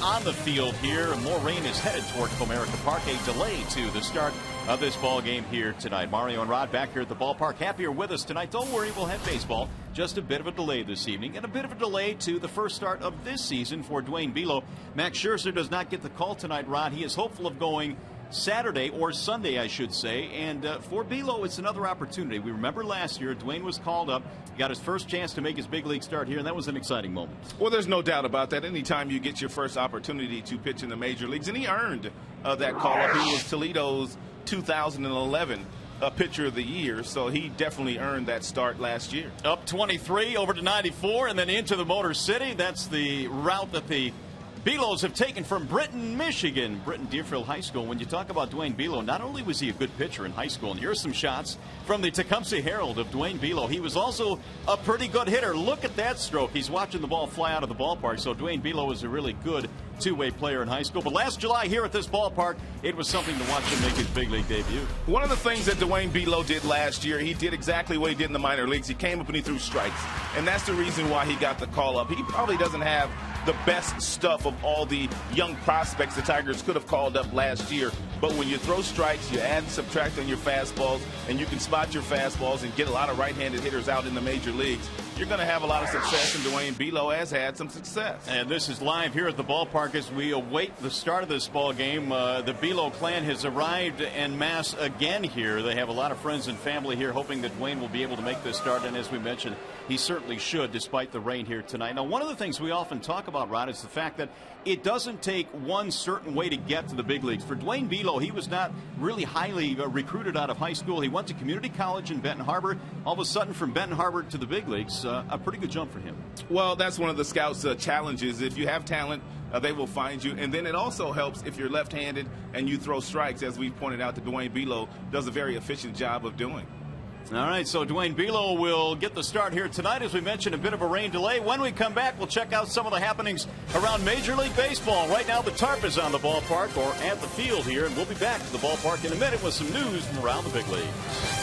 on the field here. More rain is headed toward Comerica Park. A delay to the start of this ball game here tonight. Mario and Rod back here at the ballpark. Happy you're with us tonight. Don't worry, we'll have baseball. Just a bit of a delay this evening, and a bit of a delay to the first start of this season for Dwayne Bilo. Max Scherzer does not get the call tonight, Rod. He is hopeful of going Saturday, or Sunday, I should say. And for Bilo, it's another opportunity. We remember last year, Dwayne was called up, got his first chance to make his big league start here, and that was an exciting moment. Well, there's no doubt about that. Anytime you get your first opportunity to pitch in the major leagues, and he earned that call up. He was Toledo's 2011 pitcher of the year, so he definitely earned that start last year. Up 23 over to 94, and then into the Motor City. That's the route that the Bilos have taken from Britain, Michigan, Britain Deerfield High School. When you talk about Dwayne Bilo, not only was he a good pitcher in high school, and here's some shots from the Tecumseh Herald of Dwayne Bilo, he was also a pretty good hitter. Look at that stroke. He's watching the ball fly out of the ballpark, so Dwayne Bilo is a really good two-way player in high school. But last July here at this ballpark, it was something to watch him make his big league debut. One of the things that Dwayne Bilo did last year, he did exactly what he did in the minor leagues. He came up and he threw strikes, and that's the reason why he got the call up. He probably doesn't have the best stuff of all the young prospects the Tigers could have called up last year. But when you throw strikes, you add and subtract on your fastballs, and you can spot your fastballs and get a lot of right-handed hitters out in the major leagues, you're going to have a lot of success, and Dwayne Bilo has had some success. And this is live here at the ballpark as we await the start of this ball game. The Bilo clan has arrived en masse again here. They have a lot of friends and family here hoping that Dwayne will be able to make this start, and as we mentioned, he certainly should despite the rain here tonight. Now, one of the things we often talk about, Rod, is the fact that it doesn't take one certain way to get to the big leagues. For Dwayne Bilo, he was not really highly recruited out of high school. He went to community college in Benton Harbor. All of a sudden, from Benton Harbor to the big leagues, a pretty good jump for him. Well, that's one of the scouts' challenges. If you have talent, they will find you. And then it also helps if you're left-handed and you throw strikes, as we've pointed out that Dwayne Bilo does a very efficient job of doing. All right, so Dwayne Bilo will get the start here tonight. As we mentioned, a bit of a rain delay. When we come back, we'll check out some of the happenings around Major League Baseball. Right now, the tarp is on the ballpark or at the field here, and we'll be back to the ballpark in a minute with some news from around the big leagues.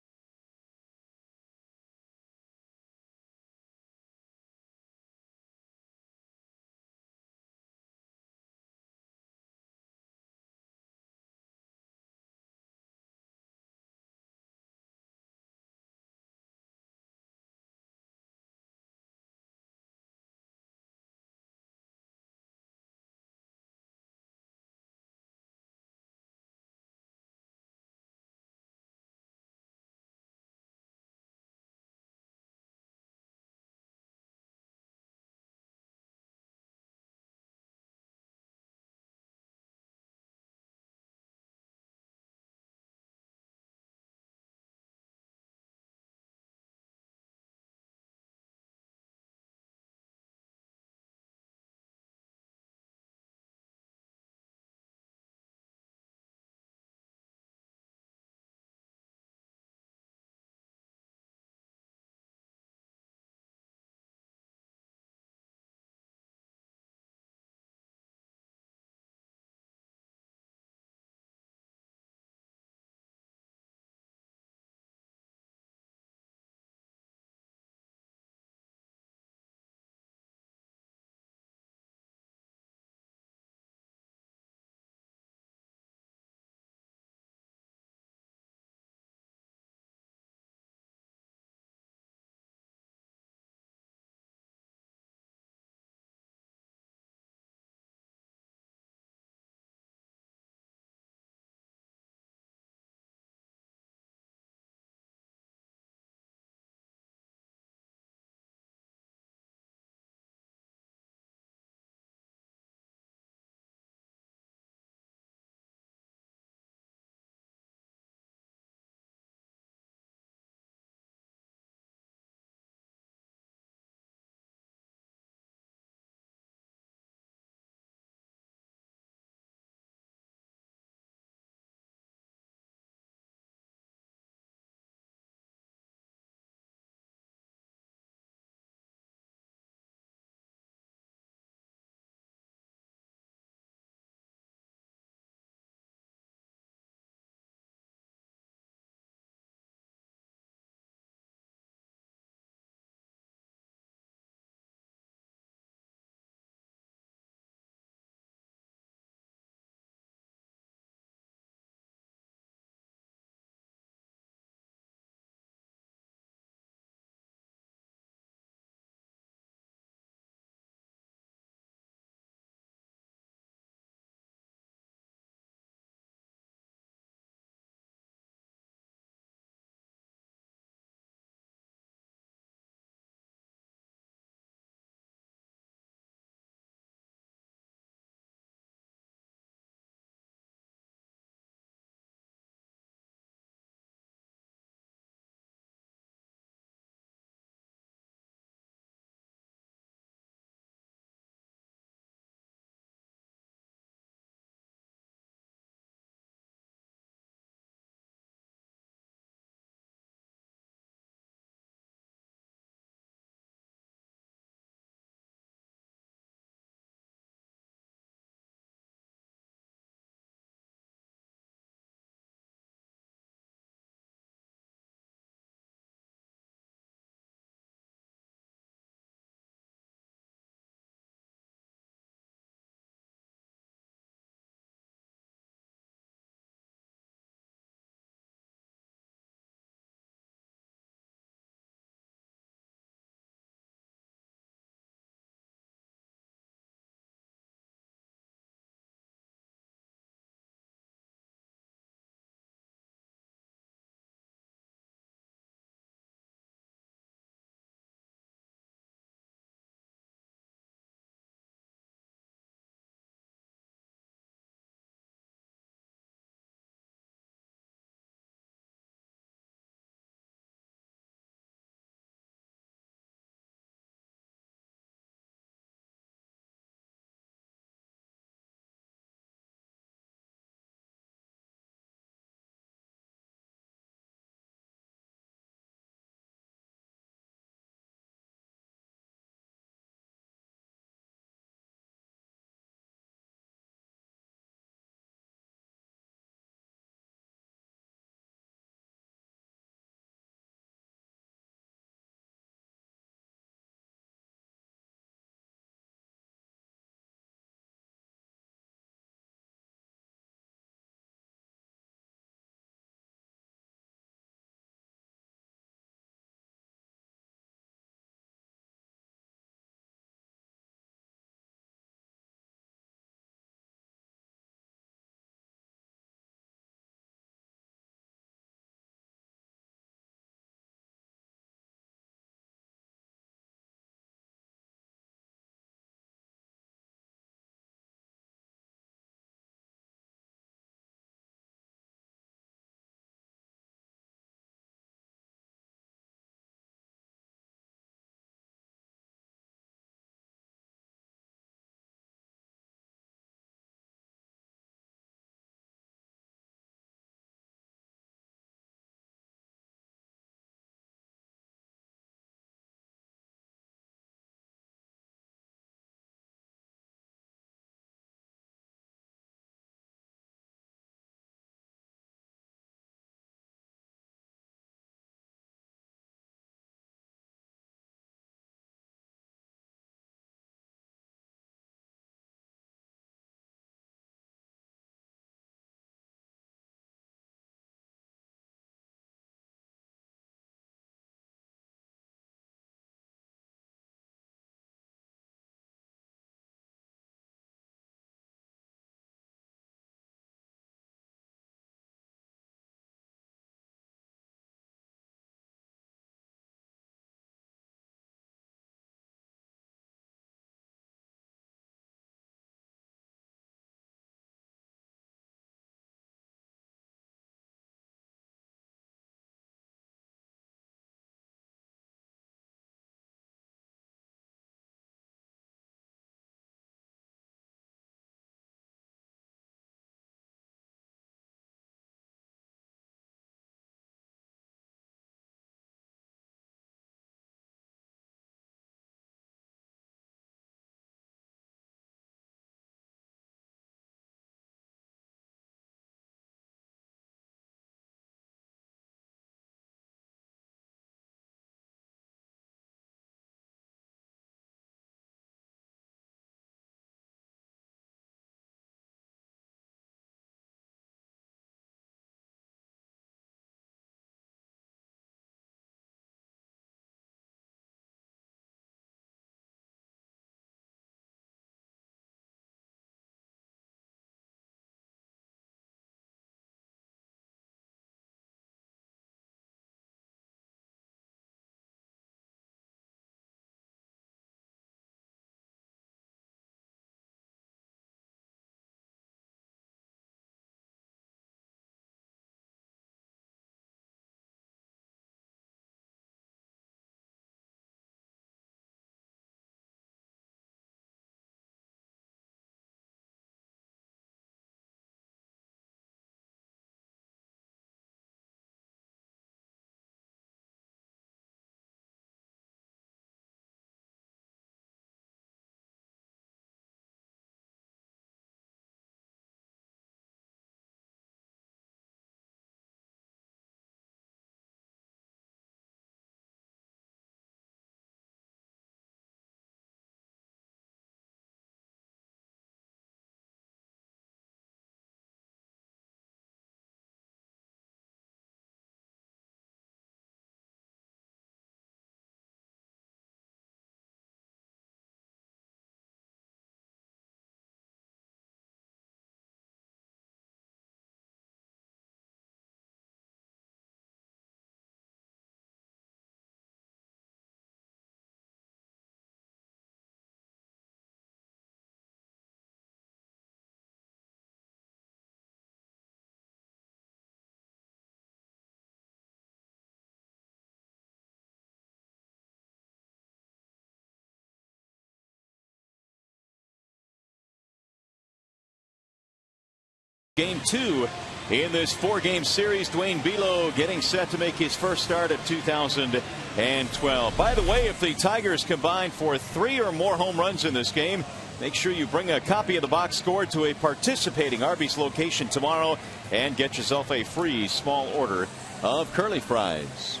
Game 2 in this 4-game series. Dwayne Bilo getting set to make his first start at 2012. By the way, if the Tigers combine for 3 or more home runs in this game, make sure you bring a copy of the box score to a participating Arby's location tomorrow and get yourself a free small order of curly fries.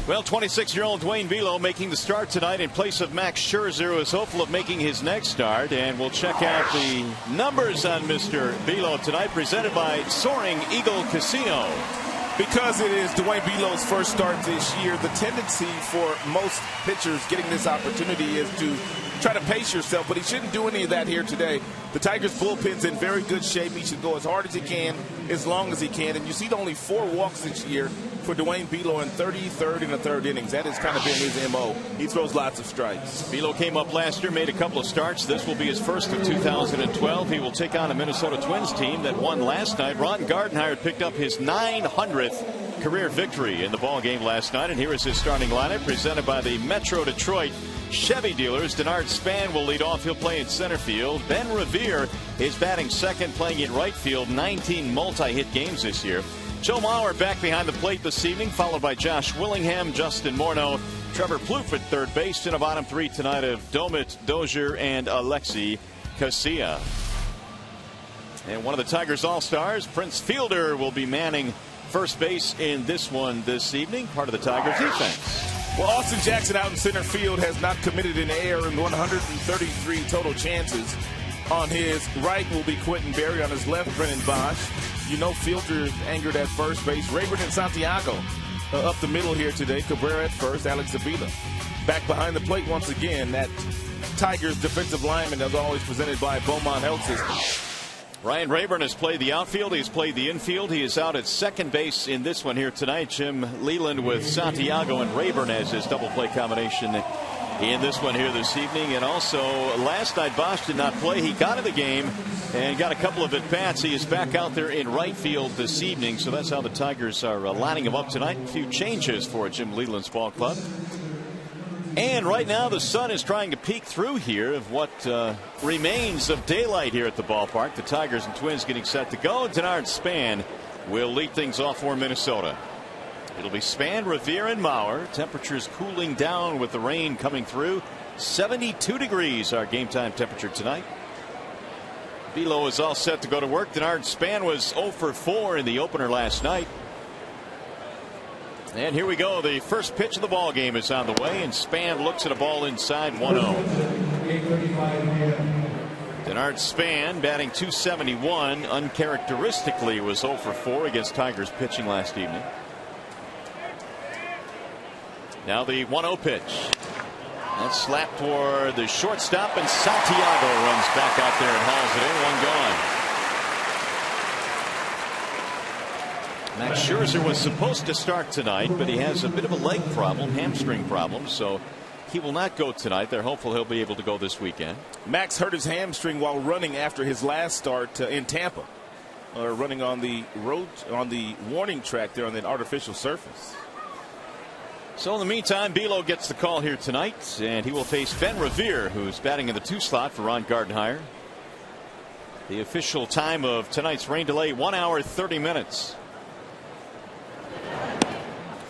Well, 26-year-old Dwayne Bilo making the start tonight in place of Max Scherzer, who is hopeful of making his next start. And we'll check out the numbers on Mr. Bilo tonight, presented by Soaring Eagle Casino. Because it is Dwayne Bilo's first start this year, the tendency for most pitchers getting this opportunity is to try to pace yourself, but he shouldn't do any of that here today. The Tigers bullpen's in very good shape. He should go as hard as he can, as long as he can. And you see only 4 walks this year for Dwayne Bilo in 33rd and 3rd innings. That has kind of been his MO. He throws lots of strikes. Bilo came up last year, made a couple of starts. This will be his first of 2012. He will take on a Minnesota Twins team that won last night. Ron Gardenhire picked up his 900th career victory in the ball game last night. And here is his starting lineup, presented by the Metro Detroit Chevy dealers. Denard Span will lead off. He'll play in center field. Ben Revere is batting second, playing in right field. 19 multi-hit games this year. Joe Mauer back behind the plate this evening, followed by Josh Willingham, Justin Morneau, Trevor Plouffe at third base, and a bottom 3 tonight of Domit Dozier and Alexi Casilla. And one of the Tigers All-Stars, Prince Fielder, will be manning first base in this one this evening, part of the Tigers defense. Well, Austin Jackson out in center field has not committed an error in 133 total chances. On his right will be Quentin Berry. On his left, Brennan Bosch. You know, Fielder is anchored at first base. Rayburn and Santiago up the middle here today. Cabrera at first, Alex Avila back behind the plate once again. That Tigers defensive lineman, as always, presented by Beaumont Health System. Ryan Rayburn has played the outfield. He's played the infield. He is out at second base in this one here tonight. Jim Leland with Santiago and Rayburn as his double play combination in this one here this evening. And also last night Bosch did not play. He got in the game and got a couple of at-bats. He is back out there in right field this evening. So that's how the Tigers are lining him up tonight. A few changes for Jim Leland's ball club. And right now the sun is trying to peek through here of what remains of daylight here at the ballpark. The Tigers and Twins getting set to go. Denard Span will lead things off for Minnesota. It'll be Span, Revere, and Mauer. Temperatures cooling down with the rain coming through. 72 degrees our game time temperature tonight. Bilo is all set to go to work. Denard Span was 0 for 4 in the opener last night. And here we go. The first pitch of the ball game is on the way, and Span looks at a ball inside 1-0. Denard Span batting .271, uncharacteristically was 0 for 4 against Tigers pitching last evening. Now the 1-0 pitch. That's slapped toward the shortstop, and Santiago runs back out there and hauls it in. 1 gone. Max Scherzer was supposed to start tonight, but he has a bit of a leg problem, hamstring problem, so he will not go tonight. They're hopeful he'll be able to go this weekend. Max hurt his hamstring while running after his last start in Tampa, running on the road on the warning track there on that artificial surface. So in the meantime, Bilo gets the call here tonight, and he will face Ben Revere, who's batting in the 2 slot for Ron Gardenhire. The official time of tonight's rain delay, 1 hour 30 minutes.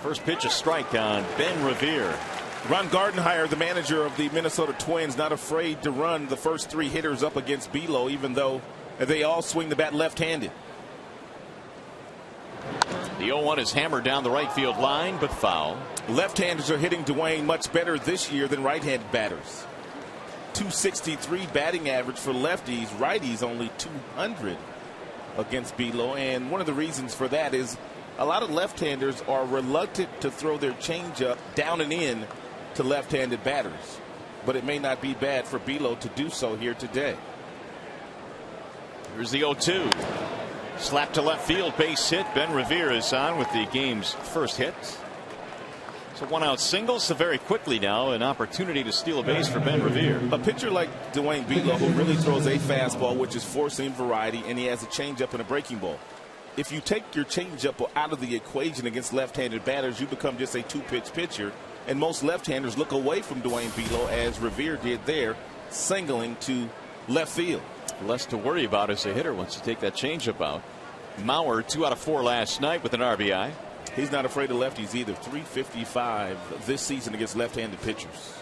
First pitch, a strike on Ben Revere. Ron Gardenhire, the manager of the Minnesota Twins, not afraid to run the first 3 hitters up against Bilo, even though they all swing the bat left-handed. The 0-1 is hammered down the right field line, but foul. Left-handers are hitting Dwayne much better this year than right-handed batters. .263 batting average for lefties. Righties only .200 against Bilo, and one of the reasons for that is a lot of left-handers are reluctant to throw their changeup down and in to left-handed batters. But it may not be bad for Bilo to do so here today. Here's the 0-2. Slap to left field, base hit. Ben Revere is on with the game's first hit. So 1-out single, so very quickly now an opportunity to steal a base for Ben Revere. A pitcher like Dwayne Bilo, who really throws a fastball, which is 4-seam variety, and he has a changeup and a breaking ball. If you take your changeup out of the equation against left-handed batters, you become just a 2-pitch pitcher. And most left-handers look away from Dwayne Bilo, as Revere did there, singling to left field. less to worry about as a hitter once you take that changeup out. Mauer 2 out of 4 last night with an RBI. He's not afraid of lefties either. .355 this season against left-handed pitchers.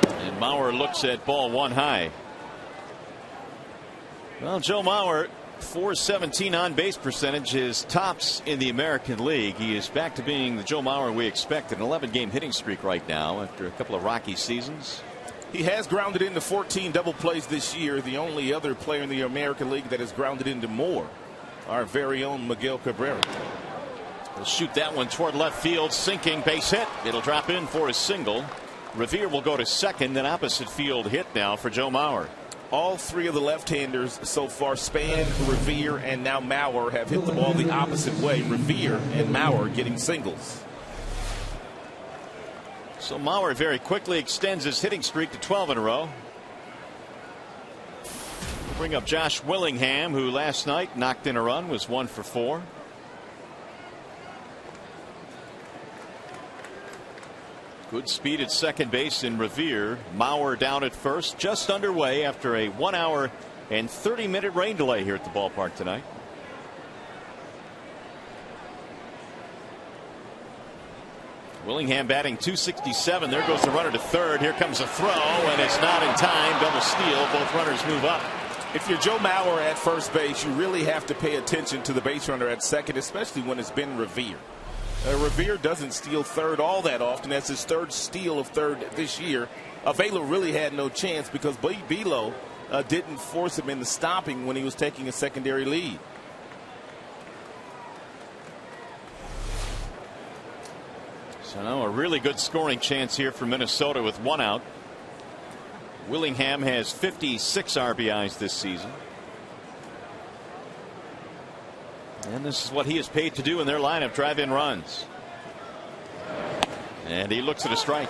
And Mauer looks at ball 1 high. Well, Joe Mauer, .417 on base percentage, is tops in the American League. He is back to being the Joe Mauer we expected. An 11-game hitting streak right now after a couple of rocky seasons. He has grounded into 14 double plays this year. The only other player in the American League that has grounded into more, our very own Miguel Cabrera. He'll shoot that one toward left field, sinking, base hit. It'll drop in for a single. Revere will go to second. An opposite field hit now for Joe Mauer. All 3 of the left-handers so far, Span, Revere, and now Mauer, have hit the ball the opposite way. Revere and Mauer getting singles. So Mauer very quickly extends his hitting streak to 12 in a row. We'll bring up Josh Willingham, who last night knocked in a run, was 1 for 4. Good speed at second base in Revere. Mauer down at first, just underway after a 1 hour and 30-minute rain delay here at the ballpark tonight. Willingham batting .267. There goes the runner to third. Here comes a throw, and it's not in time. Double steal. Both runners move up. If you're Joe Mauer at first base, you really have to pay attention to the base runner at second, especially when it's been Revere. Revere doesn't steal third all that often. That's his third steal of third this year. Avila really had no chance because Bilo didn't force him into stopping when he was taking a secondary lead. So now a really good scoring chance here for Minnesota with 1 out. Willingham has 56 RBIs this season. And this is what he is paid to do in their lineup, drive in runs. And he looks at a strike.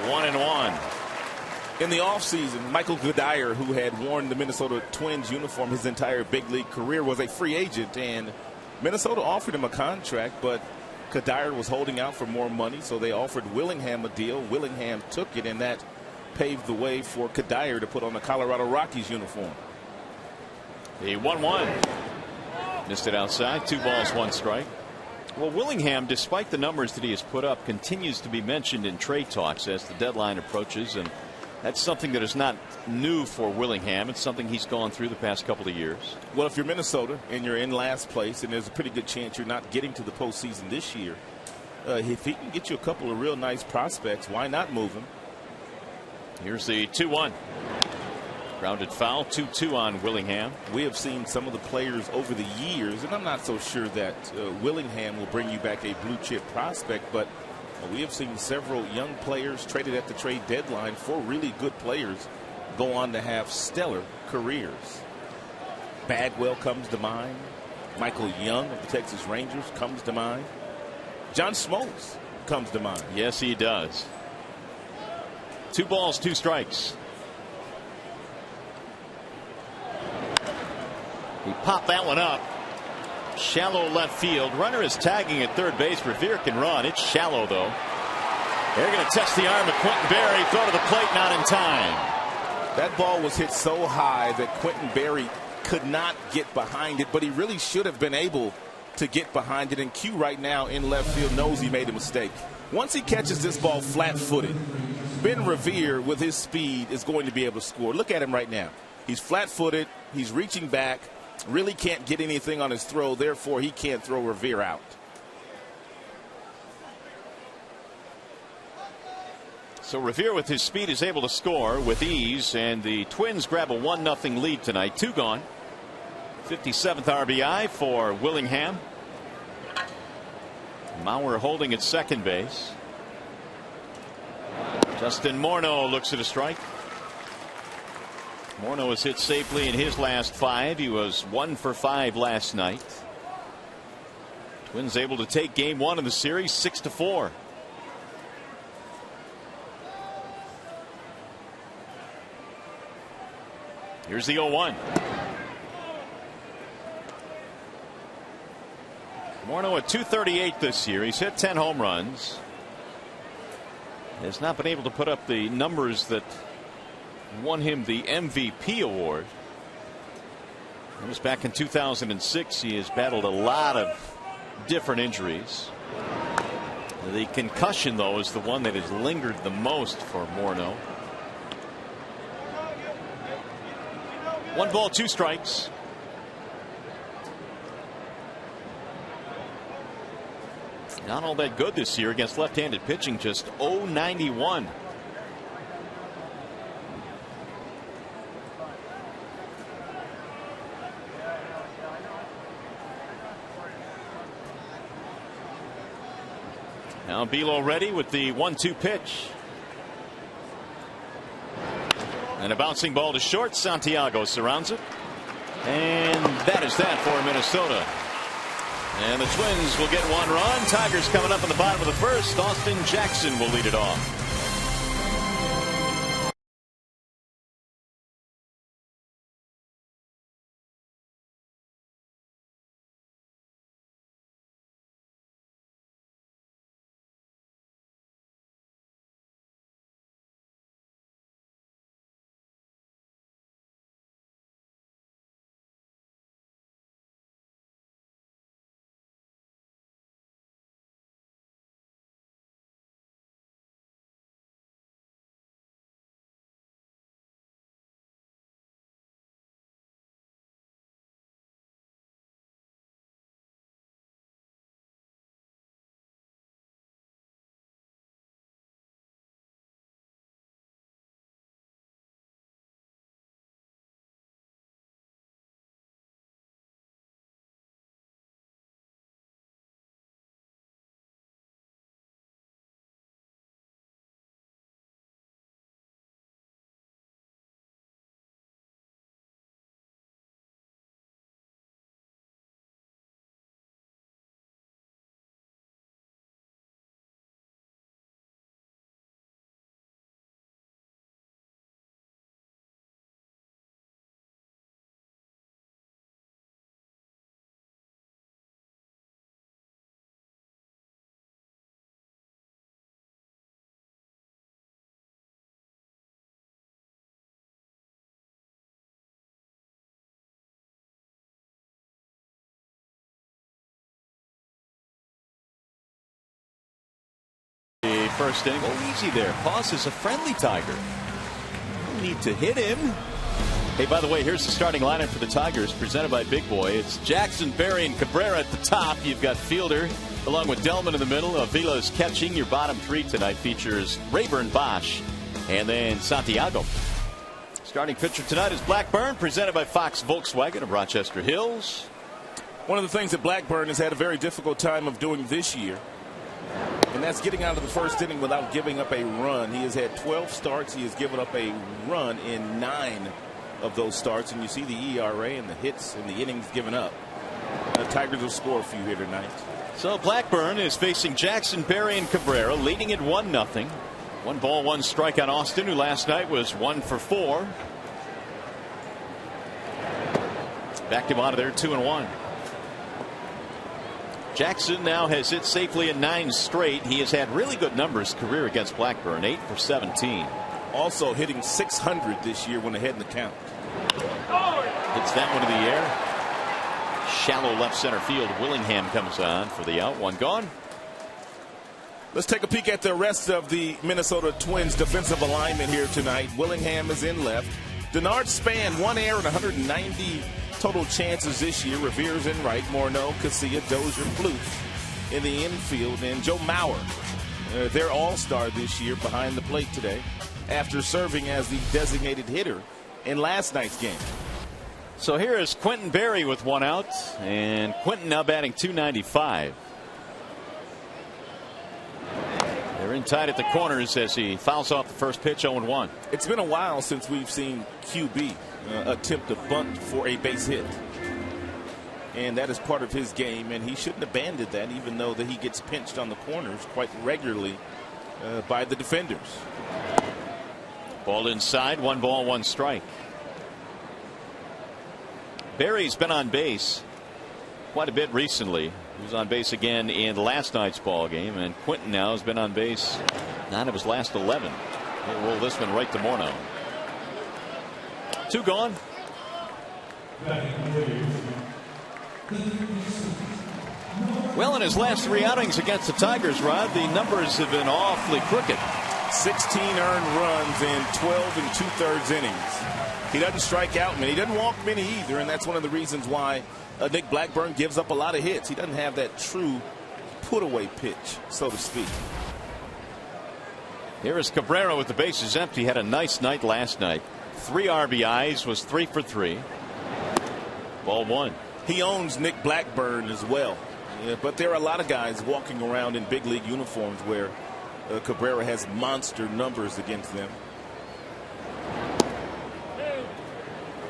1-1. In the offseason, Michael Goodire, who had worn the Minnesota Twins uniform his entire big league career, was a free agent, and Minnesota offered him a contract, but Goodire was holding out for more money, so they offered Willingham a deal. Willingham took it, and that paved the way for Goodire to put on the Colorado Rockies uniform. The 1-1. Missed it outside. 2 balls, 1 strike. Well, Willingham, despite the numbers that he has put up, continues to be mentioned in trade talks as the deadline approaches, and that's something that is not new for Willingham. It's something he's gone through the past couple of years. Well, if you're Minnesota and you're in last place, and there's a pretty good chance you're not getting to the postseason this year, if he can get you a couple of real nice prospects, why not move him? Here's the 2-1. Grounded foul. 2-2 on Willingham. We have seen some of the players over the years, and I'm not so sure that Willingham will bring you back a blue chip prospect, but we have seen several young players traded at the trade deadline for really good players go on to have stellar careers. Bagwell comes to mind. Michael Young of the Texas Rangers comes to mind. John Smoltz comes to mind. Yes, he does. 2 balls, 2 strikes. He popped that one up. Shallow left field. Runner is tagging at third base. Revere can run. It's shallow, though. They're going to test the arm of Quentin Berry. Throw to the plate, not in time. That ball was hit so high that Quentin Berry could not get behind it, but he really should have been able to get behind it. And Q right now in left field knows he made a mistake. Once he catches this ball flat-footed, Ben Revere with his speed is going to be able to score. Look at him right now. He's flat-footed. He's reaching back. Really can't get anything on his throw. Therefore, he can't throw Revere out. So Revere with his speed is able to score with ease, and the Twins grab a 1-0 lead tonight. 2 gone. 57th RBI for Willingham. Mauer holding at second base. Justin Morneau looks at a strike. Morneau has hit safely in his last 5. He was 1 for 5 last night. Twins able to take game 1 of the series 6-4. Here's the 0-1. Morneau at .238 this year. He's hit 10 home runs. has not been able to put up the numbers that won him the MVP award. It was back in 2006. He has battled a lot of different injuries. The concussion, though, is the one that has lingered the most for Morneau. 1 ball, 2 strikes. Not all that good this year against left-handed pitching, just 0.91. Now Bilo ready with the 1-2 pitch. And a bouncing ball to short. Santiago surrounds it. And that is that for Minnesota. And the Twins will get 1 run. Tigers coming up in the bottom of the first. Austin Jackson will lead it off. First inning. Oh, easy there. Pause is a friendly Tiger. No need to hit him. Hey, by the way, here's the starting lineup for the Tigers, presented by Big Boy. It's Jackson, Berry, and Cabrera at the top. You've got Fielder, along with Delman in the middle. Avila's catching. Your bottom 3 tonight features Rayburn, Bosch, and then Santiago. Starting pitcher tonight is Blackburn, presented by Fox Volkswagen of Rochester Hills. One of the things that Blackburn has had a very difficult time of doing this year, and that's getting out of the first inning without giving up a run. He has had 12 starts. He has given up a run in 9 of those starts. And you see the ERA and the hits and the innings given up. The Tigers will score a few here tonight. So Blackburn is facing Jackson, Berry, and Cabrera, leading at 1-0. 1 ball, 1 strike on Austin, who last night was 1 for 4. Backed him out of there, 2-1. Jackson now has hit safely in 9 straight. He has had really good numbers career against Blackburn, 8 for 17. Also hitting .600 this year when ahead in the count. Hits that one in the air. Shallow left center field. Willingham comes on for the out. 1 gone. Let's take a peek at the rest of the Minnesota Twins defensive alignment here tonight. Willingham is in left. Denard Span, 1 error and 190 total chances this year. Revere's in right. Morneau, Casilla, Dozier, Bluth in the infield. And Joe Mauer, their all-star this year, behind the plate today after serving as the designated hitter in last night's game. So here is Quentin Berry with 1 out. And Quentin now batting .295. They're in tight at the corners as he fouls off the first pitch, 0-1. It's been a while since we've seen QB attempt a bunt for a base hit. And that is part of his game, and he shouldn't abandon that, even though that he gets pinched on the corners quite regularly by the defenders. Ball inside, 1 ball, 1 strike. Berry's been on base quite a bit recently. He was on base again in last night's ball game, and Quentin now has been on base 9 of his last 11. He'll roll this one right to Morneau. 2 gone. Well, in his last 3 outings against the Tigers, Rod, the numbers have been awfully crooked. 16 earned runs in 12 2/3 innings. He doesn't strike out many. He doesn't walk many either, and that's one of the reasons why Nick Blackburn gives up a lot of hits. He doesn't have that true put-away pitch, so to speak. Here is Cabrera with the bases empty. Had a nice night last night. 3 RBIs, was 3 for 3. Ball 1. He owns Nick Blackburn as well. Yeah, but there are a lot of guys walking around in big league uniforms where Cabrera has monster numbers against them.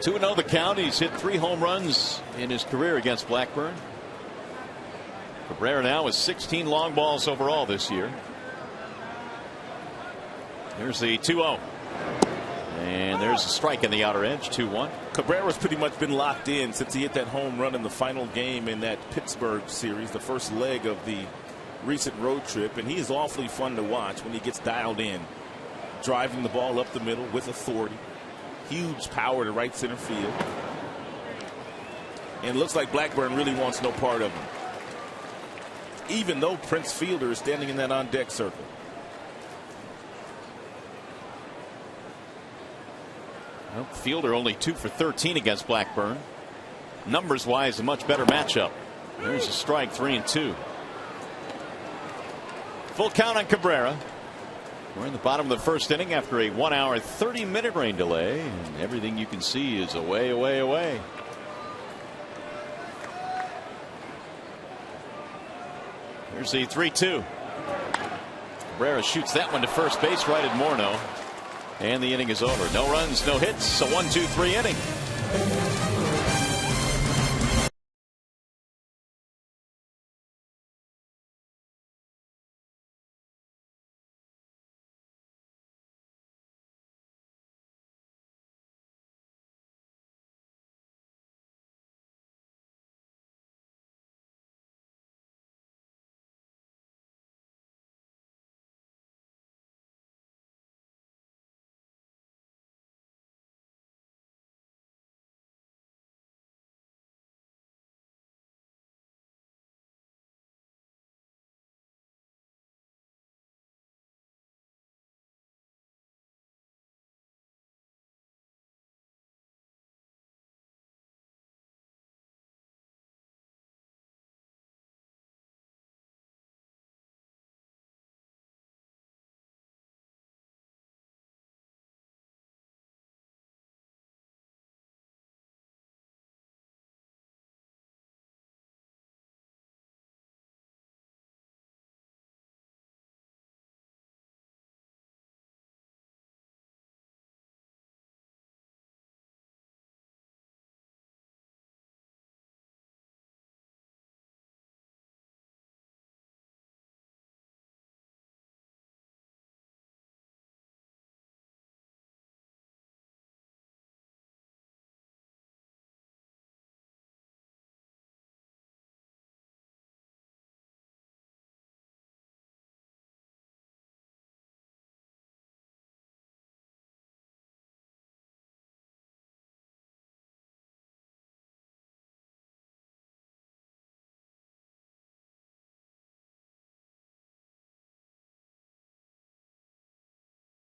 2-0 the count. He's hit 3 home runs in his career against Blackburn. Cabrera now with 16 long balls overall this year. There's the 2-0. And there's a strike in the outer edge. 2-1. Cabrera's pretty much been locked in since he hit that home run in the final game in that Pittsburgh series, the first leg of the recent road trip, and he is awfully fun to watch when he gets dialed in, driving the ball up the middle with authority. Huge power to right center field. And it looks like Blackburn really wants no part of him, even though Prince Fielder is standing in that on-deck circle. Well, Fielder only 2 for 13 against Blackburn. Numbers wise, a much better matchup. There's a strike. 3-2. Full count on Cabrera. We're in the bottom of the first inning after a 1 hour 30-minute rain delay, and everything you can see is away, away, away. Here's the 3-2. Cabrera shoots that one to first base right at Morneau. And the inning is over. No runs, no hits. A 1-2-3 inning.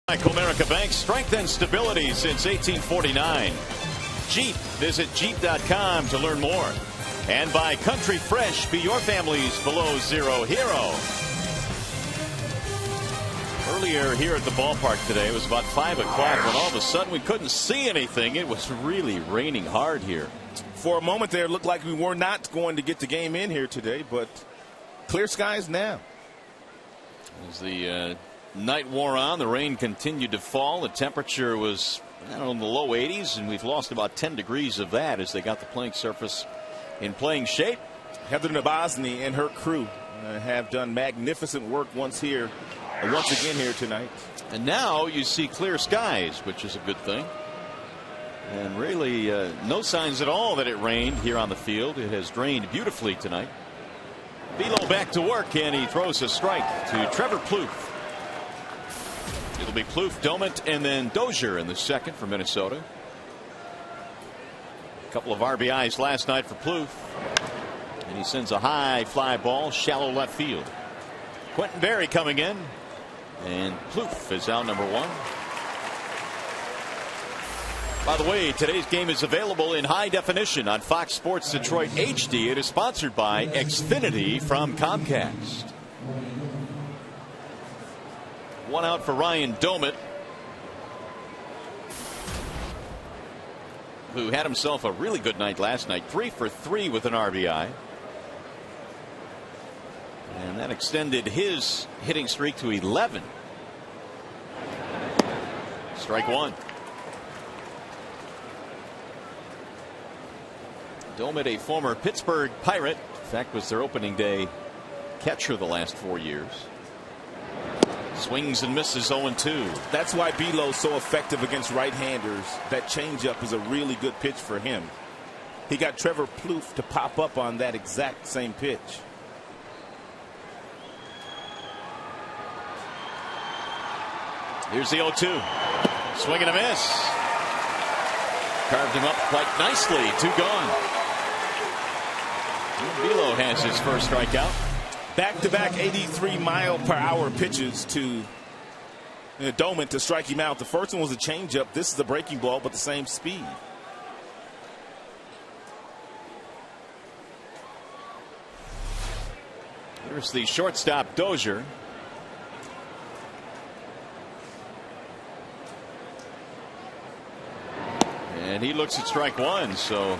Comerica Bank, strength and stability since 1849. Jeep, visit Jeep.com to learn more. And by Country Fresh, be your family's below zero hero. Earlier here at the ballpark today, it was about 5 o'clock when all of a sudden we couldn't see anything. It was really raining hard here. For a moment there, it looked like we were not going to get the game in here today, but clear skies now. As the night wore on, the rain continued to fall. The temperature was in the low 80s, and we've lost about 10 degrees of that as they got the playing surface in playing shape. Heather Nabosny and her crew have done magnificent work once again here tonight. And now you see clear skies, which is a good thing. And really no signs at all that it rained here on the field. It has drained beautifully tonight. Below back to work, and he throws a strike to Trevor Plouffe. It'll be Plouffe, Domet, and then Dozier in the second for Minnesota. A couple of RBIs last night for Plouffe. And he sends a high fly ball, shallow left field. Quentin Berry coming in. And Plouffe is out number 1. By the way, today's game is available in high definition on Fox Sports Detroit HD. It is sponsored by Xfinity from Comcast. 1 out for Ryan Domet, who had himself a really good night last night. 3 for 3 with an RBI. And that extended his hitting streak to 11. Strike 1. Domet, a former Pittsburgh Pirate. In fact, was their opening day catcher the last 4 years. Swings and misses 0-2. That's why Belo's so effective against right-handers. That changeup is a really good pitch for him. He got Trevor Plouffe to pop up on that exact same pitch. Here's the 0-2. Swing and a miss. Carved him up quite nicely. 2 gone. Belo has his first strikeout. Back-to-back 83-mile-per-hour pitches to Domet to strike him out. The first one was a changeup. This is a breaking ball, but the same speed. Here's the shortstop, Dozier. And he looks at strike 1, so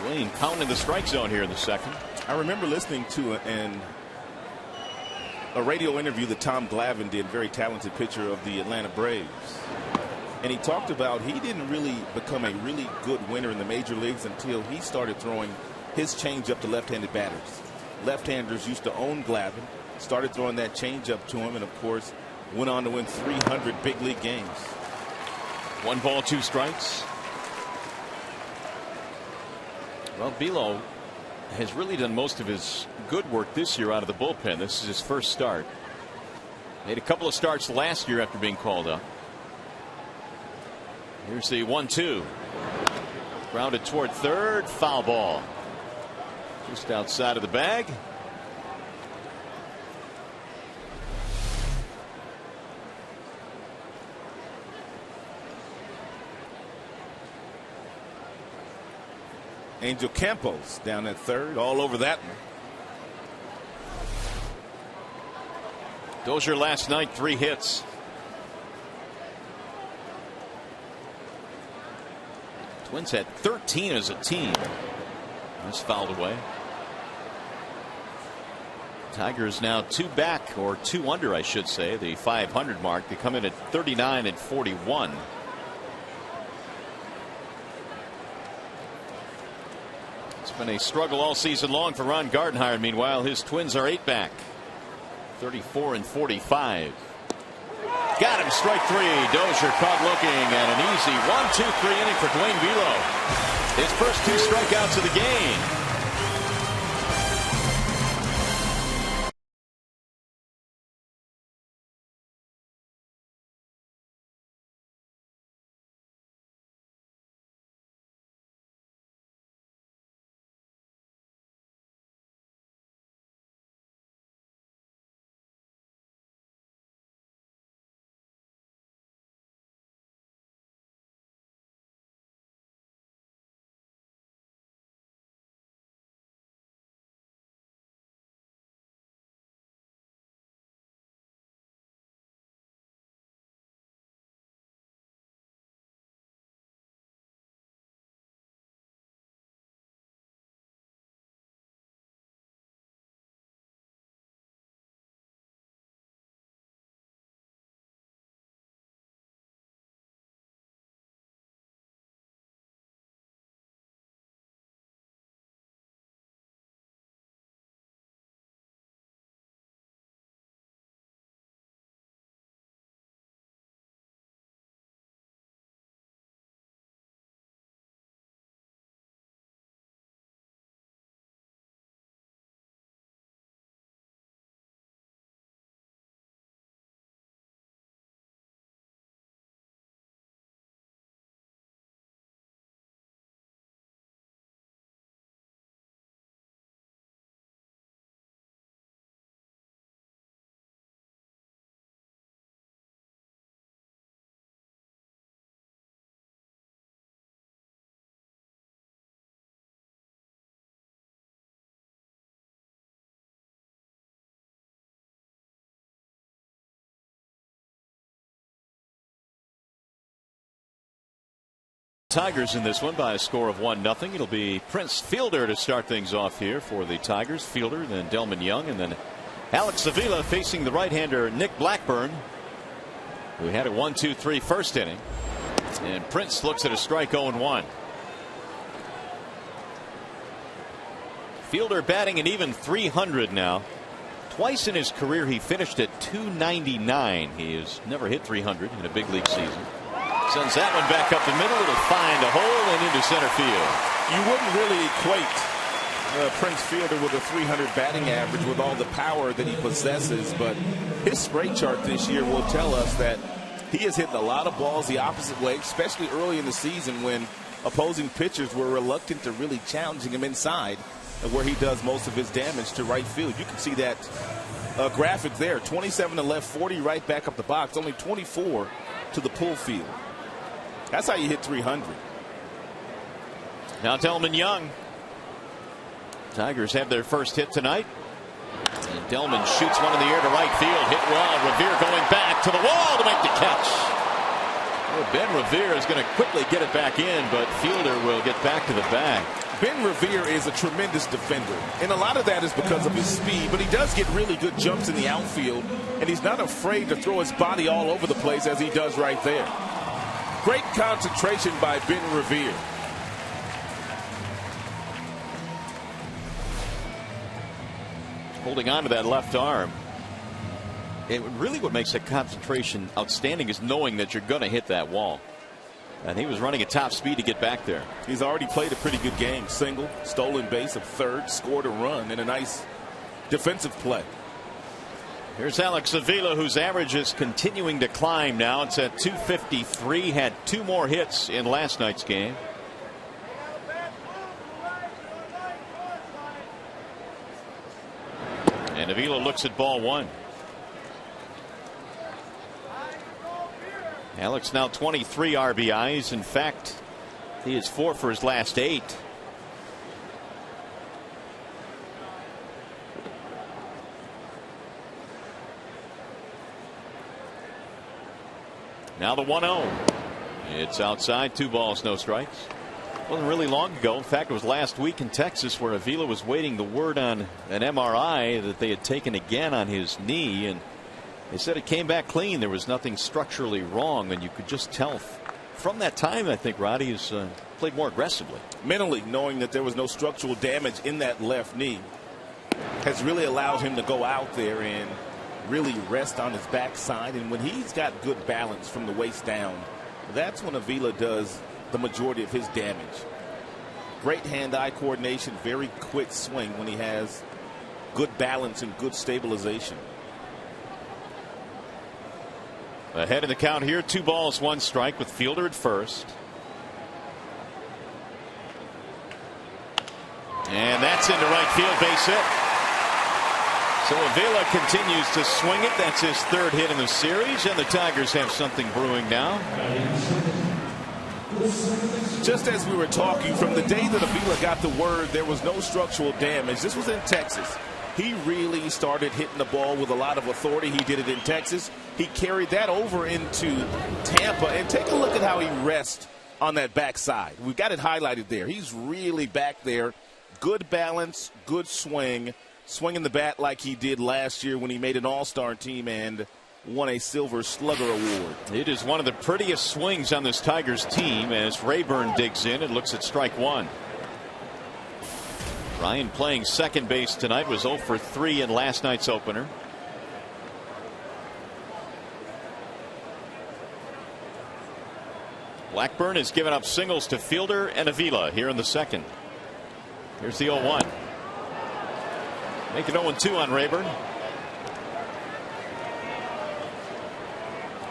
Dwayne pounding the strike zone here in the second. I remember listening to a radio interview that Tom Glavine did, very talented pitcher of the Atlanta Braves. And he talked about he didn't really become a really good winner in the major leagues until he started throwing his changeup to left-handed batters. Left-handers used to own Glavine, started throwing that changeup to him, and of course went on to win 300 big league games. 1 ball, 2 strikes. Well, Belo has really done most of his good work this year out of the bullpen. This is his first start. Made a couple of starts last year after being called up. Here's the 1-2. Grounded toward third. Foul ball. Just outside of the bag. Angel Campos down at third, all over that one. Dozier last night, 3 hits. Twins had 13 as a team. That's fouled away. Tigers now 2 back, or 2 under, I should say, the 500 mark. They come in at 39 and 41. It's been a struggle all season long for Ron Gardenhire. Meanwhile, his Twins are 8 back, 34 and 45. Got him, strike 3. Dozier caught looking, and an easy 1-2-3 inning for Dwayne Belo. His first 2 strikeouts of the game. Tigers in this one by a score of 1-0. It'll be Prince Fielder to start things off here for the Tigers. Fielder, then Delman Young, and then Alex Avila facing the right-hander Nick Blackburn, who had a 1-2-3 first inning. And Prince looks at a strike 0-1. Fielder batting an even .300 now. Twice in his career he finished at .299. He has never hit .300 in a big league season. Sends that one back up the middle. It'll find a hole and into center field. You wouldn't really equate Prince Fielder with a .300 batting average with all the power that he possesses, but his spray chart this year will tell us that he is hitting a lot of balls the opposite way, especially early in the season when opposing pitchers were reluctant to really challenging him inside, where he does most of his damage to right field. You can see that graphic there. 27 to left, 40 right back up the box, only 24 to the pull field. That's how you hit .300. Now Delman Young. Tigers have their first hit tonight. And Delman shoots one in the air to right field. Hit well. Revere going back to the wall to make the catch. Well, Ben Revere is going to quickly get it back in, but Fielder will get back to the bag. Ben Revere is a tremendous defender, and a lot of that is because of his speed, but he does get really good jumps in the outfield, and he's not afraid to throw his body all over the place as he does right there. Great concentration by Ben Revere. Holding on to that left arm. And really what makes that concentration outstanding is knowing that you're going to hit that wall. And he was running at top speed to get back there. He's already played a pretty good game. Single, stolen base of third, scored a run, and a nice defensive play. Here's Alex Avila, whose average is continuing to climb now. It's at .253. Had 2 more hits in last night's game. And Avila looks at ball 1. Alex now 23 RBIs. In fact, he is 4 for his last 8. Now the 1-0. It's outside. 2 balls, no strikes. Wasn't really long ago. In fact, it was last week in Texas where Avila was waiting the word on an MRI that they had taken again on his knee, and they said it came back clean. There was nothing structurally wrong, and you could just tell from that time. I think Roddy has played more aggressively. Mentally, knowing that there was no structural damage in that left knee has really allowed him to go out there and really rest on his backside. And when he's got good balance from the waist down, that's when Avila does the majority of his damage. Great hand-eye coordination, very quick swing when he has good balance and good stabilization. Ahead in the count here, 2 balls, 1 strike with Fielder at first. And that's into right field, base hit. So Avila continues to swing it. That's his 3rd hit in the series, and the Tigers have something brewing now. Just as we were talking, from the day that Avila got the word there was no structural damage, this was in Texas. He really started hitting the ball with a lot of authority. He did it in Texas. He carried that over into Tampa. And take a look at how he rests on that backside. We've got it highlighted there. He's really back there. Good balance, good swing. Swinging the bat like he did last year when he made an all-star team and won a Silver Slugger award. It is one of the prettiest swings on this Tigers team as Rayburn digs in and looks at strike 1. Ryan playing second base tonight was 0 for 3 in last night's opener. Blackburn has given up singles to Fielder and Avila here in the second. Here's the 0-1. Make it 0-2 on Rayburn.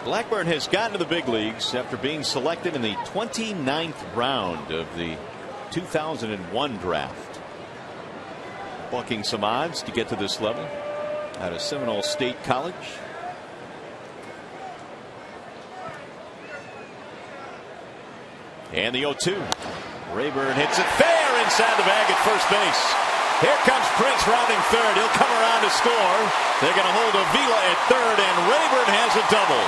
Blackburn has gotten to the big leagues after being selected in the 29th round of the 2001 draft. Bucking some odds to get to this level out of Seminole State College. And the 0-2. Rayburn hits it fair inside the bag at first base. Here comes Prince rounding third. He'll come around to score. They're going to hold Avila at third, and Rayburn has a double.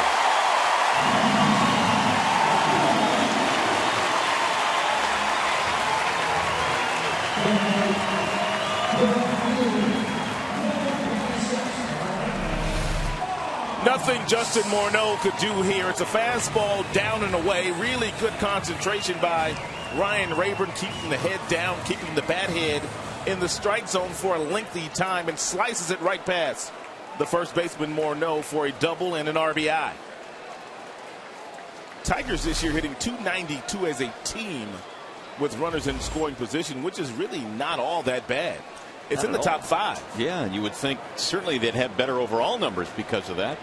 Nothing Justin Morneau could do here. It's a fastball down and away. Really good concentration by Ryan Rayburn, keeping the head down, keeping the bat head in the strike zone for a lengthy time, and slices it right past the first baseman Morneau for a double and an RBI. Tigers this year hitting .292 as a team with runners in scoring position, which is really not all that bad. It's in the top 5. Yeah, and you would think certainly they'd have better overall numbers because of that.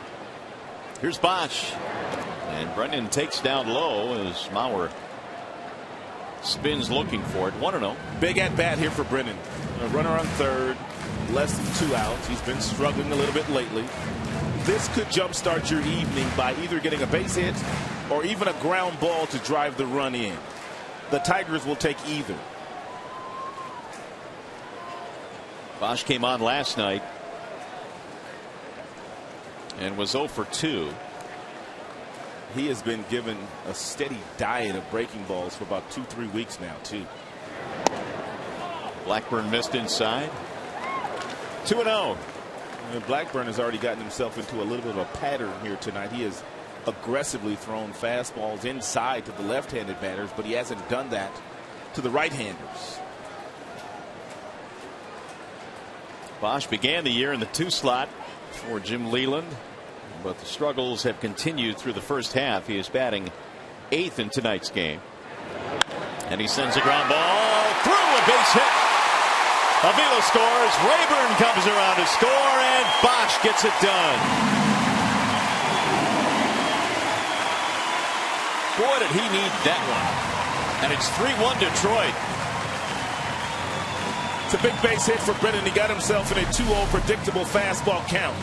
Here's Bosch. And Brennan takes down low as Mauer spins looking for it. 1-0. Big at bat here for Brennan. A runner on third, less than 2 outs. He's been struggling a little bit lately. This could jumpstart your evening by either getting a base hit or even a ground ball to drive the run in. The Tigers will take either. Bosch came on last night and was 0 for 2. He has been given a steady diet of breaking balls for about 2-3 weeks now, too. Blackburn missed inside. 2-0. Blackburn has already gotten himself into a little bit of a pattern here tonight. He has aggressively thrown fastballs inside to the left-handed batters, but he hasn't done that to the right-handers. Bosch began the year in the 2 slot for Jim Leland, but the struggles have continued through the first half. He is batting 8th in tonight's game. And he sends a ground ball through, a base hit. Avila scores. Rayburn comes around to score, and Bosch gets it done. Boy, did he need that one. And it's 3-1 Detroit. It's a big base hit for Brennan. He got himself in a 2-0 predictable fastball count.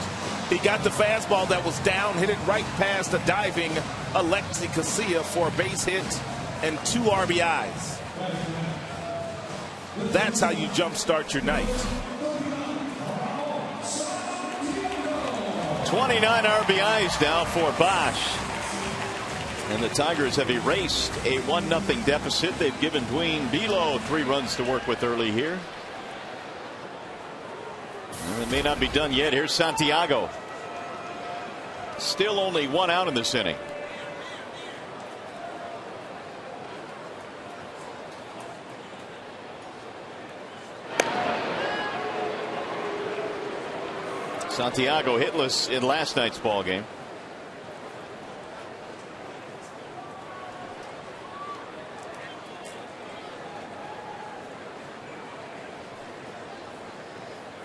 He got the fastball that was down, hit it right past a diving Alexi Casilla for a base hit and 2 RBIs. That's how you jumpstart your night. 29 RBIs now for Bosch. And the Tigers have erased a 1-0 deficit. They've given Dwayne Bilo 3 runs to work with early here. Well, it may not be done yet. Here's Santiago. Still only 1 out in this inning. Santiago hitless in last night's ball game.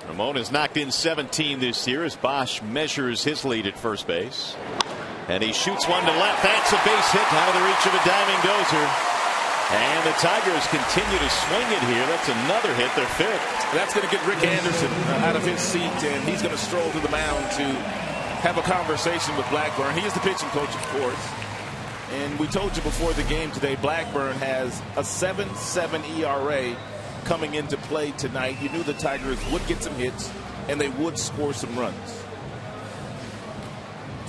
Ramon has knocked in 17 this year as Bosch measures his lead at first base. And he shoots one to left. That's a base hit out of the reach of a diving dozer. And the Tigers continue to swing it here. That's another hit, their 5th. That's going to get Rick Anderson out of his seat, and he's going to stroll to the mound to have a conversation with Blackburn. He is the pitching coach, of course. And we told you before the game today, Blackburn has a 7.7 ERA coming into play tonight. You knew the Tigers would get some hits and they would score some runs.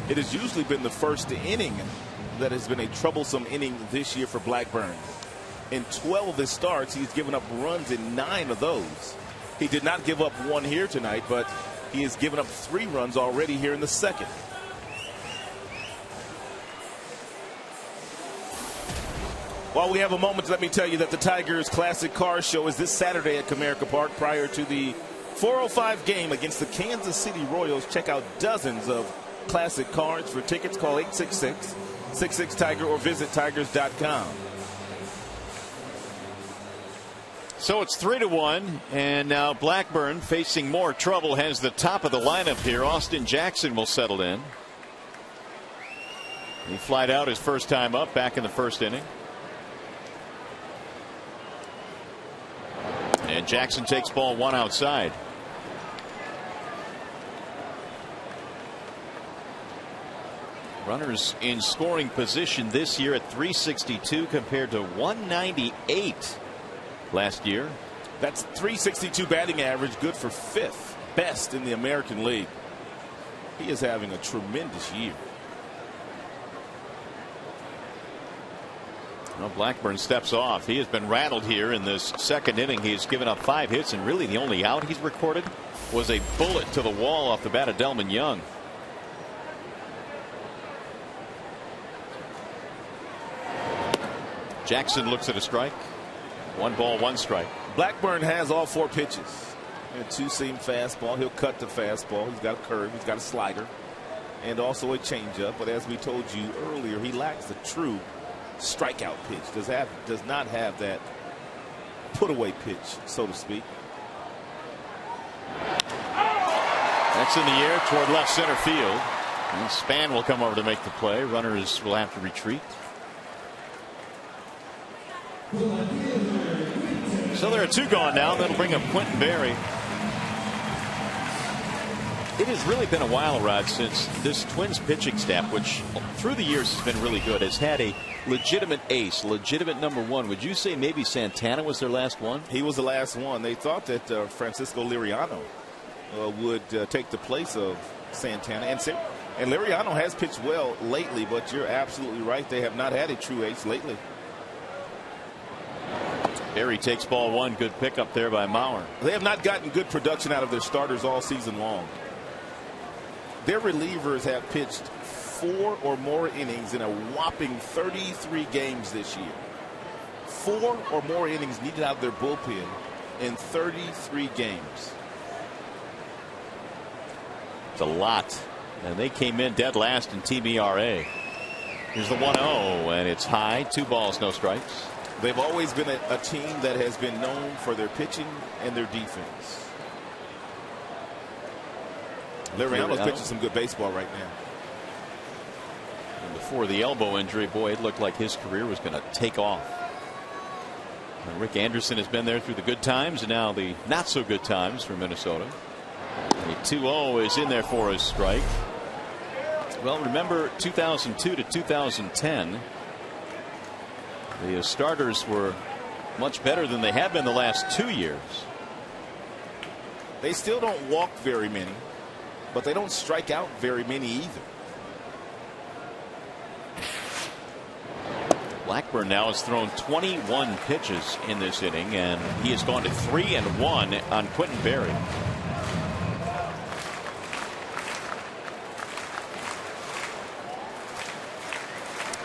It has usually been the first inning that has been a troublesome inning this year for Blackburn. In 12 of his starts, he's given up runs in 9 of those. He did not give up 1 here tonight, but he has given up 3 runs already here in the 2nd. While we have a moment, let me tell you that the Tigers Classic Car Show is this Saturday at Comerica Park prior to the 4:05 game against the Kansas City Royals. Check out dozens of classic cars. For tickets, call 866-66-TIGER or visit tigers.com. So it's 3-1, and now Blackburn, facing more trouble, has the top of the lineup here. Austin Jackson will settle in. He flied out his first time up back in the 1st inning. And Jackson takes ball 1 outside. Runners in scoring position this year at 362 compared to 198 last year. That's 362 batting average, good for 5th best in the American League. He is having a tremendous year. Well, Blackburn steps off. He has been rattled here in this 2nd inning. He's given up 5 hits, and really the only out he's recorded was a bullet to the wall off the bat of Delman Young. Jackson looks at a strike. 1 ball, 1 strike. Blackburn has all 4 pitches. A 2-seam fastball. He'll cut the fastball. He's got a curve. He's got a slider. And also a changeup. But as we told you earlier, he lacks a true strikeout pitch. Does not have that put away pitch, so to speak. That's in the air toward left center field. And Span will come over to make the play. Runners will have to retreat. So there are 2 gone now. That'll bring up Quentin Berry. It has really been a while, Rod, since this Twins pitching staff, which through the years has been really good, has had a legitimate ace, legitimate number 1. Would you say maybe Santana was their last one? He was the last one. They thought that Francisco Liriano would take the place of Santana. And Liriano has pitched well lately, but you're absolutely right. They have not had a true ace lately. Berry takes ball 1. Good pickup there by Mauer. They have not gotten good production out of their starters all season long. Their relievers have pitched 4 or more innings in a whopping 33 games this year. 4 or more innings needed out of their bullpen in 33 games. It's a lot. And they came in dead last in team ERA. Here's the 1-0, and it's high. 2 balls, no strikes. They've always been a team that has been known for their pitching and their defense. Liriano's pitching some good baseball right now. And before the elbow injury, boy, it looked like his career was going to take off. And Rick Anderson has been there through the good times and now the not so good times for Minnesota. The 2-0 is in there for a strike. Well, remember 2002 to 2010. The starters were much better than they have been the last 2 years. They still don't walk very many, but they don't strike out very many either. Blackburn now has thrown 21 pitches in this inning, and he has gone to 3-1 on Quentin Berry.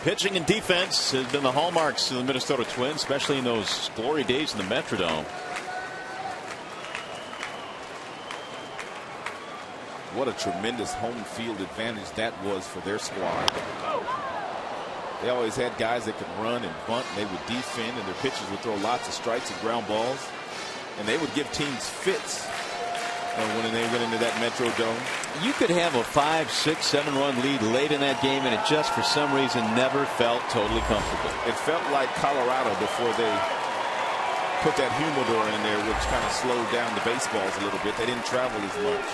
Pitching and defense has been the hallmarks of the Minnesota Twins, especially in those glory days in the Metrodome. What a tremendous home field advantage that was for their squad. They always had guys that could run and bunt, and they would defend, and their pitchers would throw lots of strikes and ground balls, and they would give teams fits when they went into that Metrodome. You could have a 5, 6, 7 run lead late in that game, and it just for some reason never felt totally comfortable. It felt like Colorado before they put that humidor in there, which kind of slowed down the baseballs a little bit. They didn't travel as much.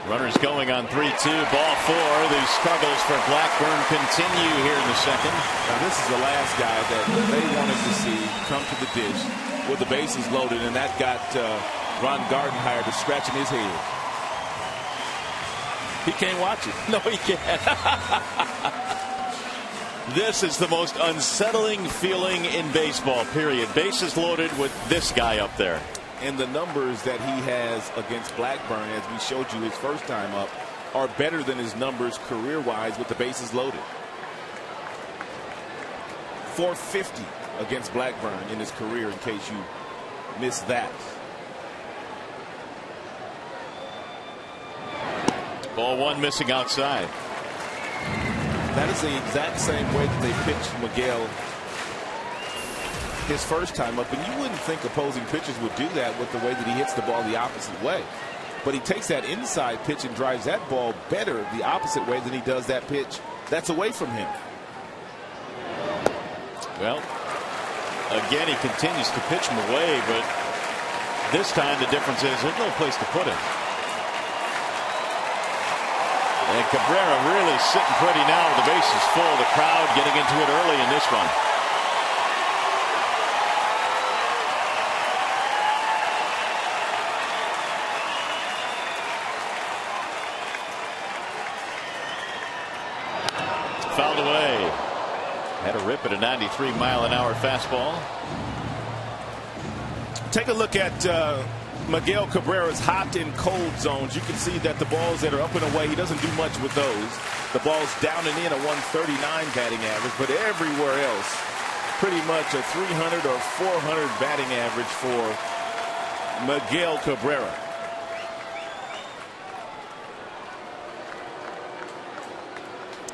Runners going on 3-2, ball 4. The struggles for Blackburn continue here in the second. Now this is the last guy that they wanted to see come to the dish with the bases loaded, and that got Ron Gardenhire to scratching his head. He can't watch it. No, he can't. This is the most unsettling feeling in baseball, period. Bases loaded with this guy up there. And the numbers that he has against Blackburn, as we showed you his first time up, are better than his numbers career-wise with the bases loaded. 450 against Blackburn in his career, in case you missed that. Ball 1 missing outside. That is the exact same way that they pitched Miguel his first time up, and you wouldn't think opposing pitchers would do that with the way that he hits the ball the opposite way. But he takes that inside pitch and drives that ball better the opposite way than he does that pitch that's away from him. Well, again, he continues to pitch him away, but this time the difference is there's no place to put him. And Cabrera really sitting pretty now with the bases full. The crowd getting into it early in this one. Fouled away. Had a rip at a 93-mile-an-hour fastball. Take a look at Miguel Cabrera's hot and cold zones. You can see that the balls that are up and away, he doesn't do much with those. The balls down and in a 139 batting average, but everywhere else pretty much a 300 or 400 batting average for Miguel Cabrera.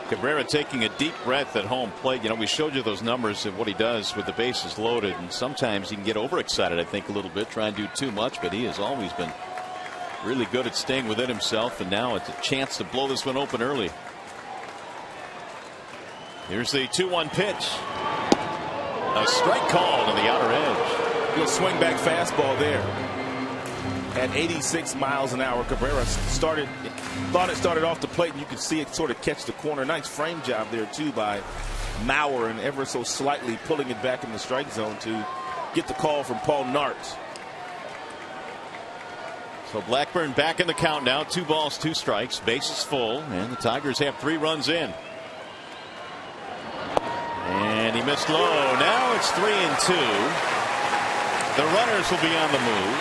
Cabrera taking a deep breath at home plate. You know, we showed you those numbers of what he does with the bases loaded, and sometimes he can get overexcited, I think, a little bit, try and do too much, but he has always been really good at staying within himself, and now it's a chance to blow this one open early. Here's the 2-1 pitch. A strike call to the outer edge. Good swing back fastball there. At 86 miles an hour, Cabrera thought it started off the plate, and you could see it sort of catch the corner. Nice frame job there, too, by Mauer, and ever so slightly pulling it back in the strike zone to get the call from Paul Nart. So Blackburn back in the count now. 2 balls, 2 strikes. Bases full, and the Tigers have 3 runs in. And he missed low. Now it's 3-2. The runners will be on the move.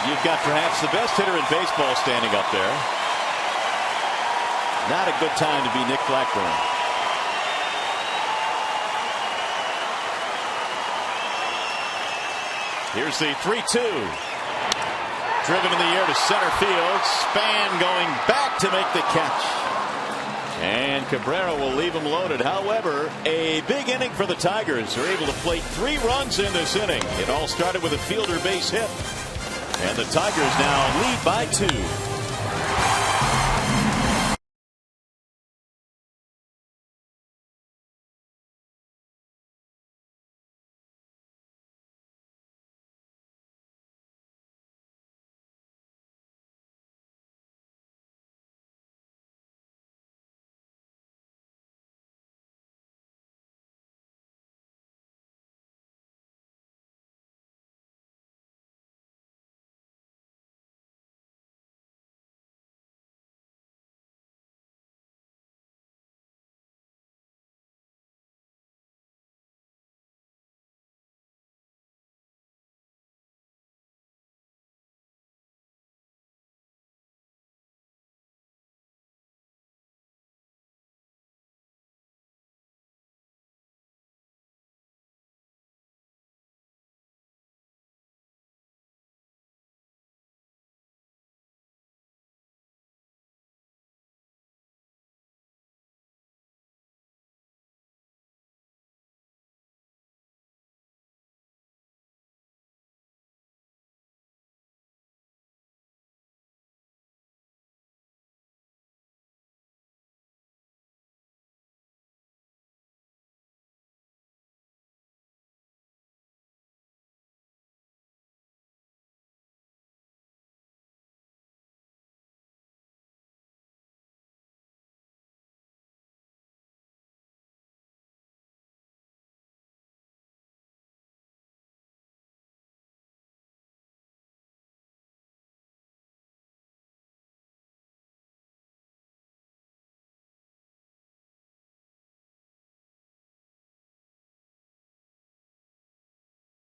You've got perhaps the best hitter in baseball standing up there. Not a good time to be Nick Blackburn. Here's the 3-2. Driven in the air to center field. Span going back to make the catch. And Cabrera will leave him loaded. However, a big inning for the Tigers. They're able to plate 3 runs in this inning. It all started with a fielder base hit. And the Tigers now lead by 2.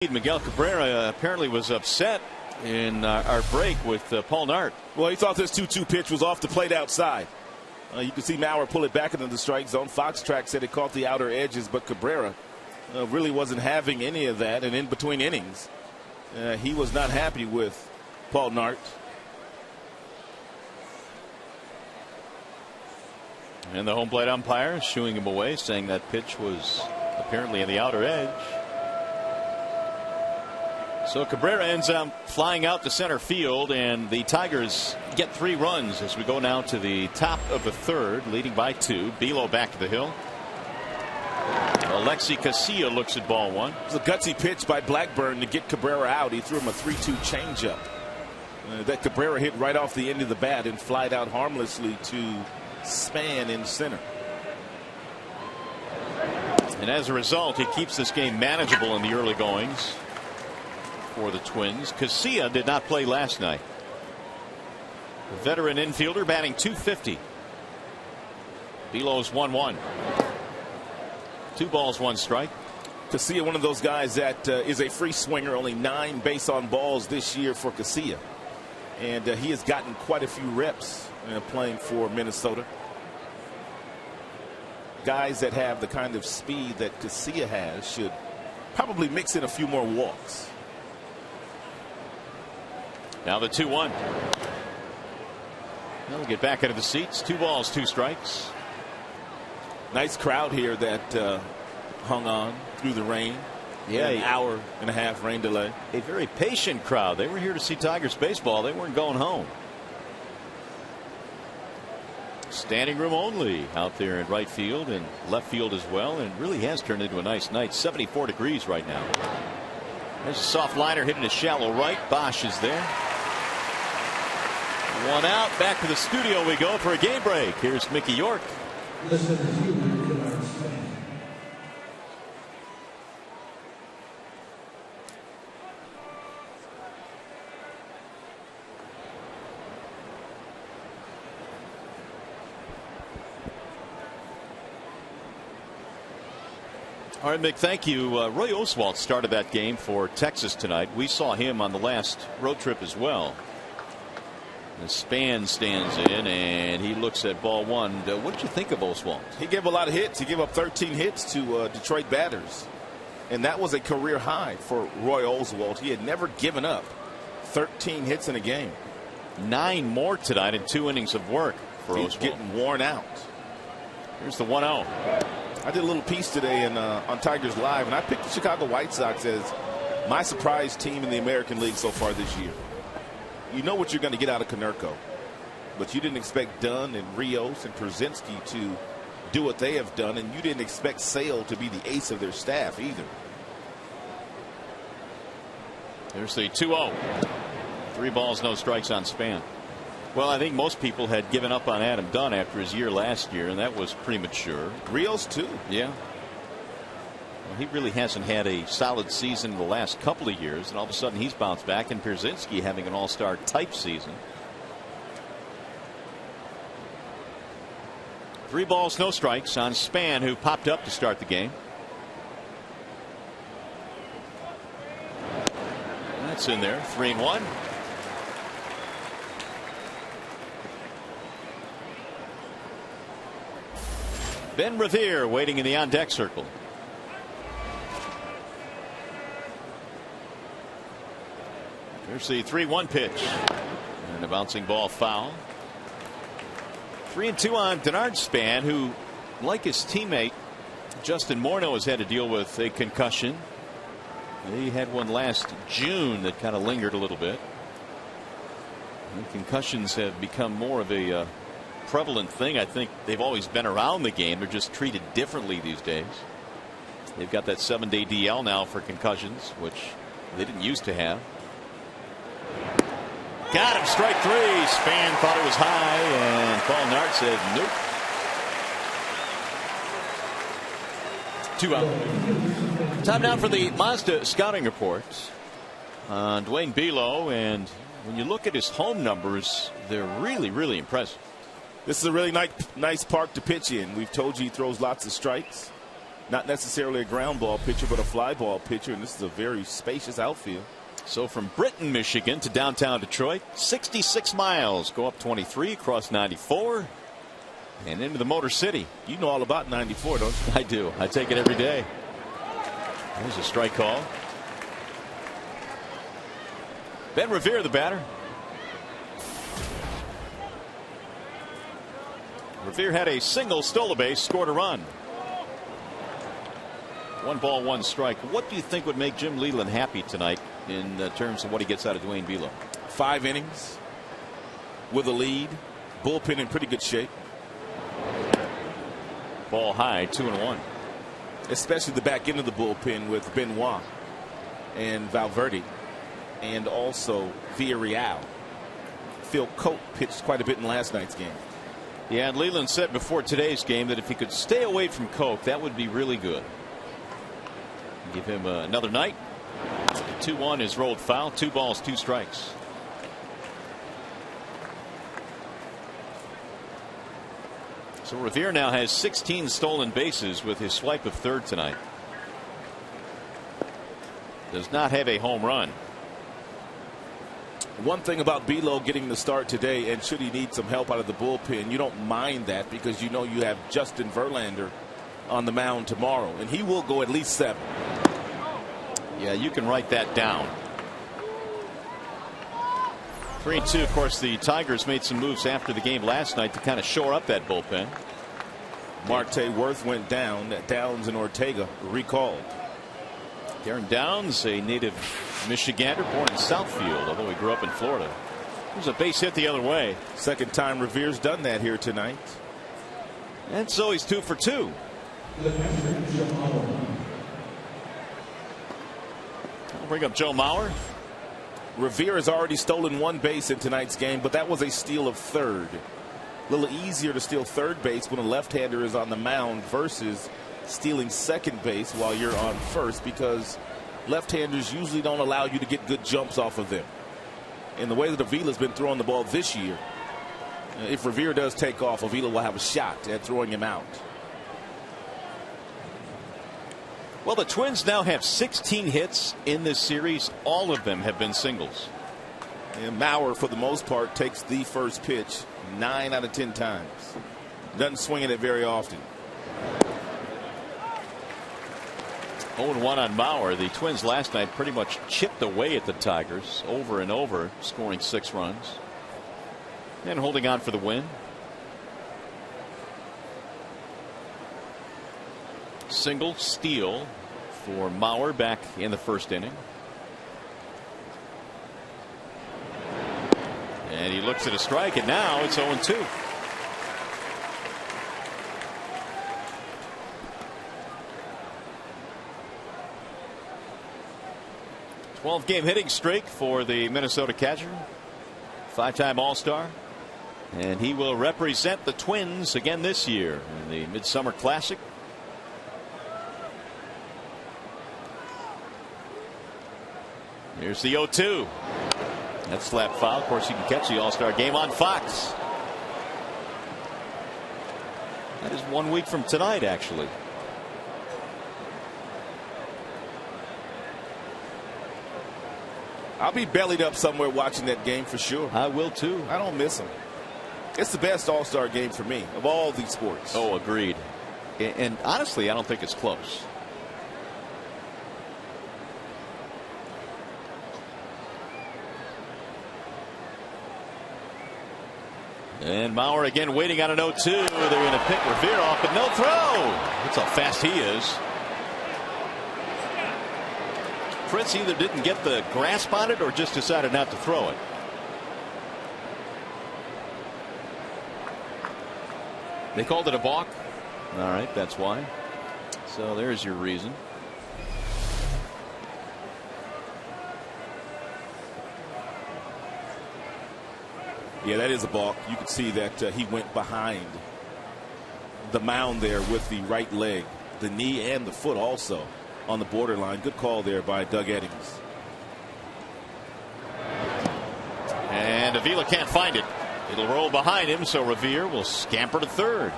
Miguel Cabrera apparently was upset in our break with Paul Nart. Well, he thought this 2-2 pitch was off the plate outside. You can see Mauer pull it back into the strike zone. Fox Track said it caught the outer edges, but Cabrera really wasn't having any of that. And in between innings, he was not happy with Paul Nart. And the home plate umpire shooing him away, saying that pitch was apparently in the outer edge. So Cabrera ends up flying out to center field, and the Tigers get 3 runs as we go now to the top of the 3rd, leading by 2. Bilo back to the hill. Alexi Casilla looks at ball 1. It was a gutsy pitch by Blackburn to get Cabrera out. He threw him a 3-2 changeup that Cabrera hit right off the end of the bat and flied out harmlessly to Span in center. And as a result, he keeps this game manageable in the early goings for the Twins. Casilla did not play last night. The veteran infielder batting .250. Bilo's 1-1. 2 balls, 1 strike. Casilla, one of those guys that is a free swinger. Only 9 base on balls this year for Casilla, and he has gotten quite a few reps playing for Minnesota. guys that have the kind of speed that Casilla has should probably mix in a few more walks. Now the 2-1. We'll get back into the seats. 2 balls, 2 strikes. Nice crowd here that hung on through the rain. Yeah, an hour and a half rain delay. A very patient crowd. They were here to see Tigers baseball. They weren't going home. Standing room only out there in right field and left field as well, and really has turned into a nice night. 74 degrees right now. There's a soft liner hitting a shallow right. Bosch is there. 1 out. Back to the studio we go for a game break. Here's Mickey York. All right, Mick, thank you. Roy Oswalt started that game for Texas tonight. We saw him on the last road trip as well. The Span stands in, and he looks at ball 1. What did you think of Oswalt? He gave a lot of hits. He gave up 13 hits to Detroit batters. And that was a career high for Roy Oswalt. He had never given up 13 hits in a game. 9 more tonight in 2 innings of work for Oswalt. He's getting worn out. Here's the 1-0. I did a little piece today on Tigers Live, and I picked the Chicago White Sox as my surprise team in the American League so far this year. You know what you're going to get out of Konerko, but you didn't expect Dunn and Rios and Przinsky to do what they have done, and you didn't expect Sale to be the ace of their staff either. There's the 2-0. 3 balls, no strikes on Span. Well, I think most people had given up on Adam Dunn after his year last year, and that was premature. Rios, too. Yeah. Well, he really hasn't had a solid season in the last couple of years, and all of a sudden he's bounced back, and Przinsky having an all-star type season. 3 balls, no strikes on Span, who popped up to start the game. That's in there. 3-1. Ben Revere waiting in the on-deck circle. There's the 3-1 pitch. And a bouncing ball foul. 3-2 on Denard Span, who, like his teammate Justin Morneau, has had to deal with a concussion. He had one last June that kind of lingered a little bit. And concussions have become more of a prevalent thing. I think they've always been around the game. They're just treated differently these days. They've got that 7-day DL now for concussions, which they didn't used to have. Got him, strike 3. Span thought it was high, and Paul Nart said nope. 2 out. Time now for the Mazda scouting report on Dwayne Bilo, and when you look at his home numbers, they're really impressive. This is a really nice park to pitch in. We've told you he throws lots of strikes. Not necessarily a ground ball pitcher, but a fly ball pitcher, and this is a very spacious outfield. So from Britain, Michigan to downtown Detroit, 66 miles. Go up 23, across 94, and into the Motor City. You know all about 94, don't you? I do. I take it every day. There's a strike call. Ben Revere, the batter. Revere had a single, stole a base, scored a run. 1 ball, 1 strike. What do you think would make Jim Leyland happy tonight in terms of what he gets out of Dwayne Bilo? 5 innings with a lead. Bullpen in pretty good shape. Ball high, 2-1. Especially the back end of the bullpen with Benoit and Valverde and also Villarreal. Phil Cote pitched quite a bit in last night's game. Yeah, and Leyland said before today's game that if he could stay away from Coke, that would be really good. Give him another night. 2-1 is rolled foul. 2 balls, 2 strikes. So Revere now has 16 stolen bases with his swipe of third tonight. Does not have a home run. One thing about Bilo getting the start today, and should he need some help out of the bullpen, you don't mind that because you know you have Justin Verlander on the mound tomorrow, and he will go at least 7. Yeah, you can write that down. 3-2. Of course, the Tigers made some moves after the game last night to kind of shore up that bullpen. Marte Worth went down. Downs and Ortega recalled. Darren Downs, a native Michigander, born in Southfield, although he grew up in Florida. There's a base hit the other way. Second time Revere's done that here tonight. And so he's 2 for 2. I'll bring up Joe Mauer. Revere has already stolen 1 base in tonight's game, but that was a steal of third. A little easier to steal third base when a left-hander is on the mound versus stealing second base while you're on first, because left-handers usually don't allow you to get good jumps off of them. In the way that Avila's been throwing the ball this year, if Revere does take off, Avila will have a shot at throwing him out. Well, the Twins now have 16 hits in this series. All of them have been singles. And Mauer, for the most part, takes the first pitch 9 out of 10 times. Doesn't swing at it very often. 0-1 on Mauer. The Twins last night pretty much chipped away at the Tigers over and over, scoring 6 runs and holding on for the win. Single steal for Mauer back in the first inning. And he looks at a strike, and now it's 0-2. Game hitting streak for the Minnesota catcher, 5-time All-Star, and he will represent the Twins again this year in the Midsummer Classic. Here's the 0-2. That's slap foul. Of course, you can catch the All-Star game on Fox. That is 1 week from tonight, actually. I'll be bellied up somewhere watching that game for sure. I will too. I don't miss them. It's the best All-Star game for me of all these sports. Oh, agreed. And honestly, I don't think it's close. And Mauer again waiting on an 0-2. They're going to pick Revere off, but no throw. That's how fast he is. Fritz either didn't get the grasp on it or just decided not to throw it. They called it a balk. All right, that's why. So there's your reason. Yeah, that is a balk. You can see that he went behind the mound there with the right leg, the knee and the foot also on the borderline. Good call there by Doug Eddings. And Avila can't find it. It'll roll behind him, so Revere will scamper to third.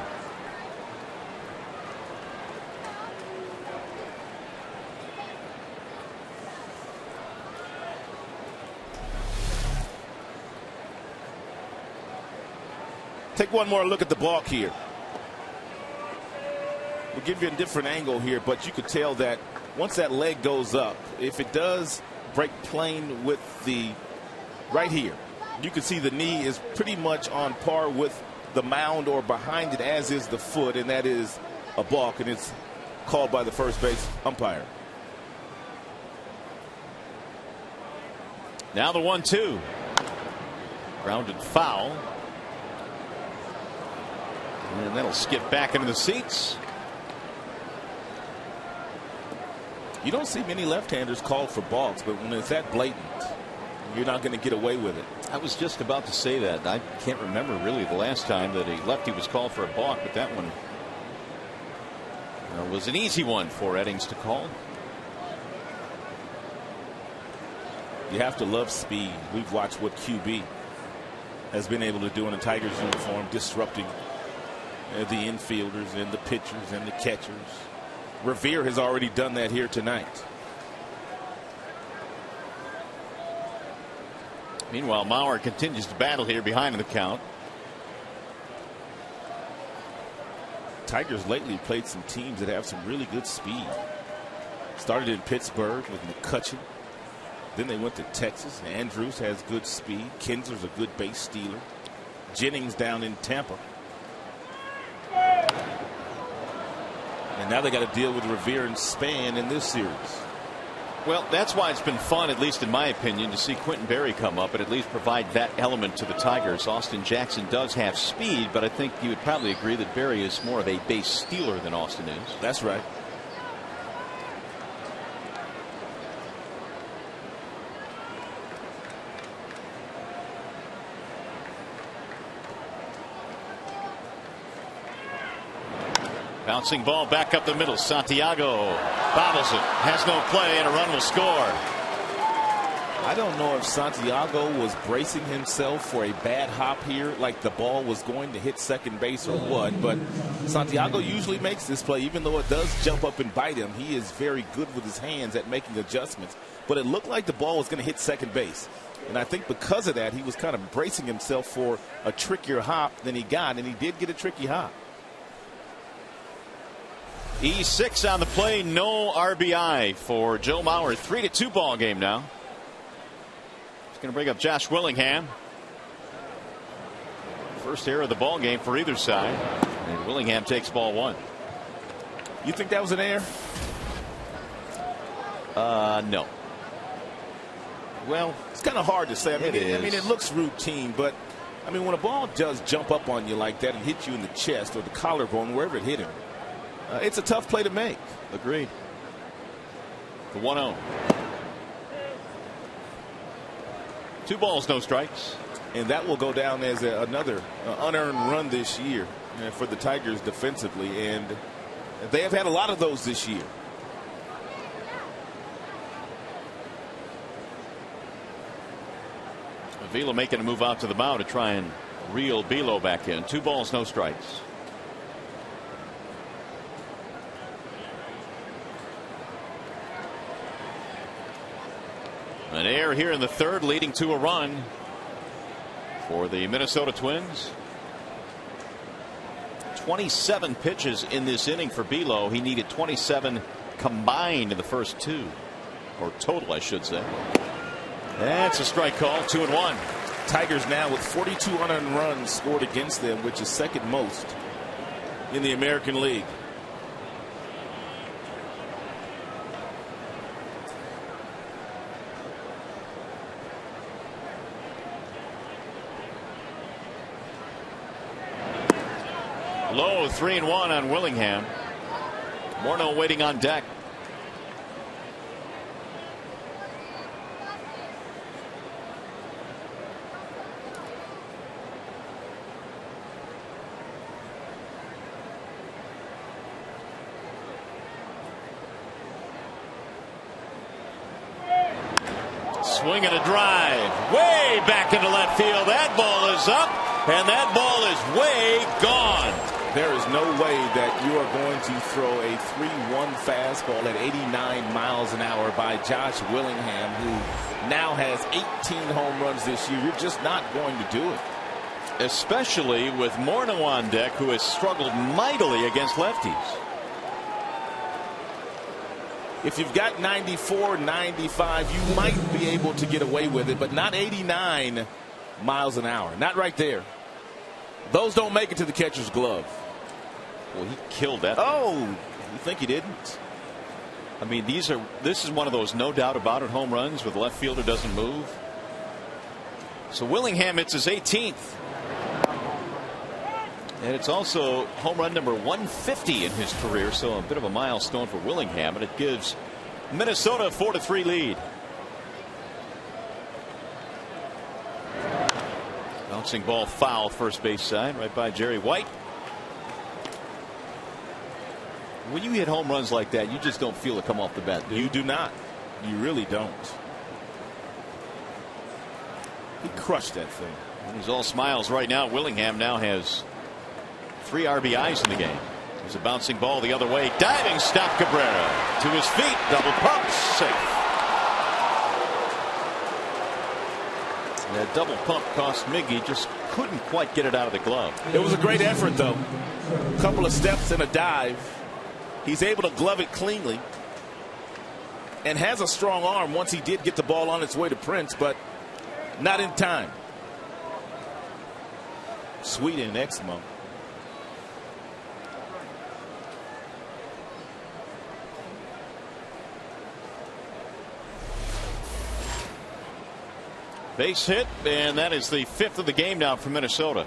Take one more look at the balk here. We'll give you a different angle here, but you could tell that once that leg goes up, if it does break plane with the right here, you can see the knee is pretty much on par with the mound or behind it, as is the foot, and that is a balk, and it's called by the first base umpire. Now the 1-2. Grounded foul. And that'll skip back into the seats. You don't see many left-handers called for balks, but when it's that blatant, you're not going to get away with it. I was just about to say that. I can't remember really the last time that a lefty was called for a balk, but that one was an easy one for Eddings to call. You have to love speed. We've watched what QB has been able to do in a Tigers uniform, disrupting the infielders and the pitchers and the catchers. Revere has already done that here tonight. Meanwhile, Mauer continues to battle here behind in the count. Tigers lately played some teams that have some really good speed. Started in Pittsburgh with McCutchen. Then they went to Texas. Andrews has good speed. Kinser's a good base stealer. Jennings down in Tampa. And now they got to deal with Revere and Span in this series. Well, that's why it's been fun, at least in my opinion, to see Quentin Berry come up and at least provide that element to the Tigers. Austin Jackson does have speed, but I think you would probably agree that Berry is more of a base stealer than Austin is. That's right. Bouncing ball back up the middle. Santiago bobbles it. Has no play, and a run will score. I don't know if Santiago was bracing himself for a bad hop here, like the ball was going to hit second base or what, but Santiago usually makes this play. Even though it does jump up and bite him, he is very good with his hands at making adjustments. But it looked like the ball was going to hit second base. And I think because of that, he was kind of bracing himself for a trickier hop than he got, and he did get a tricky hop. E6 on the play, no RBI for Joe Mauer. 3-2 ball game now. He's going to bring up Josh Willingham. First error of the ball game for either side. And Willingham takes ball one. You think that was an error? No. Well, it's kind of hard to say. I mean, it looks routine, but I mean, when a ball does jump up on you like that and hit you in the chest or the collarbone, wherever it hit him, it's a tough play to make. Agreed. The 1-0. 2 balls, no strikes. And that will go down as another unearned run this year for the Tigers defensively. And they have had a lot of those this year. Avila making a move out to the mound to try and reel Bilo back in. 2 balls, no strikes. An error here in the third, leading to a run for the Minnesota Twins. 27 pitches in this inning for Bilo. He needed 27 combined in the first 2, or total, I should say. That's a strike call. 2-1. Tigers now with 42 unearned runs scored against them, which is second most in the American League. Low 3-1 on Willingham. Morneau waiting on deck. Swing and a drive way back into left field. That ball is up, and that ball is way gone. There is no way that you are going to throw a 3-1 fastball at 89 miles an hour by Josh Willingham, who now has 18 home runs this year. You're just not going to do it. Especially with Morneau on deck, who has struggled mightily against lefties. If you've got 94, 95, you might be able to get away with it, but not 89 miles an hour. Not right there. Those don't make it to the catcher's glove. Well, he killed that. Oh, you think he didn't? I mean, this is one of those no doubt about it home runs where the left fielder doesn't move. So Willingham hits his 18th. And it's also home run number 150 in his career, so a bit of a milestone for Willingham, and it gives Minnesota a 4-3 lead. Bouncing ball foul first base side right by Jerry White. When you hit home runs like that, you just don't feel it come off the bat, do you? You do not. You really don't. He crushed that thing. And he's all smiles right now. Willingham now has 3 RBIs in the game. There's a bouncing ball the other way. Diving stop Cabrera. To his feet. Double pump. Safe. That double pump cost Miggy. Just couldn't quite get it out of the glove. It was a great effort, though. A couple of steps and a dive. He's able to glove it cleanly and has a strong arm once he did get the ball on its way to Prince, but not in time. Sweet and Exmo. Base hit, and that is the 5th of the game now for Minnesota.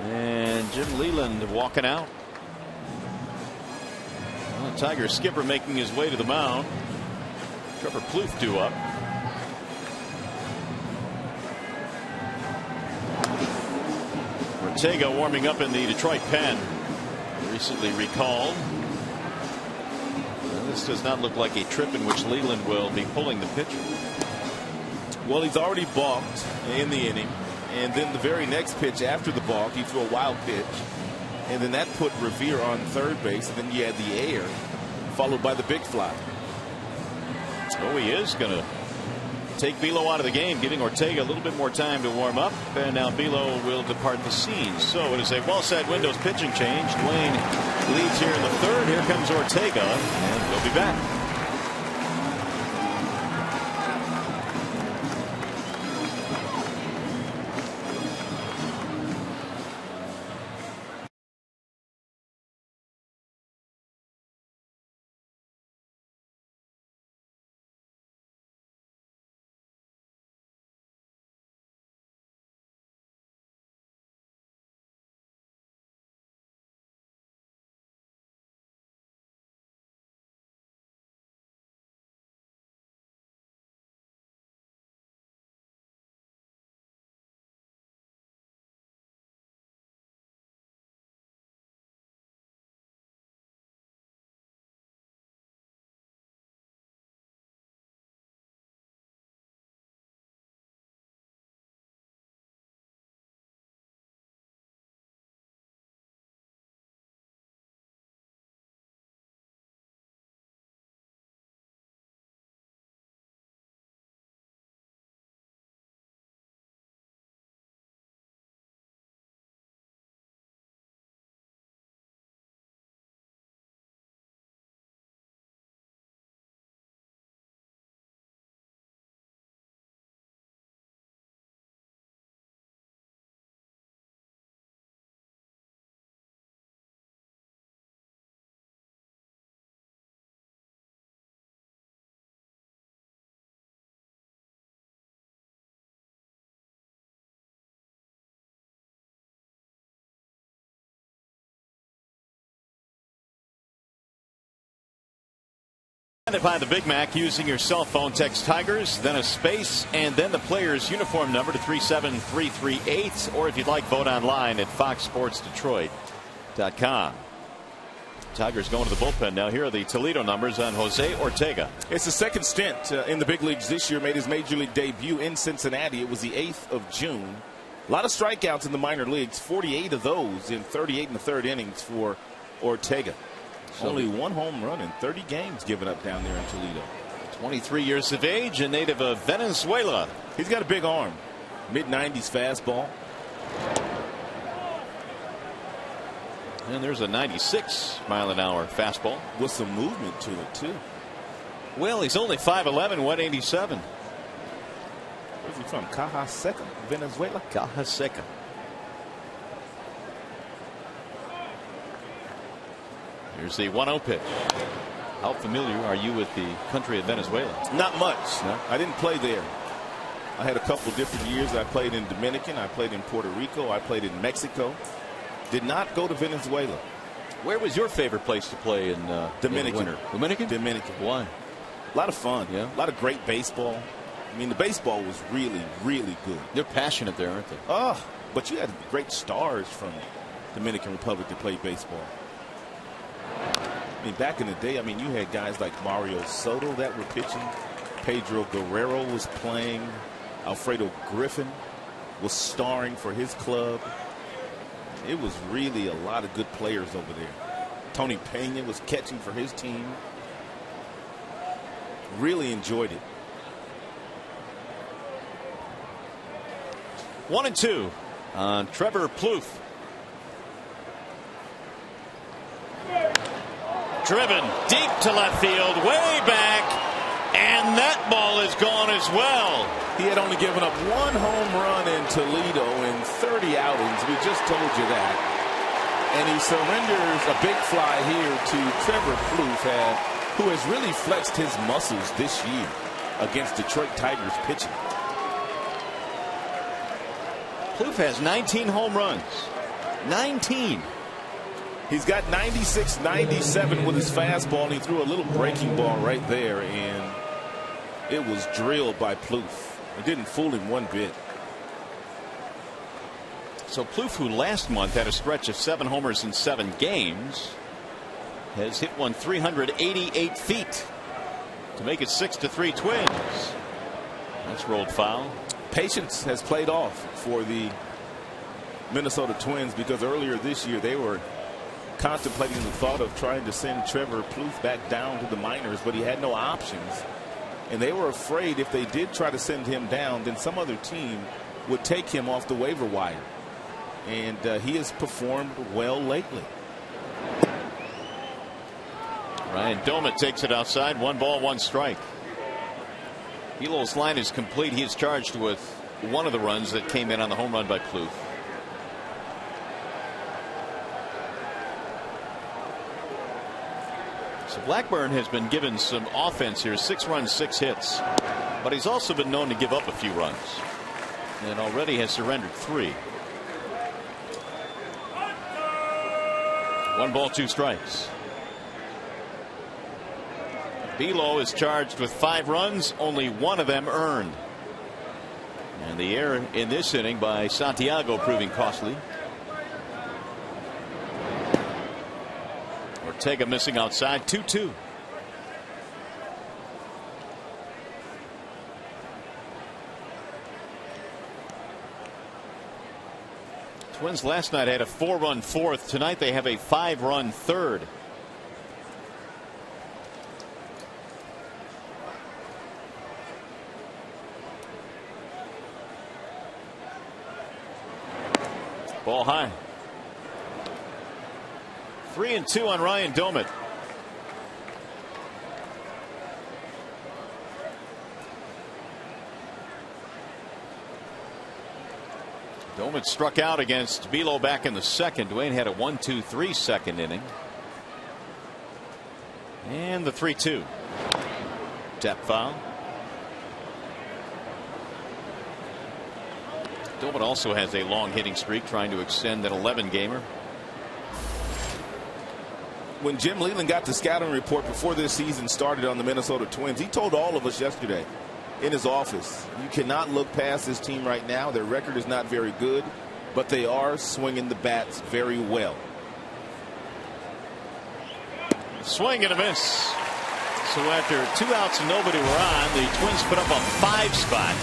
And Jim Leland walking out. Well, Tiger skipper making his way to the mound. Trevor Plouffe due up. Ortega warming up in the Detroit pen. Recently recalled. This does not look like a trip in which Leland will be pulling the pitcher. Well, he's already balked in the inning. And then the very next pitch after the balk, he threw a wild pitch. And then that put Revere on third base. And then you had the air, followed by the big fly. Oh, he is going to take Bilo out of the game, giving Ortega a little bit more time to warm up. And now Bilo will depart the scene. So it is a well-side windows pitching change. Dwayne leads here in the third. Here comes Ortega, and he'll be back. By the Big Mac using your cell phone, text Tigers, then a space, and then the player's uniform number to 37338. Or if you'd like, vote online at foxsportsdetroit.com. Tigers going to the bullpen now. Here are the Toledo numbers on Jose Ortega. It's the second stint in the big leagues this year. Made his major league debut in Cincinnati. It was the 8th of June. A lot of strikeouts in the minor leagues. 48 of those in 38 and the third innings for Ortega. Only one home run in 30 games given up down there in Toledo. 23 years of age, a native of Venezuela. He's got a big arm. Mid-90s fastball. And there's a 96-mile-an-hour fastball. With some movement to it, too. Well, he's only 5'11", 187. Where's he from? Caja Seca, Venezuela? Caja Seca. Here's the 1-0 pitch. How familiar are you with the country of Venezuela? Not much. No? I didn't play there. I had a couple different years. I played in Dominican. I played in Puerto Rico. I played in Mexico. Did not go to Venezuela. Where was your favorite place to play in Dominican? In Dominican? Dominican. Why? A lot of fun. Yeah. A lot of great baseball. I mean, the baseball was really, really good. They're passionate there, aren't they? Oh, but you had great stars from Dominican Republic to play baseball. I mean, back in the day, I mean, you had guys like Mario Soto that were pitching. Pedro Guerrero was playing. Alfredo Griffin was starring for his club. It was really a lot of good players over there. Tony Pena was catching for his team. Really enjoyed it. 1-2. on Trevor Plouffe. Driven deep to left field, way back, and that ball is gone as well. He had only given up one home run in Toledo in 30 outings. We just told you that. And he surrenders a big fly here to Trevor Plouffe, who has really flexed his muscles this year against Detroit Tigers pitching. Plouffe has 19 home runs. 19. He's got 96, 97 with his fastball, and he threw a little breaking ball right there, and it was drilled by Plouffe. It didn't fool him one bit. So Plouffe, who last month had a stretch of 7 homers in 7 games, has hit one 388 feet to make it 6-3 Twins. That's rolled foul. Patience has played off for the Minnesota Twins, because earlier this year they were contemplating the thought of trying to send Trevor Plouffe back down to the minors, but he had no options. And they were afraid if they did try to send him down, then some other team would take him off the waiver wire. And he has performed well lately. Ryan Domet takes it outside. 1 ball, 1 strike. Elo's line is complete. He is charged with one of the runs that came in on the home run by Plouffe. So Blackburn has been given some offense here. 6 runs, 6 hits. But he's also been known to give up a few runs. And already has surrendered 3. 1 ball, 2 strikes. Belo is charged with 5 runs, only 1 of them earned. And the error in this inning by Santiago proving costly. Ortega missing outside. 2-2. Twins last night had a 4-run 4th. Tonight they have a 5-run 3rd. Ball high. 3-2 on Ryan Domet. Domet struck out against Belo back in the 2nd. Dwayne had a 1-2-3 second inning. And the 3-2. Tap foul. Domet also has a long hitting streak, trying to extend an 11-gamer. When Jim Leyland got the scouting report before this season started on the Minnesota Twins, he told all of us yesterday in his office, you cannot look past this team right now. Their record is not very good, but they are swinging the bats very well. Swing and a miss. So after 2 outs and nobody were on, the Twins put up a 5 spot.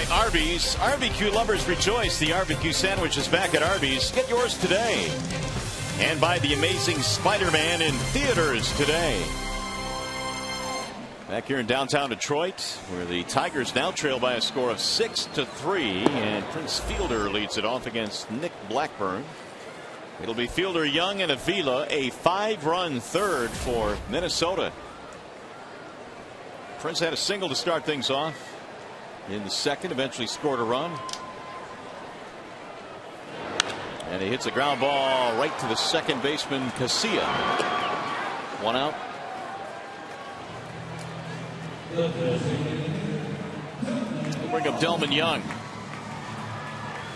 by Arby's. RBQ lovers rejoice. The RBQ sandwich is back at Arby's. Get yours today. And by The Amazing Spider-Man in theaters today. Back here in downtown Detroit, where the Tigers now trail by a score of 6-3, and Prince Fielder leads it off against Nick Blackburn. It'll be Fielder, Young, and Avila, a 5-run third for Minnesota. Prince had a single to start things off in the second, eventually scored a run. And he hits a ground ball right to the second baseman, Casilla. 1 out. We'll bring up Delman Young.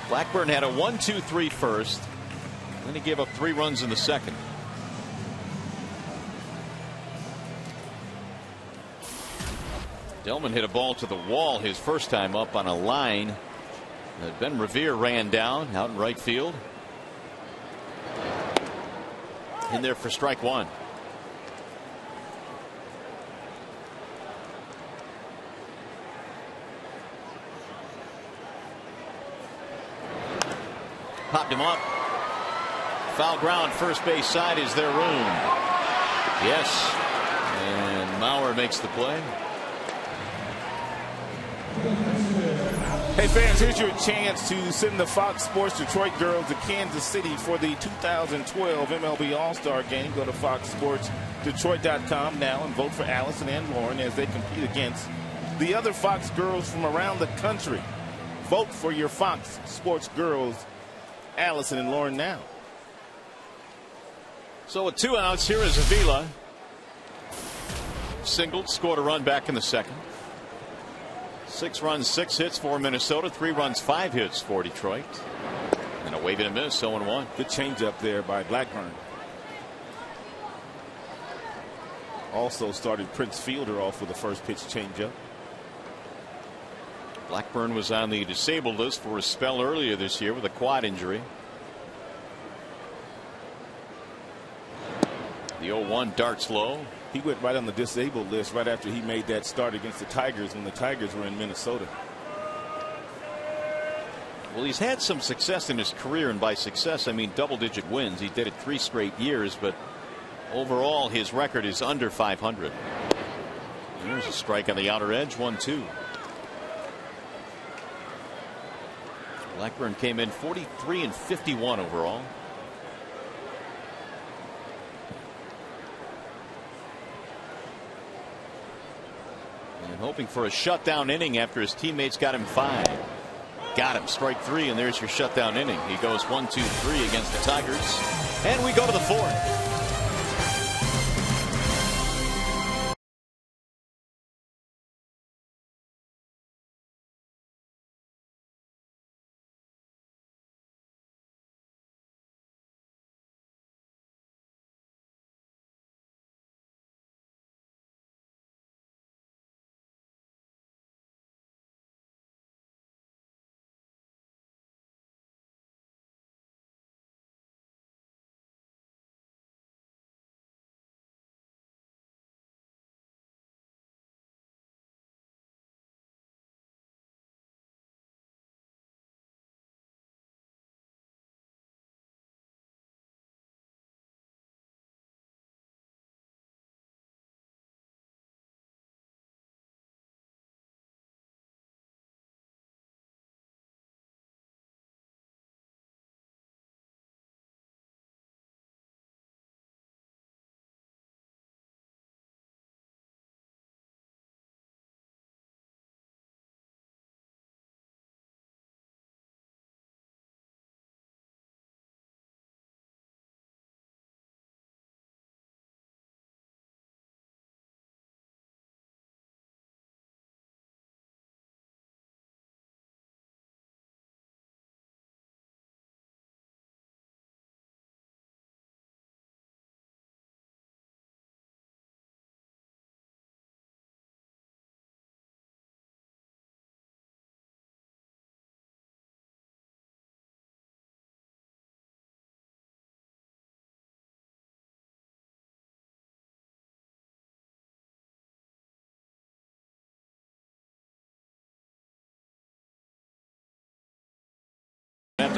Blackburn had a 1-2-3 first. Then he gave up 3 runs in the second. Delman hit a ball to the wall his first time up on a line that Ben Revere ran down out in right field. In there for strike 1. Popped him up. Foul ground, first base side. Is there room? Yes. And Maurer makes the play. Hey fans, here's your chance to send the Fox Sports Detroit girls to Kansas City for the 2012 MLB All-Star Game. Go to foxsportsdetroit.com now and vote for Allison and Lauren as they compete against the other Fox girls from around the country. Vote for your Fox Sports girls, Allison and Lauren, now. So with 2 outs, here is Avila. Singled, scored a run back in the second. 6 runs, 6 hits for Minnesota. 3 runs, 5 hits for Detroit. And a wave and a miss, 0-1. Good changeup there by Blackburn. Also started Prince Fielder off with the first pitch changeup. Blackburn was on the disabled list for a spell earlier this year with a quad injury. The 0-1 darts low. He went right on the disabled list right after he made that start against the Tigers when the Tigers were in Minnesota. Well, he's had some success in his career, and by success I mean double-digit wins. He did it 3 straight years, but overall his record is under 500. There's a strike on the outer edge, 1-2. Blackburn came in 43 and 51 overall. And hoping for a shutdown inning after his teammates got him 5. Got him, strike 3, and there's your shutdown inning. He goes 1-2-3 against the Tigers, and we go to the 4th.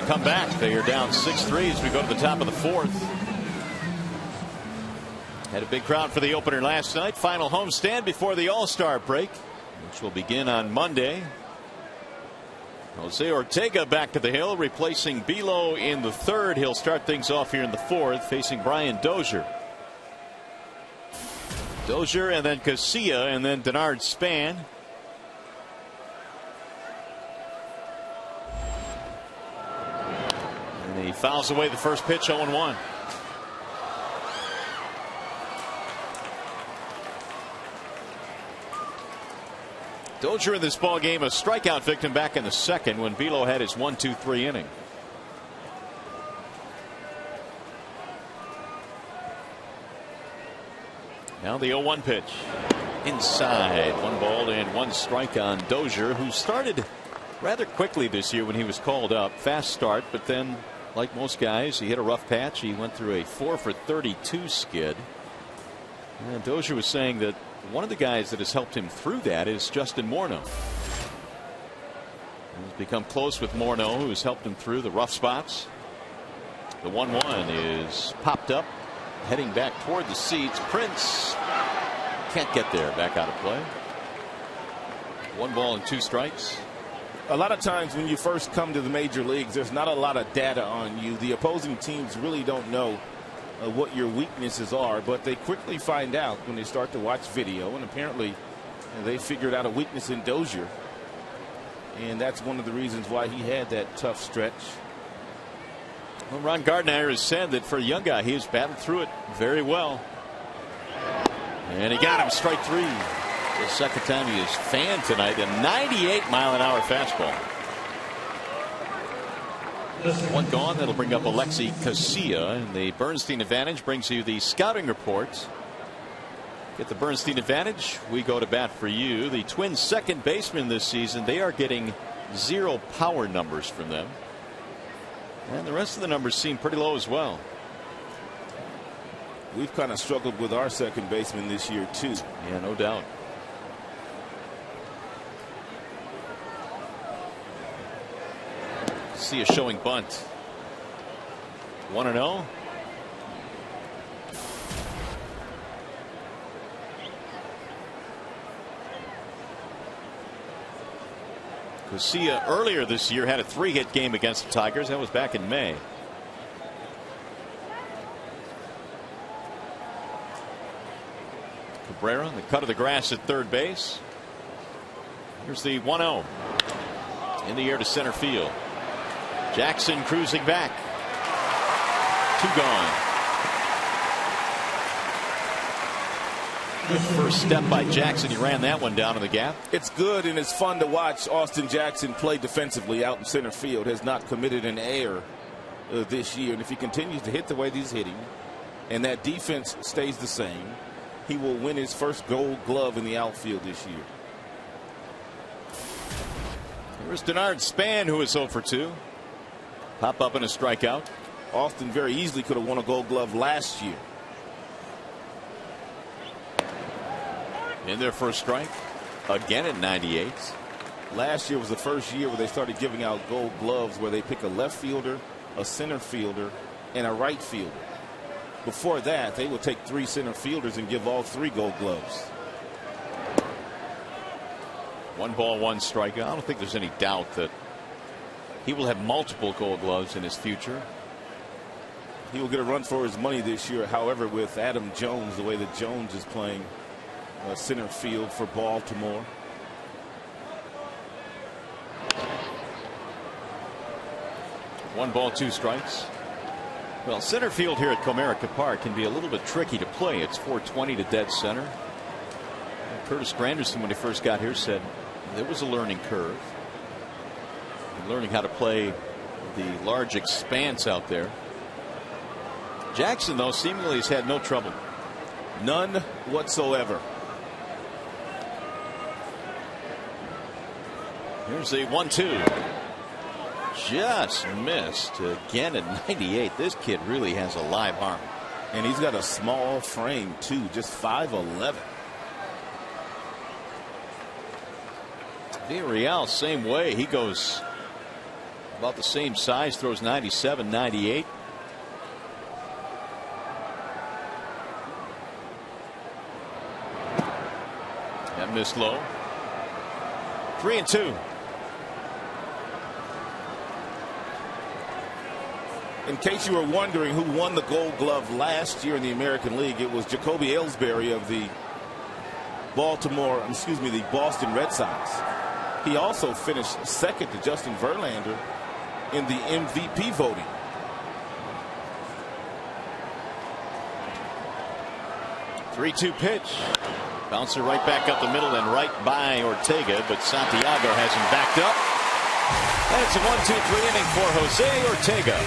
come back. They are down 6-3 as we go to the top of the fourth. Had a big crowd for the opener last night. Final homestand before the All-Star break, which will begin on Monday. Jose Ortega back to the hill, replacing Bilo in the third. He'll start things off here in the fourth, facing Brian Dozier. Dozier and then Casilla and then Denard Span. And he fouls away the first pitch, 0-1. Dozier in this ball game, a strikeout victim back in the second when Bilo had his 1-2-3 inning. Now the 0-1 pitch. Inside. 1 ball and 1 strike on Dozier, who started rather quickly this year when he was called up. Fast start, but then, like most guys, he hit a rough patch. He went through a 4-for-32 skid. And Dozier was saying that one of the guys that has helped him through that is Justin Morneau. He's become close with Morneau, who has helped him through the rough spots. The 1-1 is popped up, heading back toward the seats. Prince can't get there. Back out of play. 1 ball and 2 strikes. A lot of times when you first come to the major leagues, there's not a lot of data on you. The opposing teams really don't know what your weaknesses are, but they quickly find out when they start to watch video, and apparently they figured out a weakness in Dozier, and that's one of the reasons why he had that tough stretch. Well, Ron Gardner has said that for a young guy, he has battled through it very well. And he got him, strike 3. The second time he has fanned tonight, a 98-mile-an-hour fastball. 1 gone. That'll bring up Alexi Casilla, and the Bernstein advantage brings you the scouting report. Get the Bernstein advantage. We go to bat for you. The Twins' second baseman this season, they are getting 0 power numbers from them. And the rest of the numbers seem pretty low as well. We've kind of struggled with our second baseman this year, too. Yeah, no doubt. See a showing bunt. 1-0. Casilla earlier this year had a 3-hit game against the Tigers. That was back in May. Cabrera, the cut of the grass at third base. Here's the 1-0. In the air to center field. Jackson cruising back. 2 gone. First step by Jackson. He ran that one down in the gap. It's good and it's fun to watch Austin Jackson play defensively out in center field. Has not committed an error this year. And if he continues to hit the way he's hitting and that defense stays the same, he will win his first Gold Glove in the outfield this year. Here's Denard Span, who is 0 for 2. Pop up in a strikeout. Austin very easily could have won a Gold Glove last year. In their first strike. Again at 98. Last year was the first year where they started giving out Gold Gloves, where they pick a left fielder, a center fielder, and a right fielder. Before that, they would take 3 center fielders and give all 3 Gold Gloves. 1 ball, 1 strike. I don't think there's any doubt that he will have multiple Gold Gloves in his future. He will get a run for his money this year. However, with Adam Jones, the way that Jones is playing center field for Baltimore. One ball, 2 strikes. Well, center field here at Comerica Park can be a little bit tricky to play. It's 420 to dead center. Curtis Granderson, when he first got here, said there was a learning curve. Learning how to play the large expanse out there. Jackson, though, seemingly has had no trouble. None whatsoever. Here's the 1-2. Just missed again at 98. This kid really has a live arm. And he's got a small frame, too, just 5'11". Villarreal, same way. He goes About the same size, throws 97, 98. That missed low. 3-2. In case you were wondering who won the Gold Glove last year in the American League, it was Jacoby Ellsbury of the Boston Red Sox. He also finished second to Justin Verlander in the MVP voting. Three-two pitch. Bouncer right back up the middle and right by Ortega, but Santiago has him backed up. And it's a 1-2-3 inning for Jose Ortega.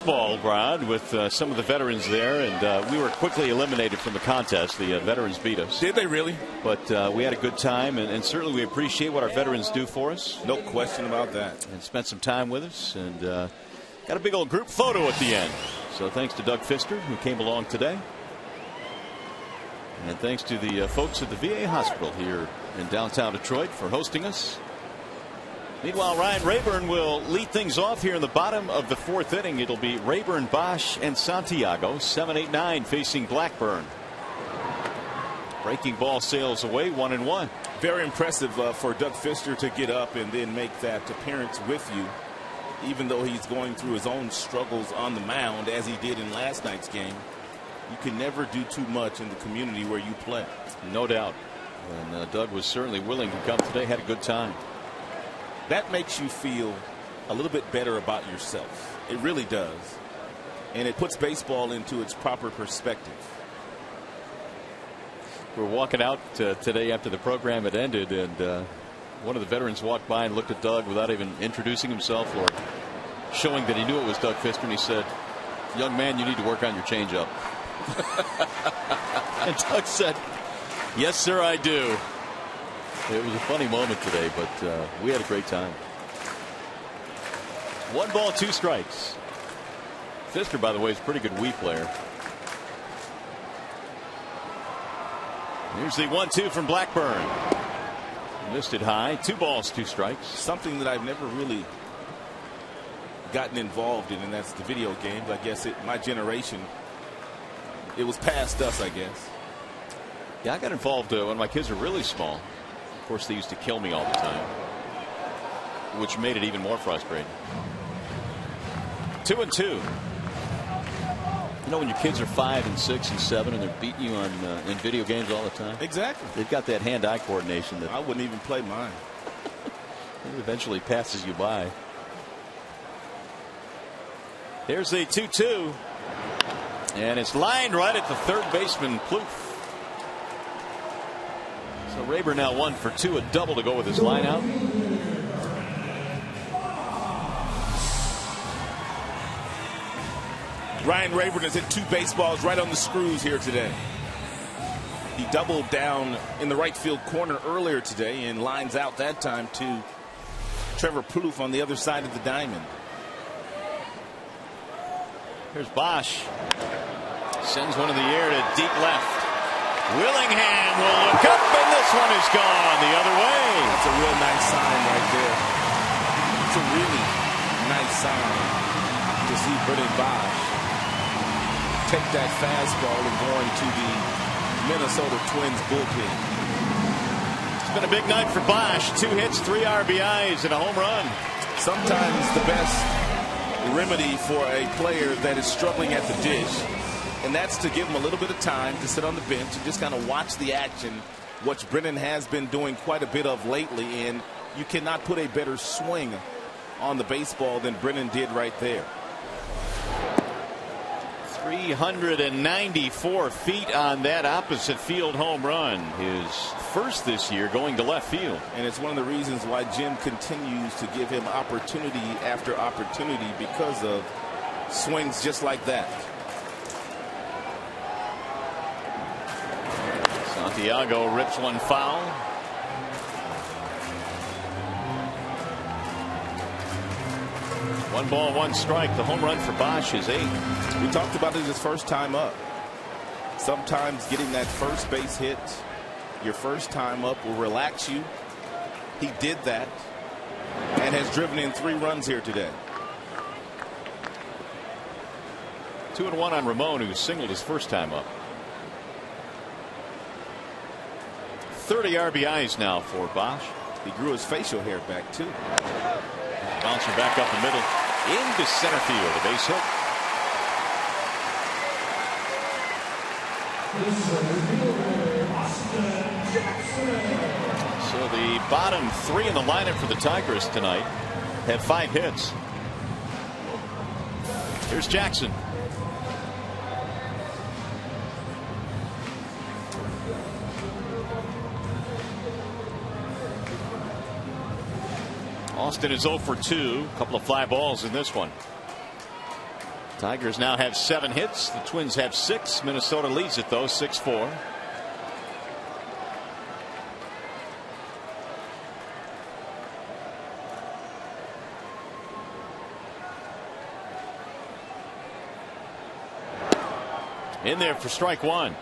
Ball ground with some of the veterans there, and we were quickly eliminated from the contest. The veterans beat us. Did they really? But we had a good time, and certainly we appreciate what our veterans do for us. No question about that. And spent some time with us, and got a big old group photo at the end. So thanks to Doug Pfister, who came along today. And thanks to the folks at the VA hospital here in downtown Detroit for hosting us. Meanwhile, Ryan Rayburn will lead things off here in the bottom of the fourth inning. It'll be Rayburn, Bosch, and Santiago. 7-8-9 facing Blackburn. Breaking ball sails away, 1-1. Very impressive for Doug Pfister to get up and then make that appearance with you, even though he's going through his own struggles on the mound, as he did in last night's game. You can never do too much in the community where you play. No doubt. And Doug was certainly willing to come today. Had a good time. That makes you feel a little bit better about yourself. It really does. And it puts baseball into its proper perspective. We're walking out today after the program had ended, and one of the veterans walked by and looked at Doug without even introducing himself or showing that he knew it was Doug Pfister, and he said, "Young man, you need to work on your changeup." And Doug said, "Yes, sir, I do." It was a funny moment today, but we had a great time. 1 ball, 2 strikes. Pfister, by the way, is a pretty good Wii player. Here's the 1-2 from Blackburn. Missed it high. 2 balls, 2 strikes. Something that I've never really gotten involved in, and that's the video games. I guess my generation, it was past us, I guess. Yeah, I got involved when my kids were really small. Of course, they used to kill me all the time, which made it even more frustrating. 2-2. You know, when your kids are 5 and 6 and 7 and they're beating you on in video games all the time. Exactly. They've got that hand-eye coordination that I wouldn't even play mine. It eventually passes you by. Here's the 2-2, and it's lined right at the third baseman, Plouffe. So Rayburn now 1 for 2, a double to go with his line out. Ryan Rayburn has hit 2 baseballs right on the screws here today. He doubled down in the right field corner earlier today and lines out that time to Trevor Plouffe on the other side of the diamond. Here's Bosch. Sends one in the air to deep left. Willingham will look up, and this one is gone the other way. That's a real nice sign right there. It's a really nice sign to see Brennan Bosch take that fastball and going to the Minnesota Twins bullpen. It's been a big night for Bosch. 2 hits, 3 RBIs, and a home run. Sometimes the best remedy for a player that is struggling at the dish, and that's to give him a little bit of time to sit on the bench and just kind of watch the action, which Brennan has been doing quite a bit of lately, and you cannot put a better swing on the baseball than Brennan did right there. 394 feet on that opposite field home run. His first this year going to left field. And it's one of the reasons why Jim continues to give him opportunity after opportunity, because of swings just like that. Santiago rips one foul. One ball, 1 strike. The home run for Bosch is 8. We talked about it his first time up. Sometimes getting that first base hit your first time up will relax you. He did that and has driven in 3 runs here today. 2-1 on Ramon, who singled his first time up. 30 RBIs now for Bosch. He grew his facial hair back too. Bouncer back up the middle into center field. A base hit. So the bottom 3 in the lineup for the Tigers tonight have 5 hits. Here's Jackson. Austin is 0 for 2. A couple of fly balls in this one. Tigers now have 7 hits. The Twins have 6. Minnesota leads it though, 6-4. In there for strike 1.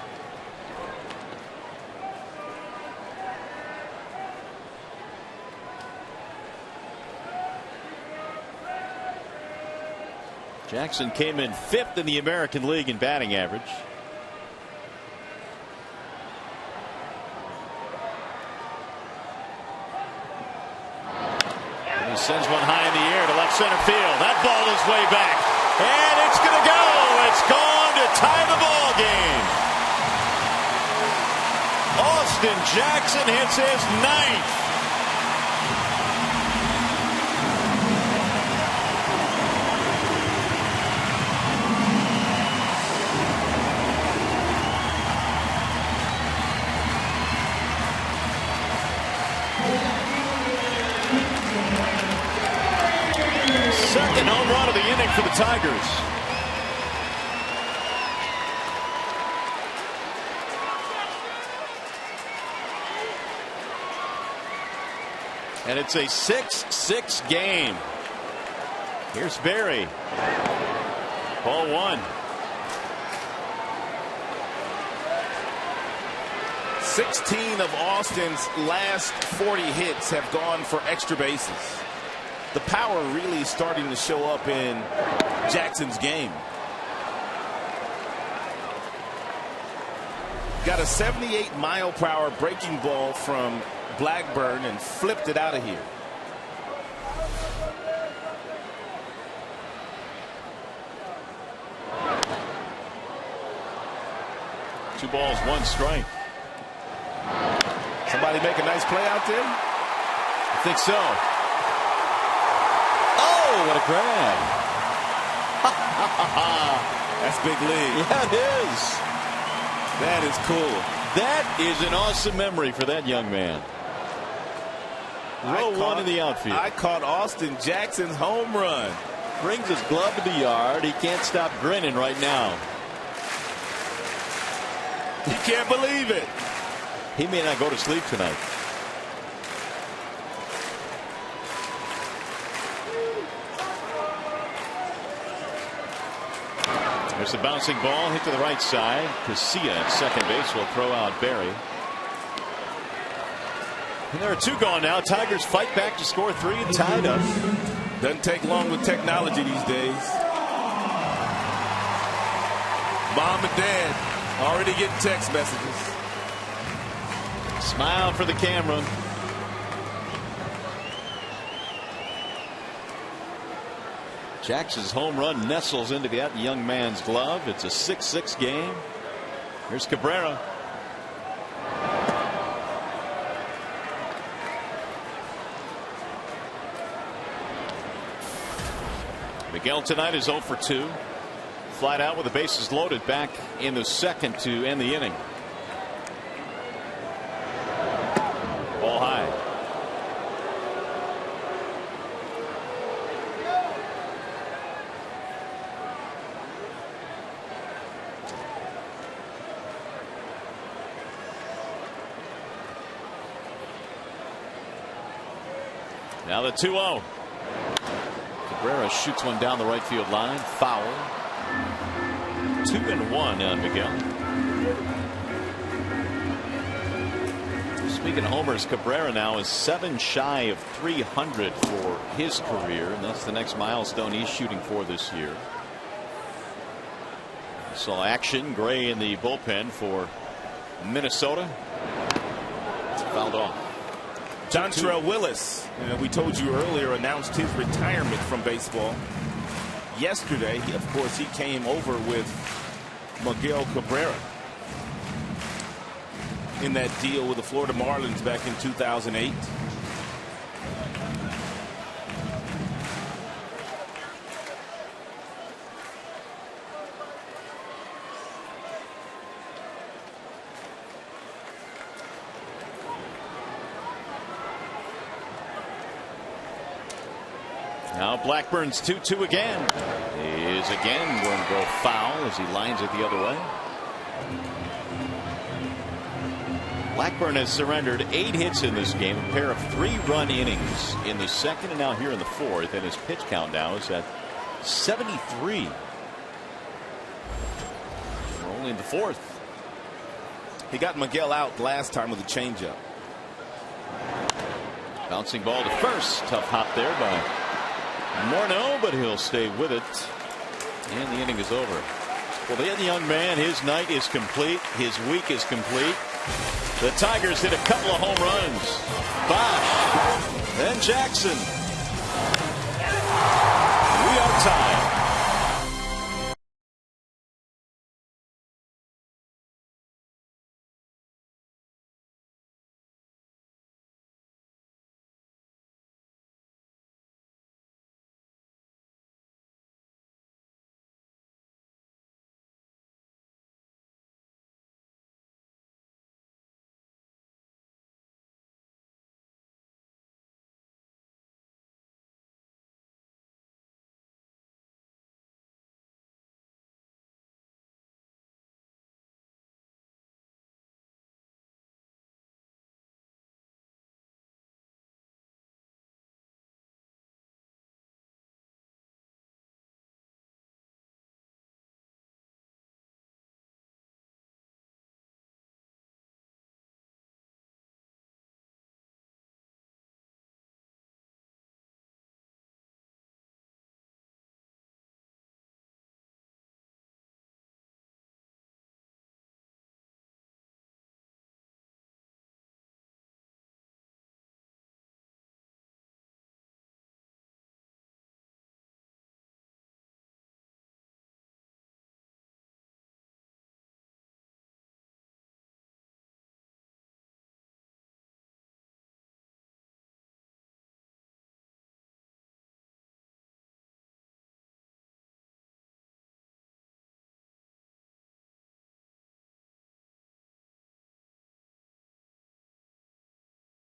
Jackson came in 5th in the American League in batting average. And he sends one high in the air to left center field. That ball is way back. And it's going to go. It's gone to tie the ball game. Austin Jackson hits his 9th. Second home run of the inning for the Tigers. And it's a 6-6 game. Here's Barry. Ball 1. 16 of Austin's last 40 hits have gone for extra bases. The power really starting to show up in Jackson's game. Got a 78-mile-per-hour breaking ball from Blackburn and flipped it out of here. Two balls, 1 strike. Somebody make a nice play out there? I think so. Oh, what a grab. That's big league. Yeah, it is. That is cool. That is an awesome memory for that young man. Row 1 in the outfield. I caught Austin Jackson's home run. brings his glove to the yard. He can't stop grinning right now. He can't believe it. He may not go to sleep tonight. There's the bouncing ball hit to the right side. Casilla at second base will throw out Barry. And there are two gone now. Tigers fight back to score 3 and tied up. Doesn't take long with technology these days. Mom and Dad already getting text messages. Smile for the camera. Jackson's home run nestles into that young man's glove. It's a 6-6 game. Here's Cabrera. Miguel tonight is 0 for 2. Flat out with the bases loaded back in the second to end the inning. Ball high. Now the 2-0. Cabrera shoots one down the right field line. Foul. 2-1 on Miguel. Speaking of homers, Cabrera now is 7 shy of 300 for his career, and that's the next milestone he's shooting for this year. Saw action. Gray in the bullpen for Minnesota. It's fouled off. Dontrell Willis, we told you earlier, announced his retirement from baseball. Yesterday, of course, he came over with Miguel Cabrera in that deal with the Florida Marlins back in 2008. Now Blackburn's 2-2 again. He is again going to go foul as he lines it the other way. Blackburn has surrendered 8 hits in this game, a pair of 3-run innings in the second and now here in the fourth, and his pitch count now is at 73. We're only in the fourth. He got Miguel out last time with a changeup. Bouncing ball to first. Tough hop there by Morneau, but he'll stay with it. And the inning is over. Well, the young man, his night is complete. His week is complete. The Tigers hit a couple of home runs. Bosch, then Jackson. We are tied.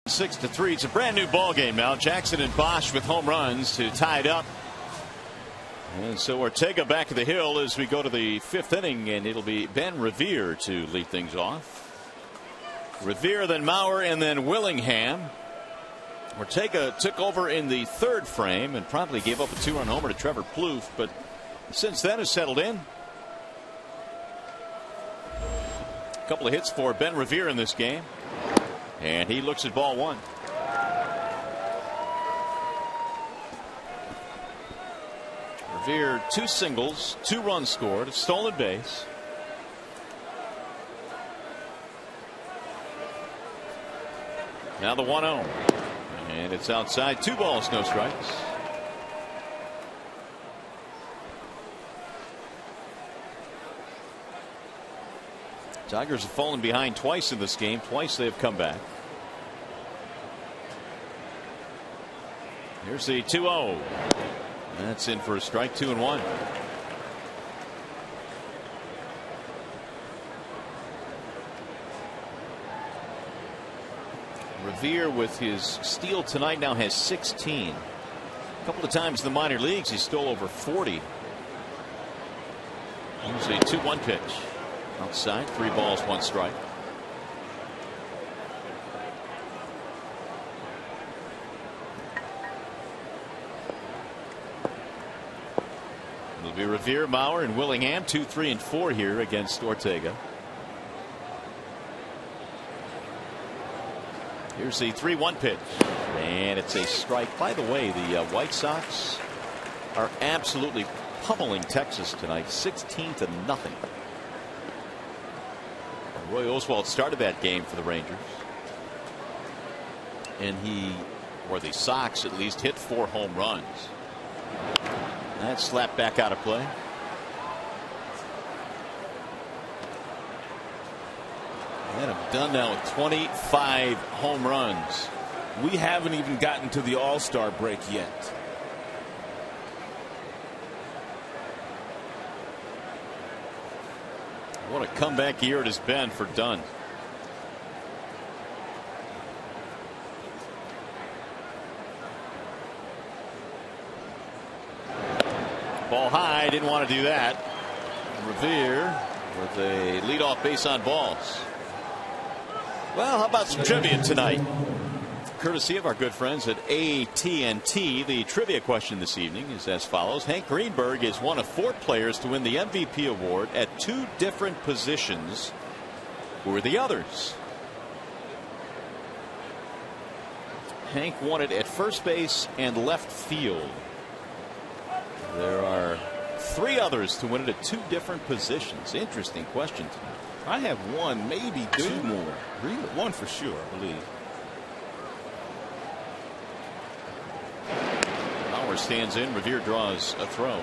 Six to 3. It's a brand new ball game now. Jackson and Bosch with home runs to tie it up. And so Ortega back at the hill as we go to the 5th inning, and it'll be Ben Revere to lead things off. Revere, then Mauer, and then Willingham. Ortega took over in the 3rd frame and probably gave up a 2-run homer to Trevor Plouffe, but since then has settled in. A couple of hits for Ben Revere in this game, and he looks at ball 1. Revere, 2 singles, 2 runs scored, a stolen base. Now the 1-0, and it's outside. 2 balls, no strikes. Tigers have fallen behind twice in this game. Twice they have come back. Here's the 2-0. That's in for a strike. 2-1. Revere, with his steal tonight, now has 16. A couple of times in the minor leagues he stole over 40. Here's a 2-1 pitch. Outside. 3 balls, 1 strike. It'll be Revere, Mauer, and Willingham. 2, 3, and 4 here against Ortega. Here's the 3-1 pitch, and it's a strike. By the way, the White Sox are absolutely pummeling Texas tonight, 16-0. Roy Oswalt started that game for the Rangers, and or the Sox at least, hit 4 home runs. That's slapped back out of play. And I'm done now with 25 home runs. We haven't even gotten to the All-Star break yet. What a comeback year it has been for Dunn. Ball high, didn't want to do that. Revere with a leadoff base on balls. Well, how about some trivia tonight? Courtesy of our good friends at AT DET. The trivia question this evening is as follows. Hank Greenberg is one of 4 players to win the MVP award at 2 different positions. Who are the others? Hank won it at first base and left field. There are 3 others to win it at 2 different positions. Interesting question tonight. I have 1, maybe 2 more. Really? 1 for sure, I believe. Bauer stands in. Revere draws a throw.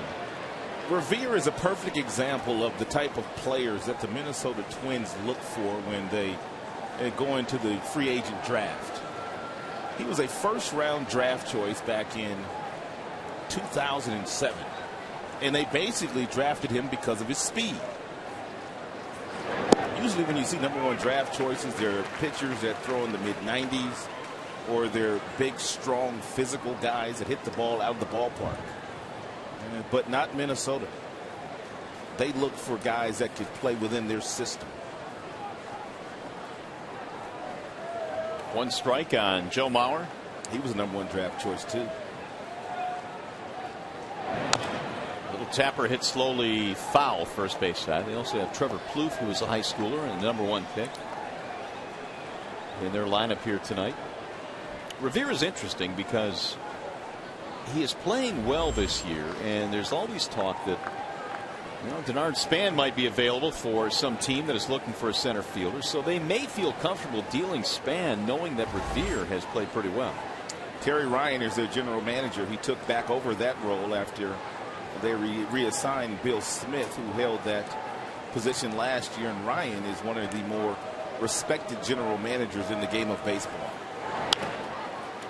Revere is a perfect example of the type of players that the Minnesota Twins look for when they go into the free agent draft. He was a 1st-round draft choice back in 2007, and they basically drafted him because of his speed. Usually when you see #1 draft choices, they're pitchers that throw in the mid-90s, or they're big, strong, physical guys that hit the ball out of the ballpark. But not Minnesota. They look for guys that could play within their system. 1 strike on Joe Mauer. He was a #1 draft choice too. Tapper hit slowly foul first base side. They also have Trevor Plouffe, who was a high schooler and the #1 pick in their lineup here tonight. Revere is interesting because he is playing well this year, and there's always talk that Denard Span might be available for some team that is looking for a center fielder, so they may feel comfortable dealing Span, knowing that Revere has played pretty well. Terry Ryan is their general manager. He took back over that role after they reassigned Bill Smith, who held that position last year, and Ryan is one of the more respected general managers in the game of baseball.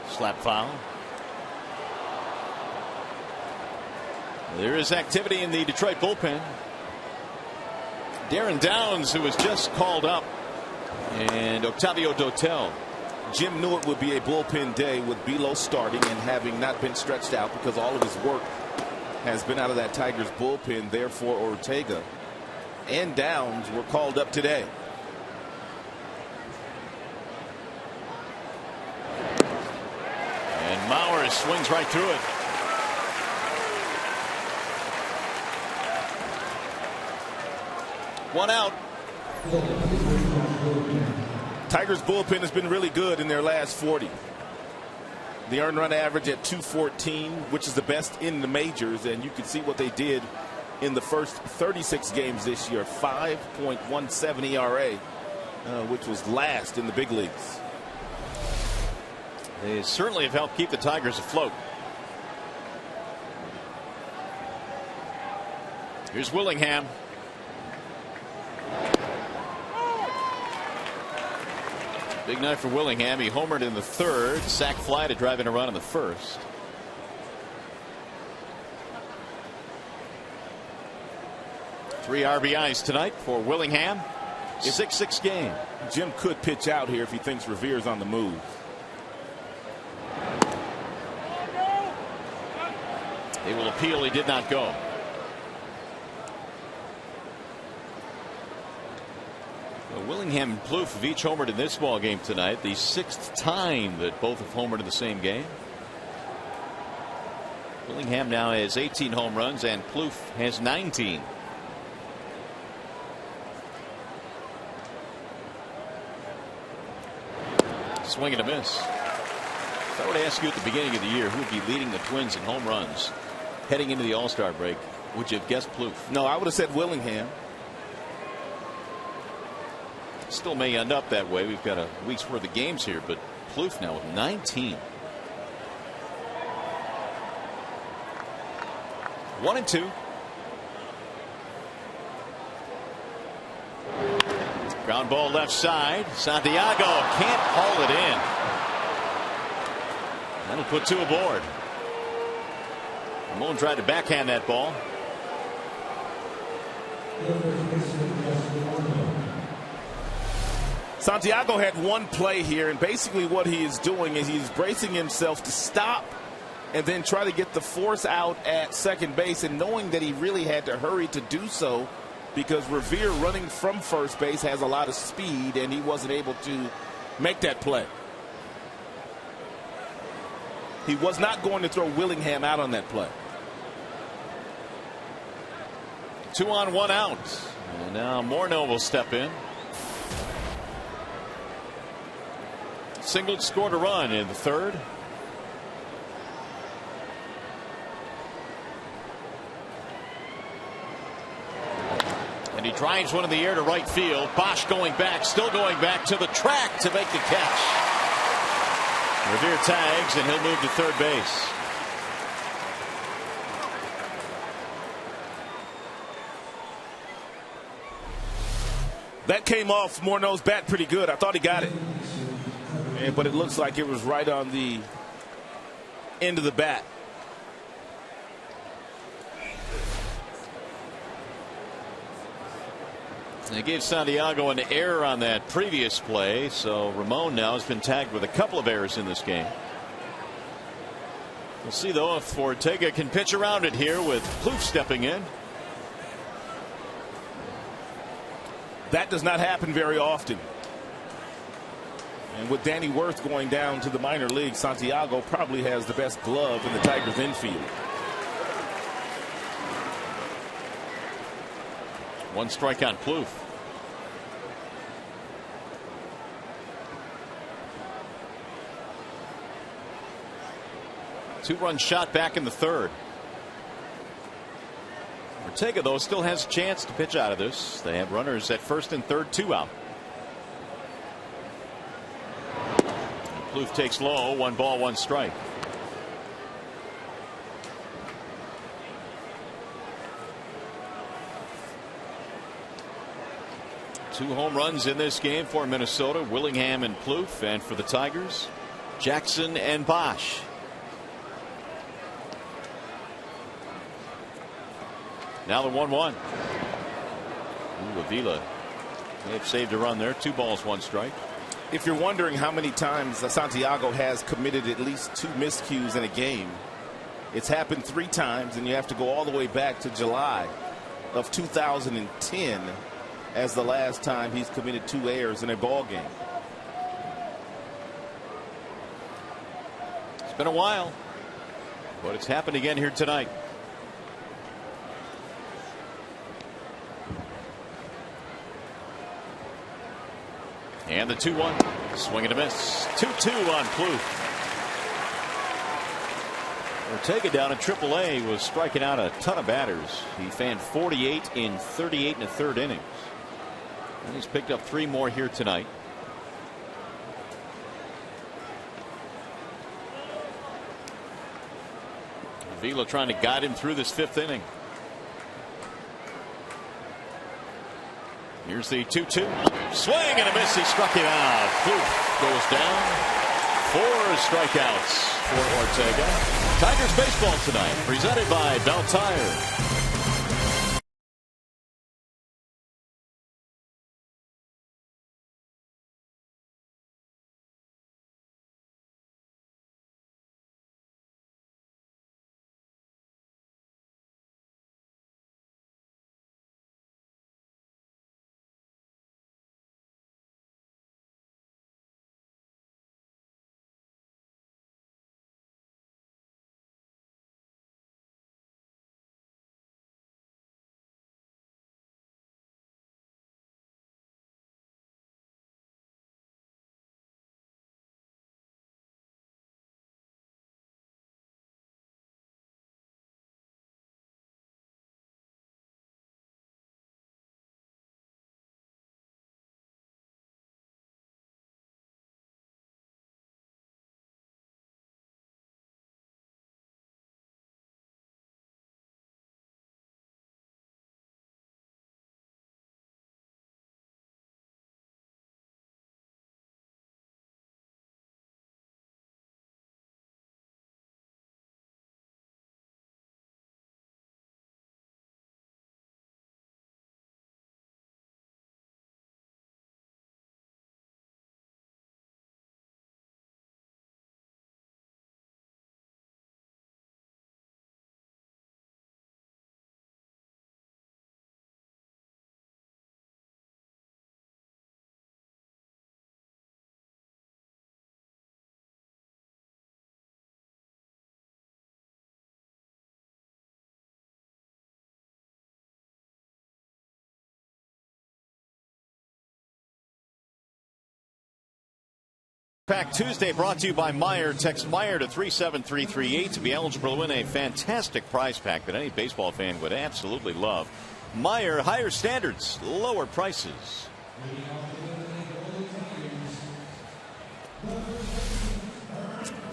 Slap foul. There is activity in the Detroit bullpen. Darren Downs, who was just called up, and Octavio Dotel. Jim knew it would be a bullpen day with Bilo starting and having not been stretched out because all of his work has been out of that Tigers bullpen. Therefore, Ortega and Downs were called up today. And Mauer swings right through it. One out. Tigers bullpen has been really good in their last 40. The earned run average at 214, which is the best in the majors, and you can see what they did in the first 36 games this year. 5.17 ERA, which was last in the big leagues. They certainly have helped keep the Tigers afloat. Here's Willingham. Big night for Willingham. He homered in the third, sac fly to drive in a run in the first. Three RBIs tonight for Willingham. 6-6 game. Jim could pitch out here if he thinks Revere's on the move. They will appeal. He did not go. Willingham and Plouffe have each homered in this ball game tonight. The 6th time that both have homered in the same game. Willingham now has 18 home runs and Plouffe has 19. Swing and a miss. If I were to ask you at the beginning of the year who would be leading the Twins in home runs heading into the All-Star break, would you have guessed Plouffe? No, I would have said Willingham. Still may end up that way. We've got a week's worth of games here, but Plouffe now with 19. 1-2. Ground ball left side. Santiago can't haul it in. That'll put 2 aboard. Ramon tried to backhand that ball. Santiago had one play here, and basically what he is doing is he's bracing himself to stop and then try to get the force out at second base, and knowing that he really had to hurry to do so because Revere running from first base has a lot of speed, and he wasn't able to make that play. He was not going to throw Willingham out on that play. 2 on 1 out. And now Morneau will step in. Singled, scored a run in the third. And he drives one in the air to right field. Bosch going back, still going back to the track to make the catch. Revere tags and he'll move to third base. That came off Morneau's bat pretty good. I thought he got it. But it looks like it was right on the end of the bat. They gave Santiago an error on that previous play, so Ramon now has been tagged with a couple of errors in this game. We'll see though if Ortega can pitch around it here with Plouffe stepping in. That does not happen very often. And with Danny Worth going down to the minor league, Santiago probably has the best glove in the Tigers infield. One strike on Plouffe. Two-run shot back in the third. Ortega though still has a chance to pitch out of this. They have runners at first and third, 2 out. Plouffe takes low, 1 ball, 1 strike. Two home runs in this game for Minnesota, Willingham and Plouffe, and for the Tigers, Jackson and Bosch. Now the 1-1. Avila. They've saved a run there. 2 balls, 1 strike. If you're wondering how many times Santiago has committed at least 2 miscues in a game, It's happened 3 times, and you have to go all the way back to July of 2010 as the last time he's committed 2 errors in a ball game. It's been a while, but it's happened again here tonight. And the 2-1. Swing and a miss. 2-2 on Plouffe. Ortega down in AAA was striking out a ton of batters. He fanned 48 in 38 and a third innings. And he's picked up 3 more here tonight. Vila trying to guide him through this 5th inning. Here's the 2-2. Swing and a miss. He struck him out. Plouffe goes down. 4 strikeouts for Ortega. Tigers baseball tonight, presented by Bell Tire. Pack Tuesday brought to you by Meijer. Text Meijer to 37338 to be eligible to win a fantastic prize pack that any baseball fan would absolutely love. Meijer, higher standards, lower prices.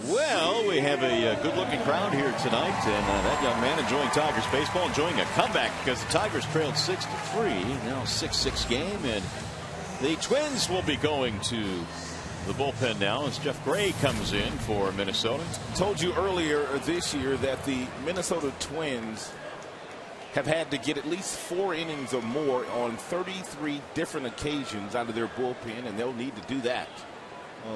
Well, we have a good-looking crowd here tonight, and that young man enjoying Tigers baseball, enjoying a comeback because the Tigers trailed 6-3, now 6-6 game, and the Twins will be going to the bullpen now as Jeff Gray comes in for Minnesota. Told you earlier this year that the Minnesota Twins have had to get at least 4 innings or more on 33 different occasions out of their bullpen, and they'll need to do that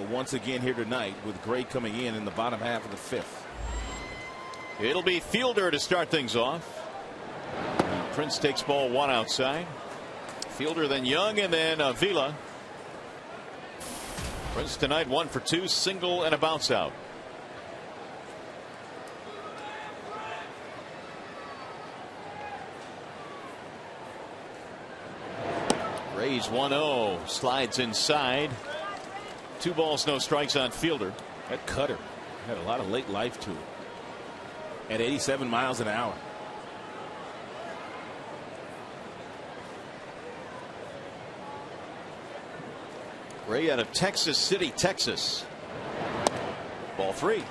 once again here tonight with Gray coming in the bottom half of the 5th. It'll be Fielder to start things off. Prince takes ball 1 outside. Fielder, then Young, and then Vila. Prince tonight 1 for 2, single and a bounce out. Rays 1-0, slides inside. 2 balls, no strikes on Fielder. That cutter had a lot of late life to it at 87 miles an hour. Ray out of Texas City, Texas. Ball 3.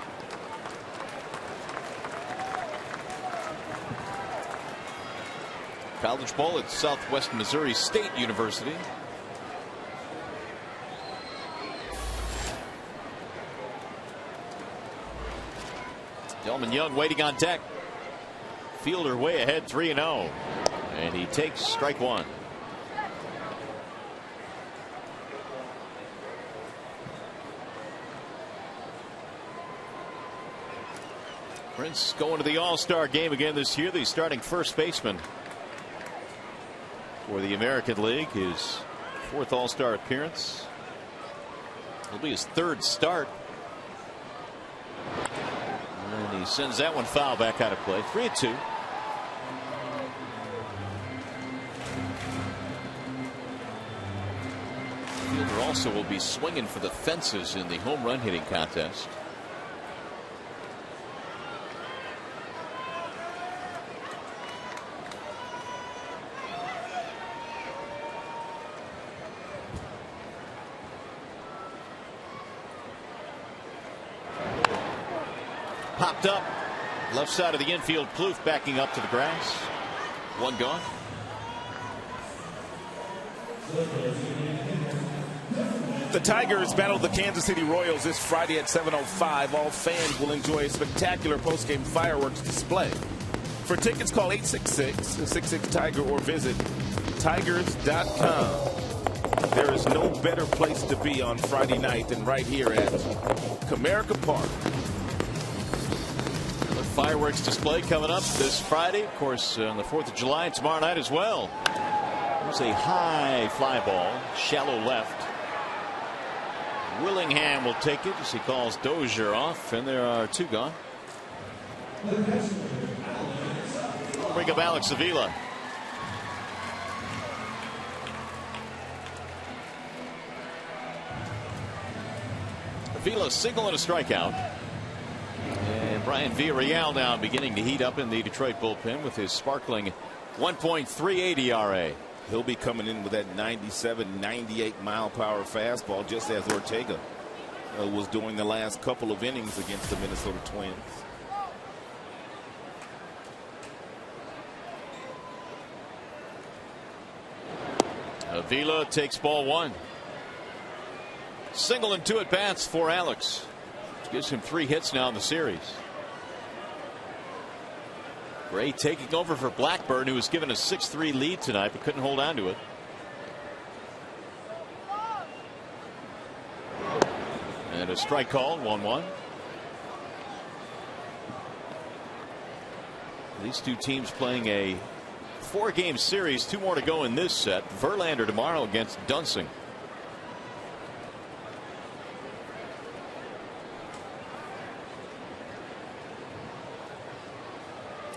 College ball at Southwest Missouri State University. Delman Young waiting on deck. Fielder way ahead, 3-0. And he takes strike 1. Prince going to the All-Star game again this year. The starting first baseman for the American League. His 4th All-Star appearance. It'll be his 3rd start. And he sends that one foul back out of play. 3-2. Fielder also will be swinging for the fences in the home run hitting contest. Popped up left side of the infield. Plouffe backing up to the grass. 1 gone. The Tigers battle the Kansas City Royals this Friday at 7:05. All fans will enjoy a spectacular postgame fireworks display. For tickets, call 866-66-TIGER or visit tigers.com. There is no better place to be on Friday night than right here at Comerica Park. Fireworks display coming up this Friday, of course, on the 4th of July and tomorrow night as well. There's a high fly ball, shallow left. Willingham will take it as he calls Dozier off, and there are 2 gone. We'll bring up Alex Avila. Avila single and a strikeout. And Brian Villarreal now beginning to heat up in the Detroit bullpen with his sparkling 1.38 ERA. He'll be coming in with that 97, 98 mile per hour fastball, just as Ortega was doing the last couple of innings against the Minnesota Twins. Avila takes ball 1. Single and 2 at bats for Alex. Gives him 3 hits now in the series. Gray taking over for Blackburn, who was given a 6-3 lead tonight but couldn't hold on to it. And a strike called. 1-1. These 2 teams playing a 4-game series. 2 more to go in this set. Verlander tomorrow against Dunsing.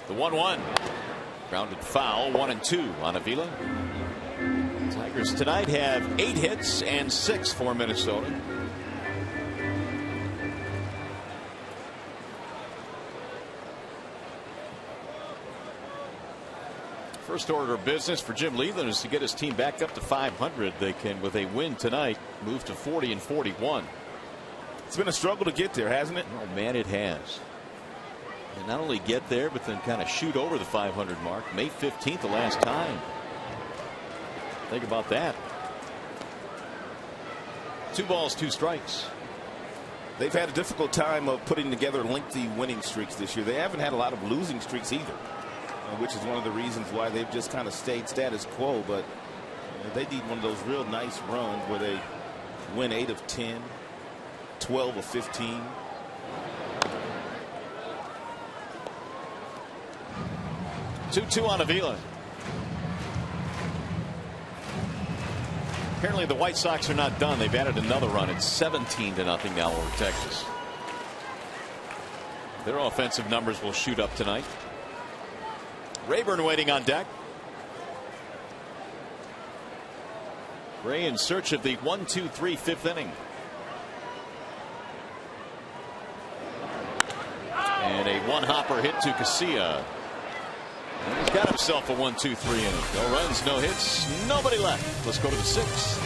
The 1-1. Grounded foul. 1-2 on Avila. Tigers tonight have 8 hits and 6 for Minnesota. First order of business for Jim Leland is to get his team back up to 500. They can, with a win tonight, move to 40-41. It's been a struggle to get there, hasn't it? Oh man, it has. And not only get there, but then kind of shoot over the 500 mark. May 15th, the last time. Think about that. 2 balls, 2 strikes. They've had a difficult time of putting together lengthy winning streaks this year. They haven't had a lot of losing streaks either, which is one of the reasons why they've just kind of stayed status quo. But they need one of those real nice runs where they win 8 of 10, 12 of 15. Two on Avila. Apparently the White Sox are not done. They've added another run. It's 17-0 now over Texas. Their offensive numbers will shoot up tonight. Rayburn waiting on deck. Ray in search of the 1-2-3 5th inning. And a 1-hopper hit to Casilla. And he's got himself a 1-2-3 inning. No runs, no hits, nobody left. Let's go to the 6th.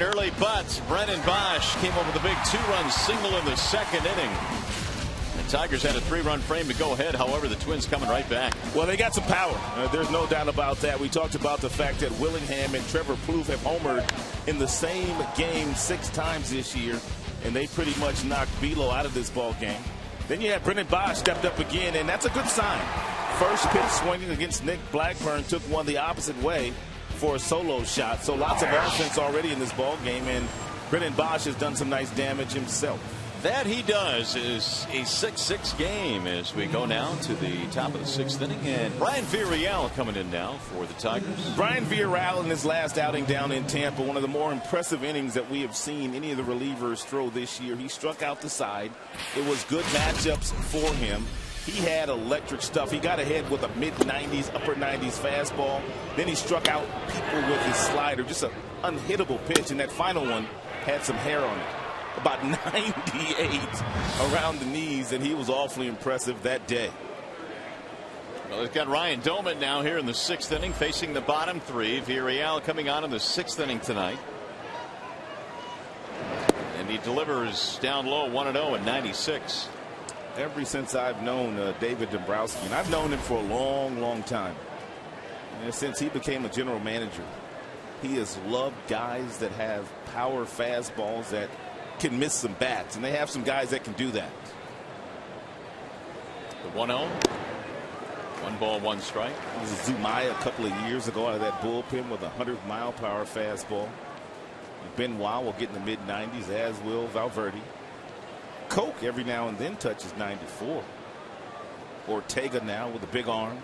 Early, but Brennan Bosch came over the big 2-run single in the second inning. The Tigers had a 3-run frame to go ahead. However, the Twins coming right back. Well, they got some power. There's no doubt about that. We talked about the fact that Willingham and Trevor Plouffe have homered in the same game 6 times this year, and they pretty much knocked Velo out of this ball game. Then you have Brennan Bosch stepped up again, and that's a good sign. First pitch swinging against Nick Blackburn, took one the opposite way for a solo shot. So lots of offense already in this ball game, and Brennan Bosch has done some nice damage himself. That he does. Is a 6-6 game as we go now to the top of the 6th inning, and Brian Villarreal coming in now for the Tigers. Brian Villarreal in his last outing down in Tampa, one of the more impressive innings that we have seen any of the relievers throw this year. He struck out the side. It was good matchups for him. He had electric stuff. He got ahead with a mid-90s, upper 90s fastball. Then he struck out people with his slider. Just an unhittable pitch, and that final one had some hair on it. About 98 around the knees, and he was awfully impressive that day. Well, they've got Ryan Doman now here in the 6th inning facing the bottom 3. Villarreal coming on in the 6th inning tonight. And he delivers down low 1-0 in 96. Ever since I've known David Dombrowski, and I've known him for a long, long time. And since he became a general manager, he has loved guys that have power fastballs that can miss some bats, and they have some guys that can do that. The 1-0. 1 ball, 1 strike. It was Zumaya a couple of years ago out of that bullpen with a 100-mile-per-hour fastball. Benoit will get in the mid-90s, as will Valverde. Coke every now and then touches 94. Ortega now with a big arm.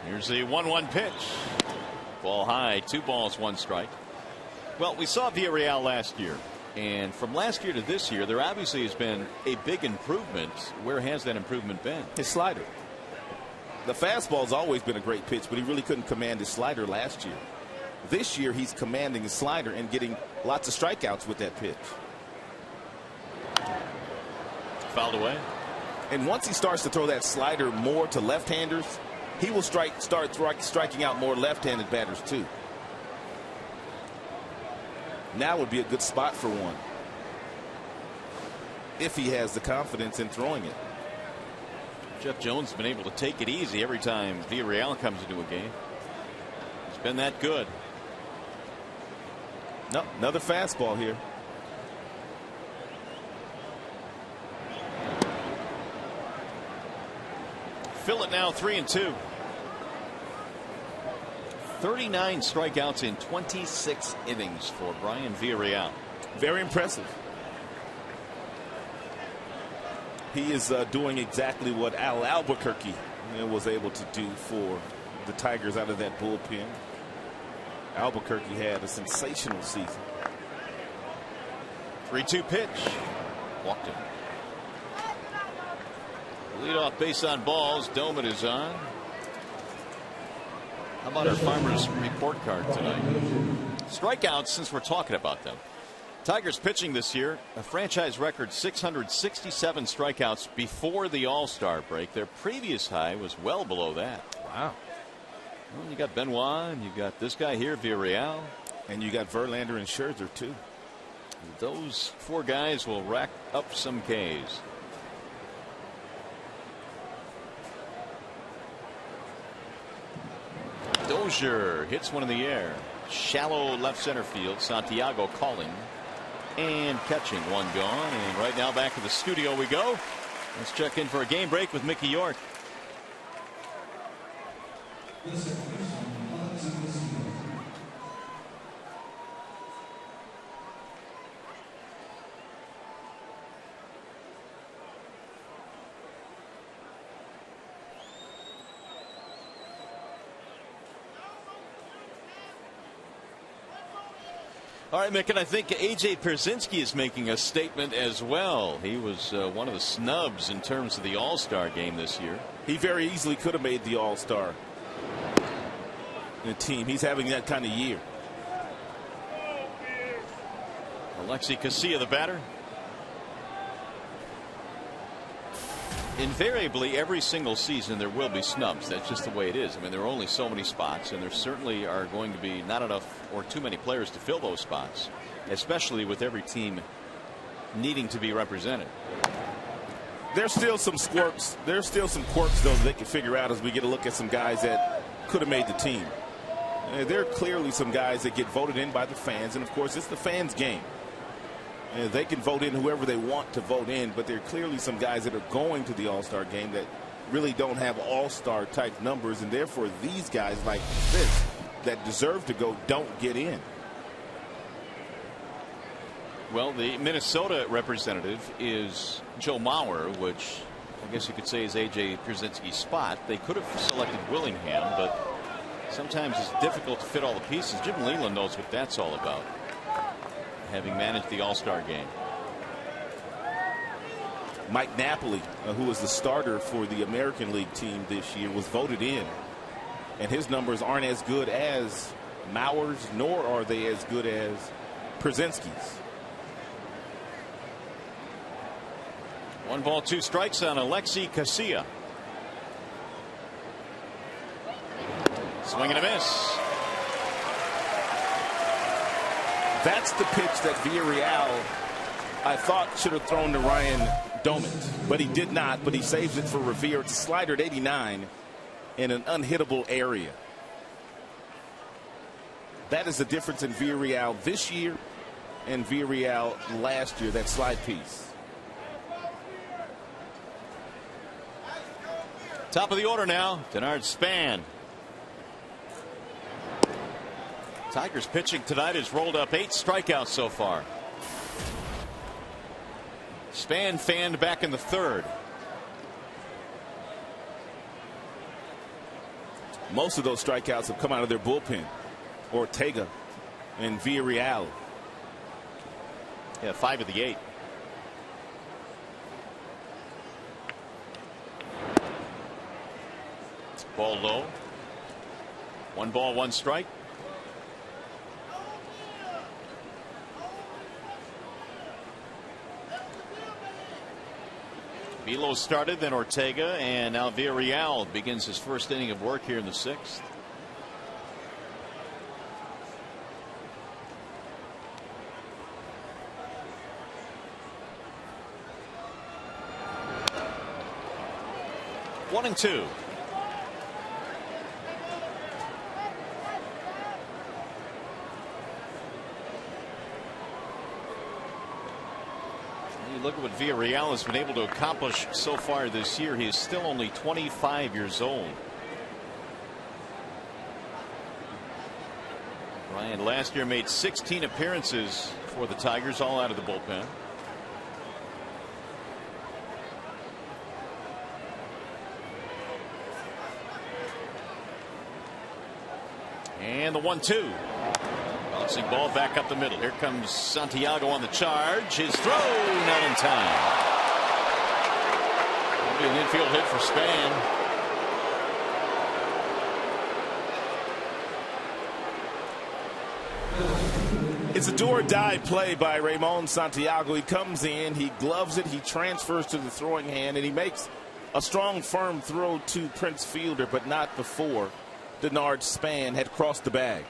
Here's the 1-1 pitch. Ball high, 2 balls, 1 strike. Well, we saw Villarreal last year, and from last year to this year, there obviously has been a big improvement. Where has that improvement been? His slider. The fastball's always been a great pitch, but he really couldn't command his slider last year. This year, he's commanding his slider and getting lots of strikeouts with that pitch. Fouled away. And once he starts to throw that slider more to left-handers, he will start striking out more left-handed batters too. Now would be a good spot for one, if he has the confidence in throwing it. Jeff Jones has been able to take it easy every time Villarreal comes into a game. It's been that good. No, another fastball here. Fill it now, 3-2. 39 strikeouts in 26 innings for Brian Villarreal. Very impressive. He is doing exactly what Al Albuquerque was able to do for the Tigers out of that bullpen. Albuquerque had a sensational season. 3-2 pitch. Walked him. Leadoff base on balls. Doman is on. How about our Farmers report card tonight? Strikeouts, since we're talking about them. Tigers pitching this year, a franchise record 667 strikeouts before the All-Star break. Their previous high was well below that. Wow. Well, you got Benoit, and you got this guy here, Villarreal. And you got Verlander and Scherzer, too. Those 4 guys will rack up some Ks. Dozier hits one in the air. Shallow left center field. Santiago calling and catching. 1 gone. And right now back to the studio we go. Let's check in for a game break with Mickey York. All right, Mick, and I think A.J. Pierzynski is making a statement as well. He was one of the snubs in terms of the All-Star game this year. He very easily could have made the All-Star team. He's having that kind of year. Alexi Casilla, the batter. Invariably, every single season there will be snubs. That's just the way it is. I mean, there are only so many spots, and there certainly are going to be not enough or too many players to fill those spots, especially with every team needing to be represented. There's still some quirks. There's still some quirks, though, that they can figure out as we get a look at some guys that could have made the team. There are clearly some guys that get voted in by the fans, and of course, it's the fans' game. They can vote in whoever they want to vote in, but there are clearly some guys that are going to the All-Star game that really don't have All-Star type numbers, and therefore these guys like this that deserve to go don't get in. Well, the Minnesota representative is Joe Mauer, which I guess you could say is A.J. Pierzynski's spot. They could have selected Willingham, but sometimes it's difficult to fit all the pieces. Jim Leland knows what that's all about, having managed the All-Star game. Mike Napoli, who was the starter for the American League team this year, was voted in, and his numbers aren't as good as Mauer's, nor are they as good as Pierzynski's. 1 ball, 2 strikes on Alexi Casilla. Swing and a miss. That's the pitch that Villarreal, I thought, should have thrown to Ryan Domit, but he did not. But he saves it for Revere. It's a slider at 89 in an unhittable area. That is the difference in Villarreal this year and Villarreal last year, that slide piece. Top of the order now, Denard Span. Tigers pitching tonight has rolled up 8 strikeouts so far. Span fanned back in the 3rd. Most of those strikeouts have come out of their bullpen. Ortega and Villarreal. Yeah, 5 of the 8. Ball low. 1 ball, 1 strike. Velo started, then Ortega, and now Villarreal begins his first inning of work here in the 6th. One and 2. Look at what Villarreal has been able to accomplish so far this year. He is still only 25 years old. Ryan last year made 16 appearances for the Tigers, all out of the bullpen. And the 1-2. Bouncing ball back up the middle. Here comes Santiago on the charge. His throw not in time. That'll be an infield hit for Span. It's a do-or-die play by Ramon Santiago. He comes in, he gloves it, he transfers to the throwing hand, and he makes a strong, firm throw to Prince Fielder, but not before Denard Span had crossed the bag.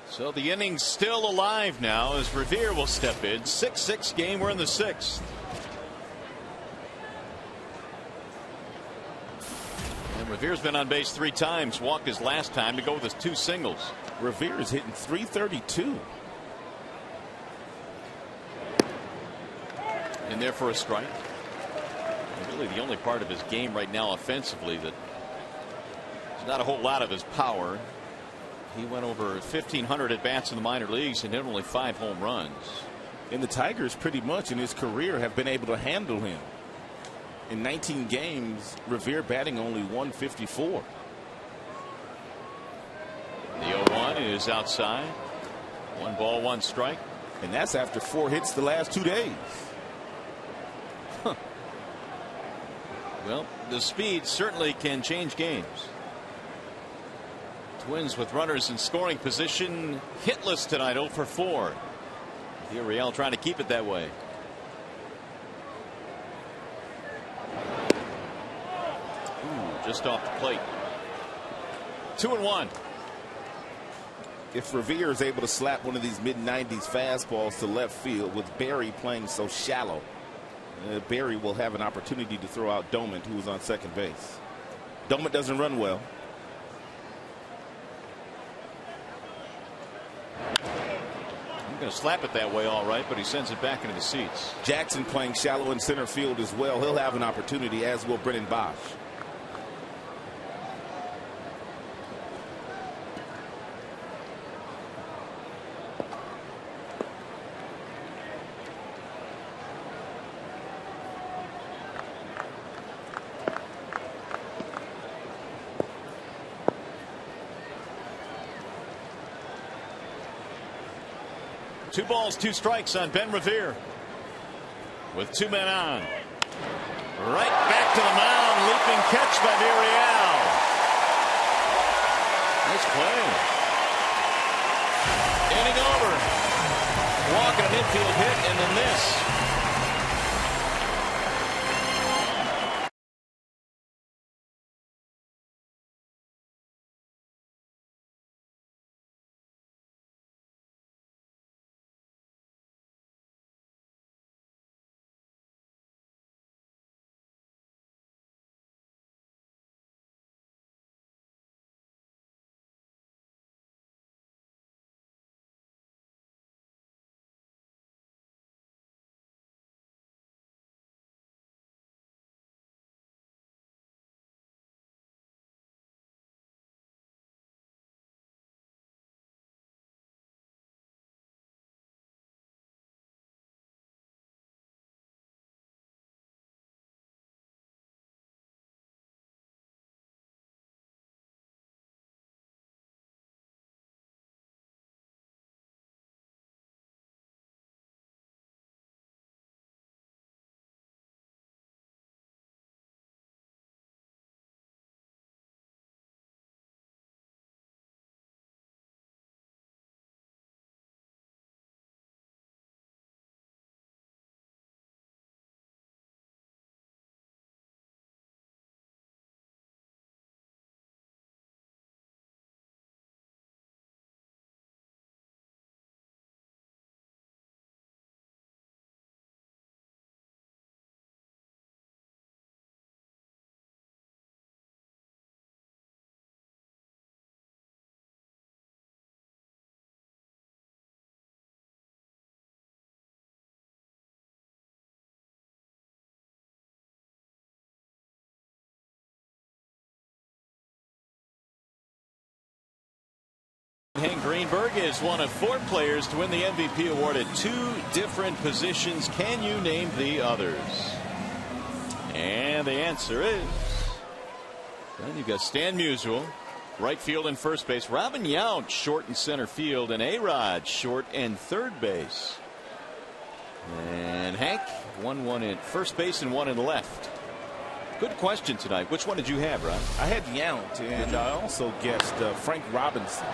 So the inning's still alive now as Revere will step in. 6-6 game. We're in the 6th. And Revere's been on base 3 times. Walked his last time to go with his 2 singles. Revere is hitting .332. In there for a strike. Really the only part of his game right now offensively that there's not a whole lot of his power. He went over 1,500 at bats in the minor leagues and hit only 5 home runs. And the Tigers pretty much in his career have been able to handle him. In 19 games, Revere batting only .154. The 0-1 is outside. 1 ball, 1 strike. And that's after 4 hits the last 2 days. Huh. Well, the speed certainly can change games. Twins with runners in scoring position, hitless tonight, 0 for 4. Villarreal trying to keep it that way. Just off the plate. 2-1. If Revere is able to slap one of these mid-90s fastballs to left field with Barry playing so shallow, Barry will have an opportunity to throw out Domint, who was on second base. Domint doesn't run well. I'm going to slap it that way all right, but he sends it back into the seats. Jackson playing shallow in center field as well. He'll have an opportunity, as will Brennan Bosch. Two balls, 2 strikes on Ben Revere. With 2 men on. Right back to the mound. Leaping catch by Villarreal. Nice play. Inning over. Walk and an infield hit, and then this. Hank Greenberg is one of 4 players to win the MVP award at 2 different positions. Can you name the others? And the answer is, well, you've got Stan Musial, right field and first base. Robin Yount, short and center field, and A-Rod, short and third base. And Hank, 1 in first base and 1 in left. Good question tonight. Which one did you have, Rob? I had Yount, and I also guessed Frank Robinson.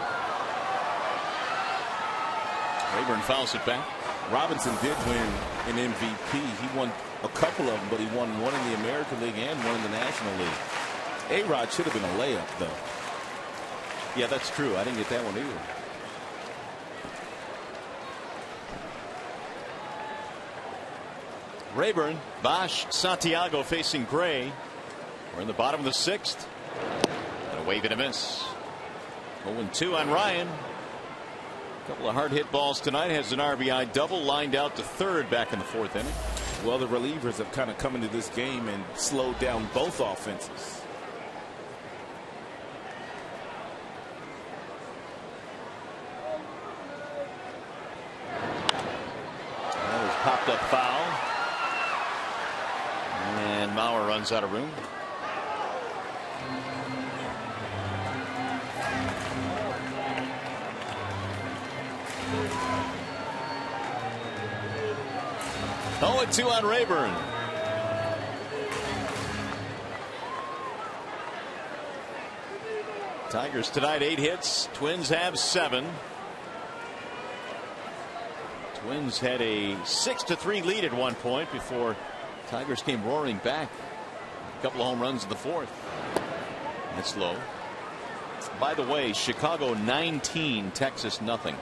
Rayburn fouls it back. Robinson did win an MVP. He won a couple of them, but he won one in the American League and one in the National League. A-Rod should have been a layup, though. Yeah, that's true. I didn't get that one either. Rayburn, Bosch, Santiago facing Gray. We're in the bottom of the 6th. And a wave and a miss. 0-2 on Ryan. A couple of hard hit balls tonight. Has an RBI double, lined out to third back in the 4th inning. Well, the relievers have kind of come into this game and slowed down both offenses. Well, there's popped up foul. And Mauer runs out of room. Oh, 2 on Rayburn. Tigers tonight 8 hits. Twins have 7. Twins had a 6-3 lead at one point before Tigers came roaring back. A couple of home runs in the 4th. That's low. By the way, Chicago 19, Texas nothing.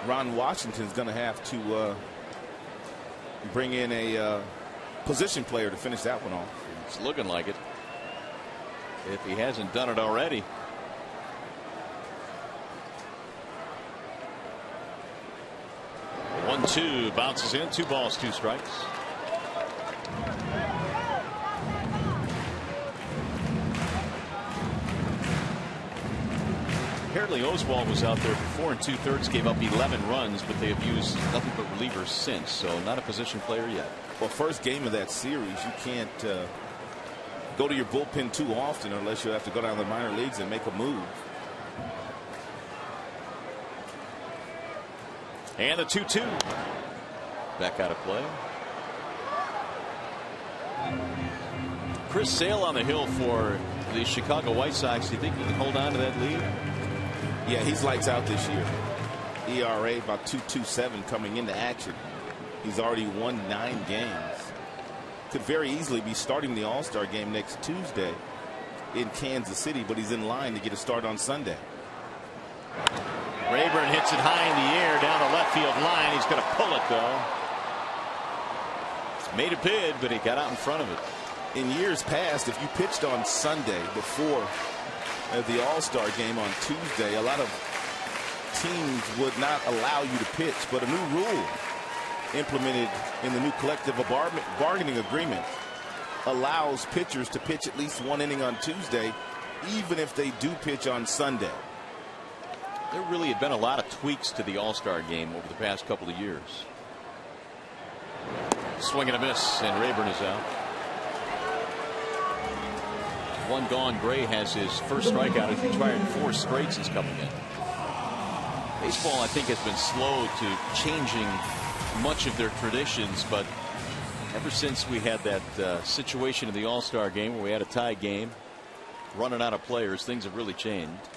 Ron Washington's going to have to bring in a position player to finish that one off. It's looking like it, if he hasn't done it already. The 1-2 bounces in. 2 balls, 2 strikes. Apparently Oswald was out there for 4 2/3, gave up 11 runs, but they have used nothing but relievers since, so not a position player yet. Well, first game of that series, you can't go to your bullpen too often unless you have to go down to the minor leagues and make a move. And the 2-2 back out of play. Chris Sale on the hill for the Chicago White Sox. Do you think he can hold on to that lead? Yeah, he's lights out this year. ERA about 2.27 coming into action. He's already won 9 games. Could very easily be starting the All-Star game next Tuesday in Kansas City, but he's in line to get a start on Sunday. Rayburn hits it high in the air down the left field line. He's going to pull it, though. Made a bid, but he got out in front of it. In years past, if you pitched on Sunday before the All-Star game on Tuesday, a lot of teams would not allow you to pitch, but a new rule implemented in the new collective bargaining agreement allows pitchers to pitch at least 1 inning on Tuesday, even if they do pitch on Sunday. There really had been a lot of tweaks to the All-Star game over the past couple of years. Swing and a miss, and Rayburn is out. 1 gone. Gray has his first strikeout. He's retired 4 straight since coming in. Baseball, I think, has been slow to changing much of their traditions, but ever since we had that situation in the All-Star game where we had a tie game, running out of players, things have really changed.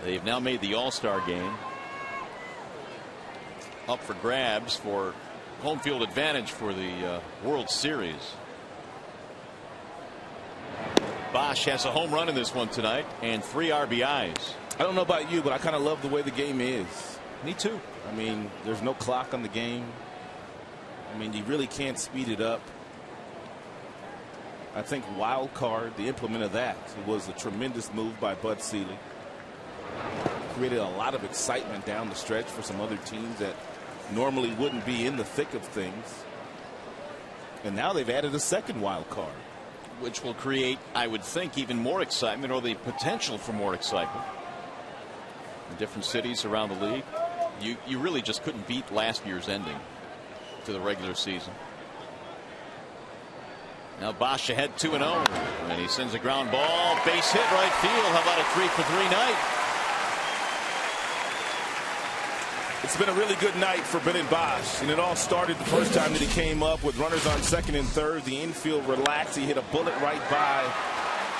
They've now made the All-Star game up for grabs for home field advantage for the World Series. Bosch has a home run in this one tonight and 3 RBIs. I don't know about you, but I kind of love the way the game is. Me too. I mean, there's no clock on the game. I mean, you really can't speed it up. I think wild card, the implement of that, was a tremendous move by Bud Selig. Created a lot of excitement down the stretch for some other teams that normally wouldn't be in the thick of things. And now they've added a second wild card, which will create, I would think, even more excitement, or the potential for more excitement in different cities around the league. You really just couldn't beat last year's ending to the regular season. Now Bosch ahead 2-0, and he sends a ground ball, base hit right field. How about a 3-for-3 night? It's been a really good night for Brennan Bosch, and it all started the first time that he came up with runners on second and third. The infield relaxed. He hit a bullet right by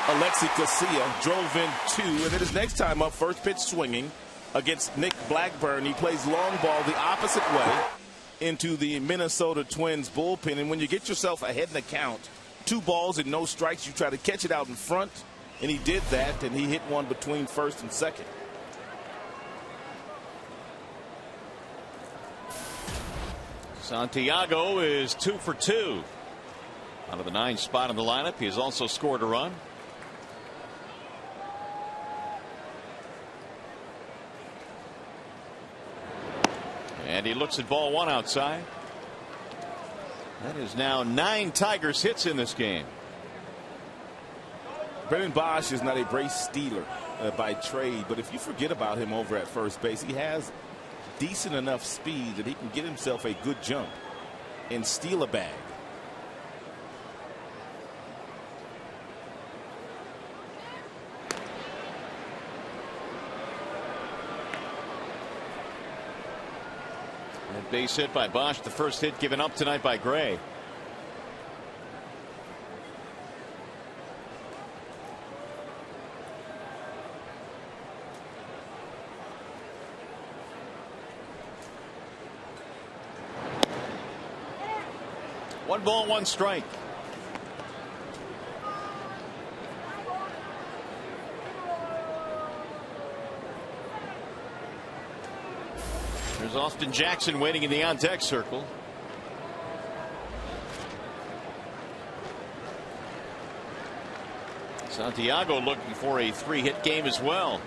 Alexi Casilla, drove in 2, and then his next time up, first pitch swinging against Nick Blackburn. He plays long ball the opposite way into the Minnesota Twins bullpen, and when you get yourself ahead in the count, 2 balls and no strikes, you try to catch it out in front, and he did that, and he hit one between first and second. Santiago is 2 for 2 out of the 9th spot in the lineup. He has also scored a run. And he looks at ball 1 outside. That is now 9 Tigers hits in this game. Brennan Bosch is not a base stealer by trade, but if you forget about him over at first base, he has decent enough speed that he can get himself a good jump and steal a bag. And base hit by Bosch, the first hit given up tonight by Gray. 1 ball, 1 strike. There's Austin Jackson waiting in the on-deck circle. Santiago looking for a 3-hit game as well.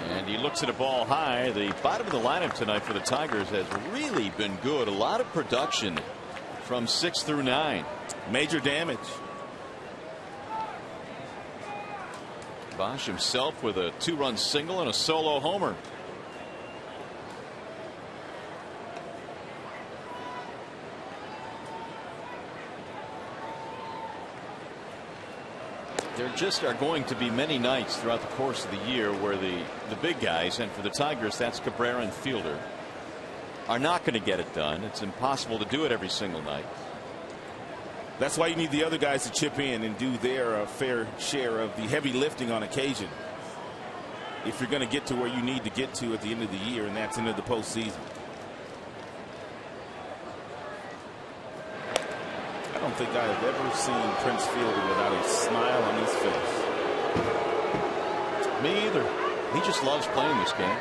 And he looks at a ball high. The bottom of the lineup tonight for the Tigers has really been good. A lot of production from 6 through 9. Major damage. Bosch himself with a 2-run single and a solo homer. There just are going to be many nights throughout the course of the year where the big guys, and for the Tigers that's Cabrera and Fielder, are not going to get it done. It's impossible to do it every single night. That's why you need the other guys to chip in and do their fair share of the heavy lifting on occasion, if you're going to get to where you need to get to at the end of the year, and that's into the postseason. I don't think I have ever seen Prince Fielder without a smile on his face. Me either. He just loves playing this game.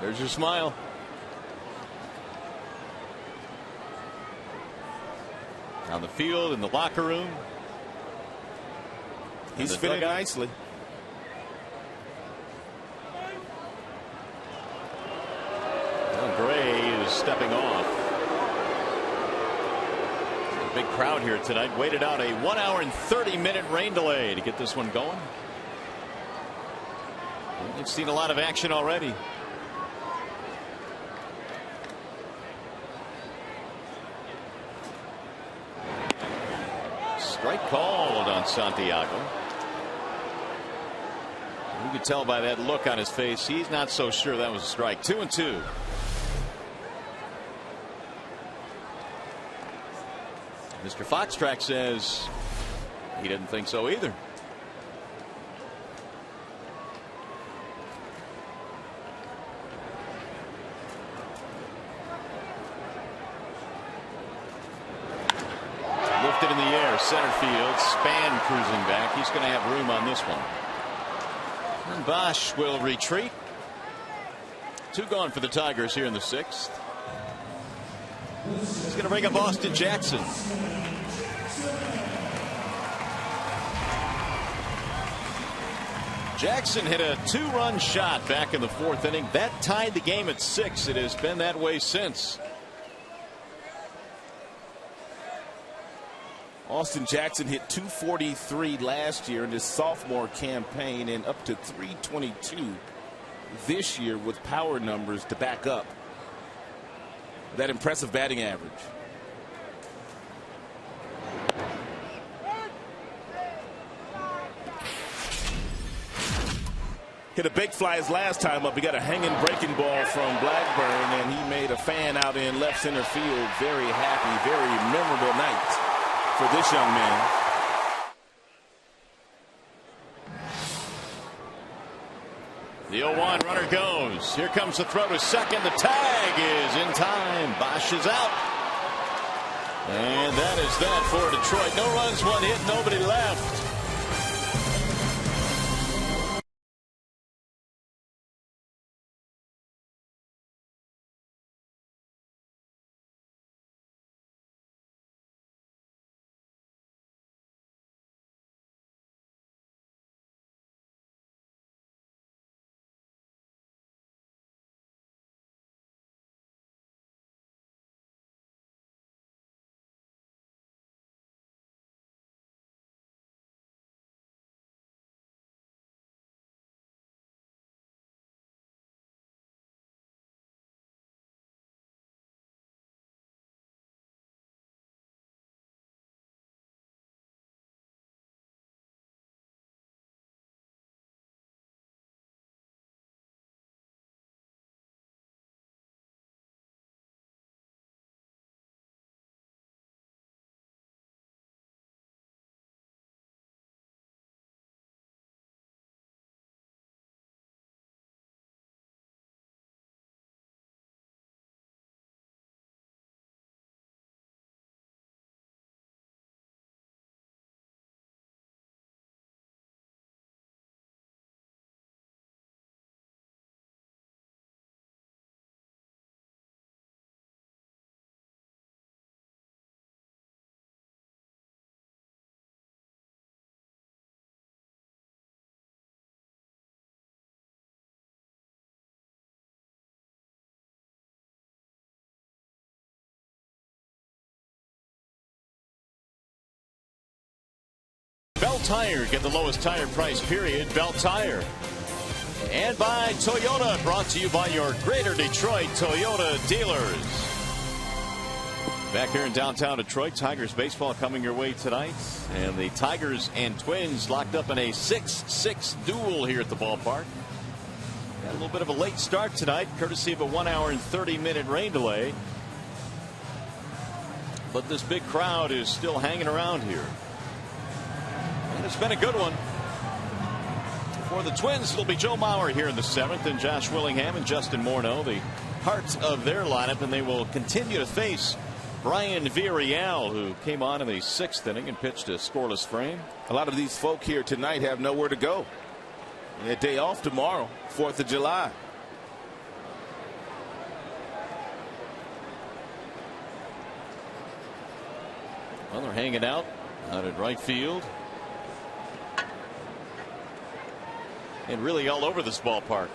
There's your smile. On the field, in the locker room. He's fitting nicely. Gray is stepping off. A big crowd here tonight. Waited out a 1 hour and 30-minute rain delay to get this one going. We've seen a lot of action already. Strike called on Santiago. You could tell by that look on his face he's not so sure that was a strike. 2-2. Mr. Foxtrack says he didn't think so either. Lifted in the air, center field. Span cruising back. He's going to have room on this one. And Bosch will retreat. 2 gone for the Tigers here in the 6th. He's going to bring up Austin Jackson. Jackson hit a 2-run shot back in the 4th inning. That tied the game at 6. It has been that way since. Austin Jackson hit 243 last year in his sophomore campaign and up to 322 this year with power numbers to back up that impressive batting average. Hit a big fly his last time up. He got a hanging breaking ball from Blackburn, and he made a fan out in left center field. Very happy, very memorable night for this young man. The 0-1 runner goes. Here comes the throw to second. The tag is in time. Bosch is out. And that is that for Detroit. No runs, 1 hit, nobody left. Tire. Get the lowest tire price, period. Belt Tire. And by Toyota, brought to you by your Greater Detroit Toyota dealers. Back here in downtown Detroit, Tigers baseball coming your way tonight. And the Tigers and Twins locked up in a 6-6 duel here at the ballpark. Got a little bit of a late start tonight, courtesy of a 1 hour and 30-minute rain delay. But this big crowd is still hanging around here. And it's been a good one. For the Twins, it'll be Joe Mauer here in the 7th, and Josh Willingham and Justin Morneau, the heart of their lineup, and they will continue to face Brian Villarreal, who came on in the 6th inning and pitched a scoreless frame. A lot of these folk here tonight have nowhere to go. A day off tomorrow, 4th of July. Well, they're hanging out at right field. And really all over this ballpark.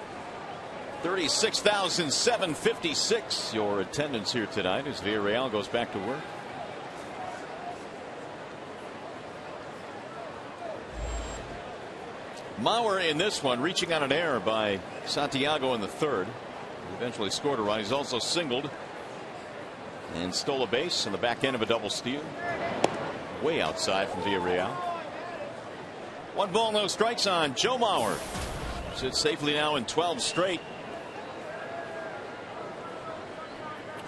36,756 your attendance here tonight as Villarreal goes back to work. Mauer in this one, reaching on an error by Santiago in the 3rd. He eventually scored a run. He's also singled and stole a base on the back end of a double steal. Way outside from Villarreal. 1 ball, no strikes on Joe Mauer. Sits safely now in 12 straight.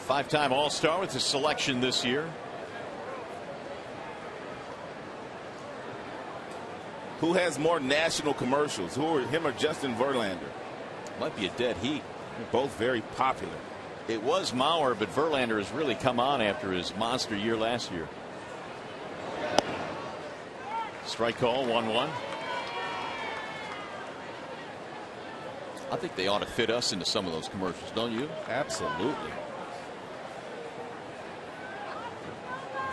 5-time All-Star with his selection this year. Who has more national commercials? Him or Justin Verlander? Might be a dead heat. They're both very popular. It was Mauer, but Verlander has really come on after his monster year last year. Strike call, 1-1. I think they ought to fit us into some of those commercials, don't you? Absolutely.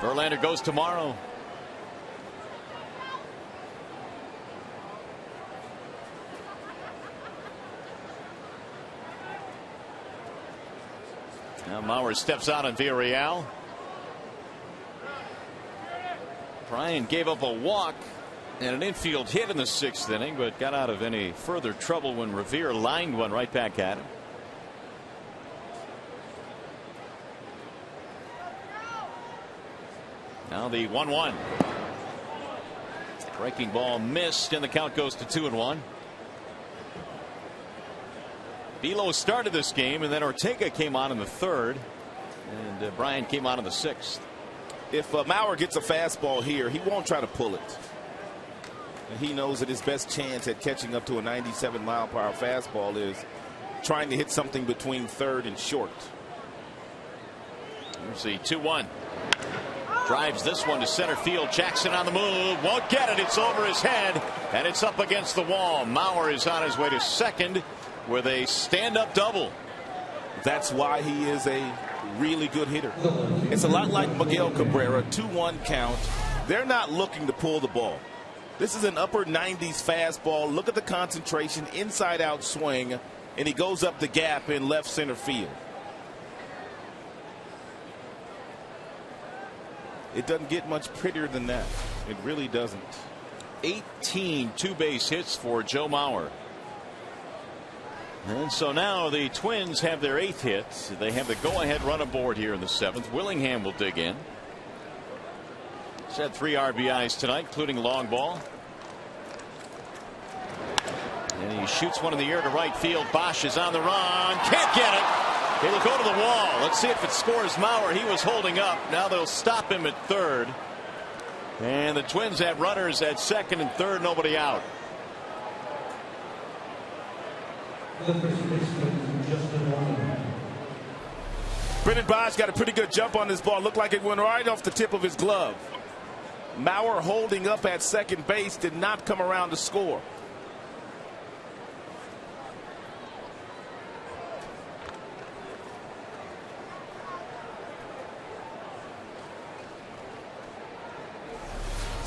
Verlander goes tomorrow. Now Mauer steps out on Villarreal. Brian gave up a walk and an infield hit in the 6th inning, but got out of any further trouble when Revere lined one right back at him. Now the 1-1. Breaking ball missed, and the count goes to 2-1. Bilo started this game, and then Ortega came on in the 3rd, and Brian came on in the 6th. If Mauer gets a fastball here, he won't try to pull it. And he knows that his best chance at catching up to a 97-mile-per-hour fastball is trying to hit something between 3rd and short. Here's the 2-1. Drives this one to center field. Jackson on the move. Won't get it. It's over his head, and it's up against the wall. Mauer is on his way to 2nd with a stand-up double. That's why he is a really good hitter. It's a lot like Miguel Cabrera. 2-1 count. They're not looking to pull the ball. This is an upper 90s fastball. Look at the concentration, inside-out swing, and he goes up the gap in left center field. It doesn't get much prettier than that. It really doesn't. 18 two-base hits for Joe Mauer. And so now the Twins have their 8th hit. They have the go-ahead run aboard here in the 7th. Willingham will dig in. He's had 3 RBIs tonight, including long ball. And he shoots one in the air to right field. Bosch is on the run. Can't get it. It'll go to the wall. Let's see if it scores Mauer. He was holding up. Now they'll stop him at 3rd. And the Twins have runners at 2nd and 3rd. Nobody out. Brendan Bosch got a pretty good jump on this ball. Looked like it went right off the tip of his glove. Mauer holding up at 2nd base did not come around to score.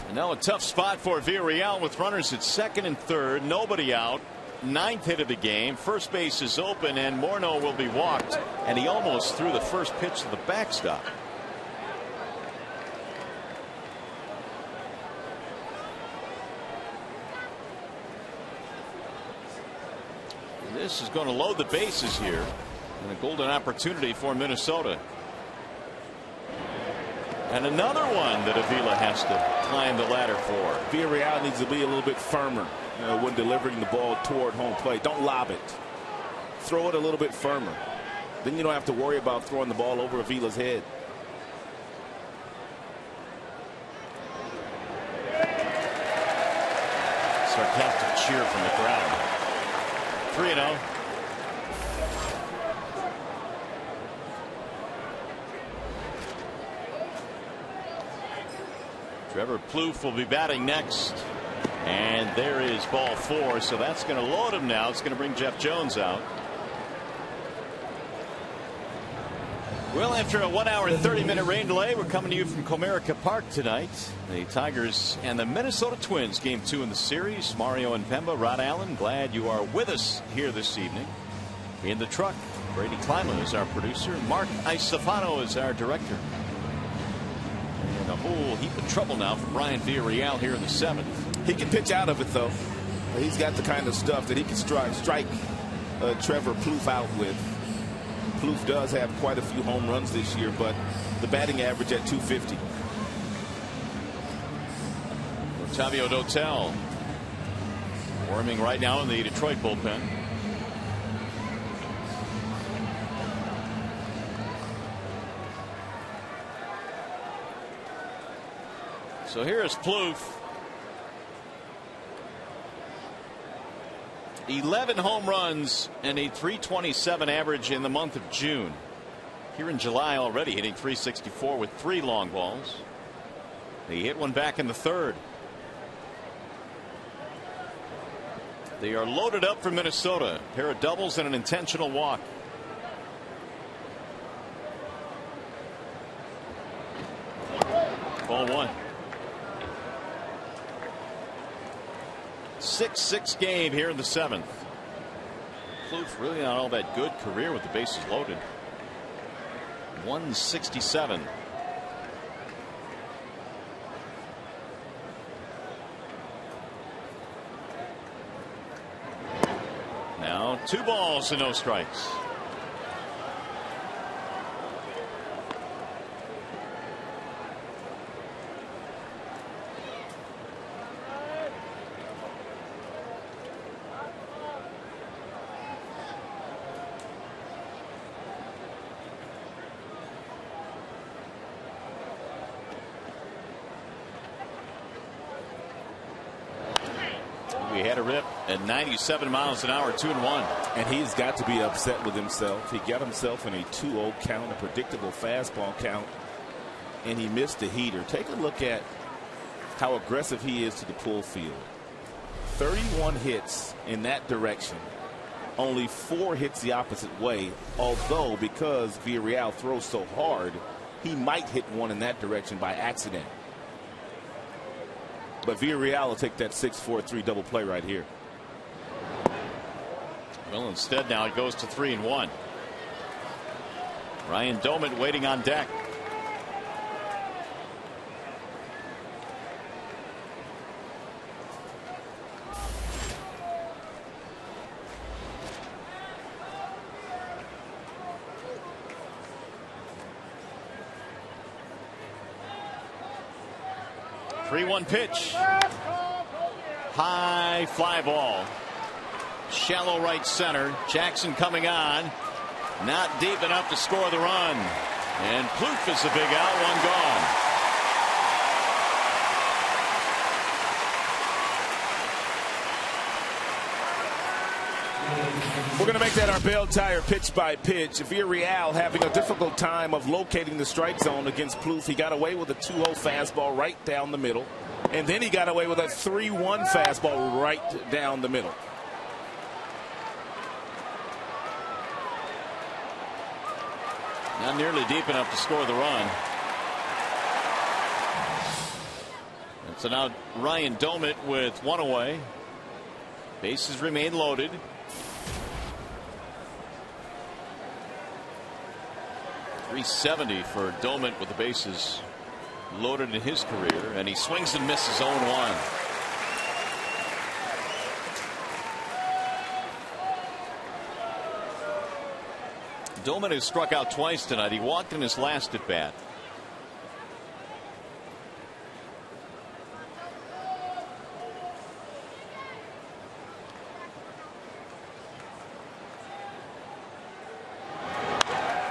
And now a tough spot for Villarreal with runners at 2nd and 3rd. Nobody out. 9th hit of the game. First base is open, and Morneau will be walked. And he almost threw the first pitch to the backstop. This is going to load the bases here, and a golden opportunity for Minnesota. And another one that Avila has to climb the ladder for. Villarreal needs to be a little bit firmer when delivering the ball toward home plate. Don't lob it. Throw it a little bit firmer. Then you don't have to worry about throwing the ball over Avila's head. Sarcastic cheer from the crowd. 3-0. Trevor Plouffe will be batting next. And there is ball 4. So that's going to load him now. It's going to bring Jeff Jones out. Well, after a 1 hour and 30-minute rain delay, we're coming to you from Comerica Park tonight. The Tigers and the Minnesota Twins, game 2 in the series. Mario and Pemba, Rod Allen, glad you are with us here this evening. In the truck, Brady Klima is our producer. Mark Isofano is our director. And a whole heap of trouble now for Brian Villarreal here in the 7th. He can pitch out of it, though. He's got the kind of stuff that he can strike Trevor Plouffe out with. Plouffe does have quite a few home runs this year, but the batting average at 250. Octavio Dotel warming right now in the Detroit bullpen. So here's Plouffe. 11 home runs and a 327 average in the month of June. Here in July already hitting 364 with 3 long balls. He hit one back in the 3rd. They are loaded up for Minnesota. A pair of doubles and an intentional walk. Ball 1. 6-6 game here in the 7th. Plouffe really not all that good career with the bases loaded. 167. Now 2 balls and no strikes. We had a rip at 97 miles an hour, 2-1. And he's got to be upset with himself. He got himself in a 2-0 count, a predictable fastball count, and he missed a heater. Take a look at how aggressive he is to the pull field. 31 hits in that direction. Only 4 hits the opposite way, although because Villarreal throws so hard, he might hit one in that direction by accident. But Villarreal will take that 6-4-3 double play right here. Well, instead now it goes to 3-1. Ryan Doumit waiting on deck. Three-one pitch. High fly ball. Shallow right center. Jackson coming on. Not deep enough to score the run. And Plouffe is a big out. One gone. We're going to make that our Bell Tire pitch by pitch. Villarreal having a difficult time of locating the strike zone against Plouffe. He got away with a 2-0 fastball right down the middle. And then he got away with a 3-1 fastball right down the middle. Not nearly deep enough to score the run. And so now Ryan Doumit with one away. Bases remain loaded. .370 for Doumit with the bases loaded in his career, and he swings and misses 0-1. Doman has struck out twice tonight. He walked in his last at bat.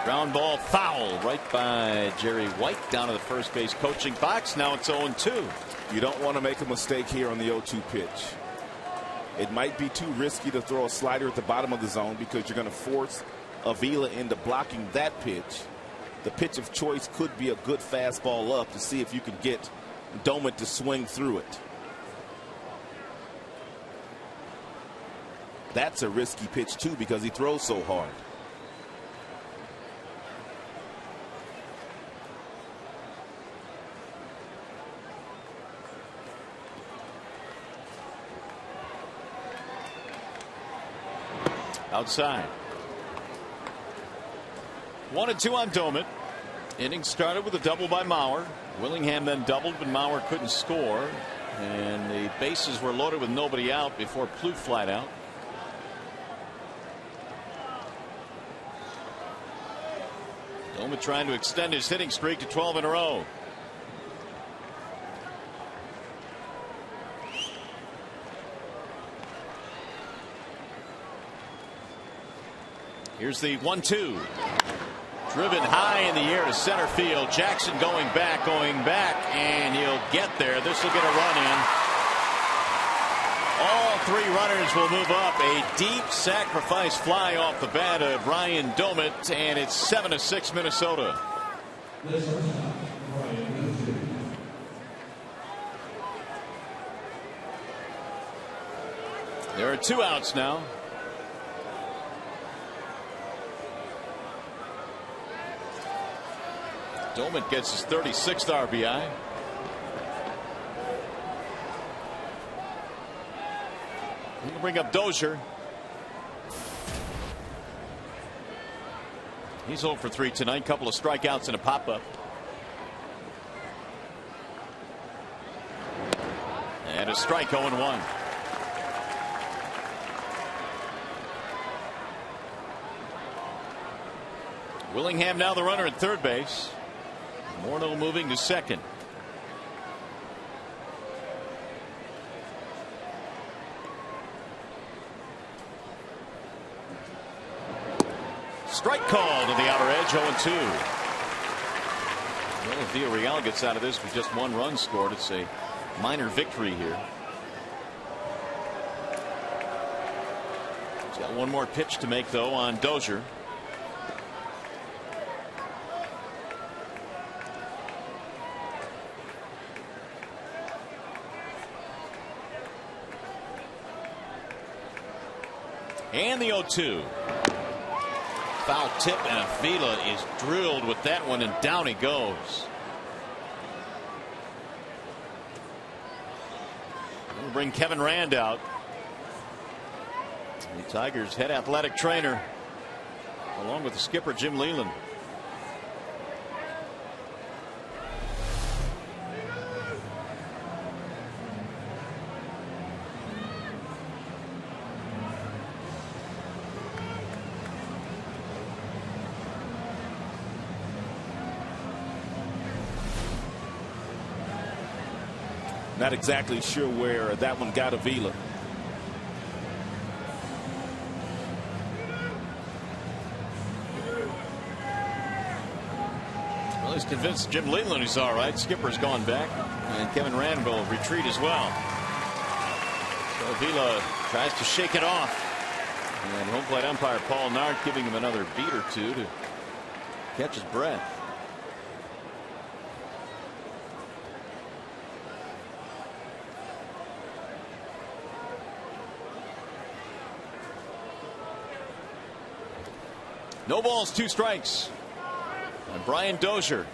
Ground ball foul right by Jerry White down to the first base coaching box. Now it's 0-2. You don't want to make a mistake here on the 0-2 pitch. It might be too risky to throw a slider at the bottom of the zone because you're going to force Avila into blocking that pitch. The pitch of choice could be a good fastball up to see if you can get Doman to swing through it. That's a risky pitch too because he throws so hard. Outside. 1-2 on Doman. Inning started with a double by Mauer. Willingham then doubled, but Mauer couldn't score. And the bases were loaded with nobody out before Plouffe flied out. Doman trying to extend his hitting streak to 12 in a row. Here's the 1-2. Driven high in the air to center field. Jackson going back, and he'll get there. This will get a run in. All three runners will move up. A deep sacrifice fly off the bat of Ryan Doman, and it's 7-6 Minnesota. There are 2 outs now. Doman gets his 36th RBI. He can bring up Dozier. He's 0 for 3 tonight. Couple of strikeouts and a pop-up. And a strike, 0-1. Willingham now the runner at third base. Morneau moving to second. Strike call to the outer edge, 0-2. Well, if Villarreal gets out of this with just 1 run scored, it's a minor victory here. He's got 1 more pitch to make, though, on Dozier. And the 0-2. Foul tip, and Avila is drilled with that one, and down he goes. We'll bring Kevin Rand out. The Tigers' head athletic trainer, along with the skipper Jim Leland. Not exactly sure where that one got Avila. Well, he's convinced Jim Leland he's all right. Skipper's gone back, and Kevin Rand will retreat as well. So Avila tries to shake it off, and home plate umpire Paul Nard giving him another beat or two to catch his breath. No balls, 2 strikes. And Brian Dozier.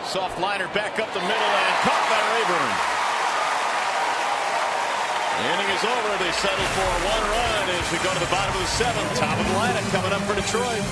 Soft liner back up the middle and caught by Inning is over. They settle for a 1 run as we go to the bottom of the 7th. Top of the lineup coming up for Detroit.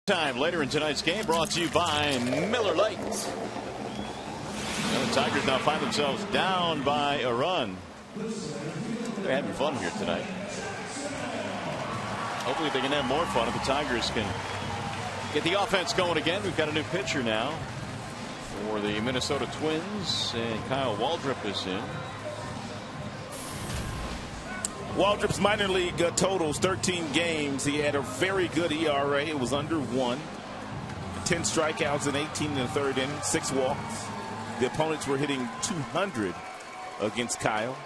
Time later in tonight's game brought to you by Miller Lite. And the Tigers now find themselves down by a run. They're having fun here tonight. Hopefully they can have more fun if the Tigers can get the offense going again. We've got a new pitcher now for the Minnesota Twins, and Kyle Waldrop is in. Waldrop's minor league totals 13 games. He had a very good ERA. It was under 1. 10 strikeouts in 18 in the third inning, 6 walks. The opponents were hitting 200 against Kyle.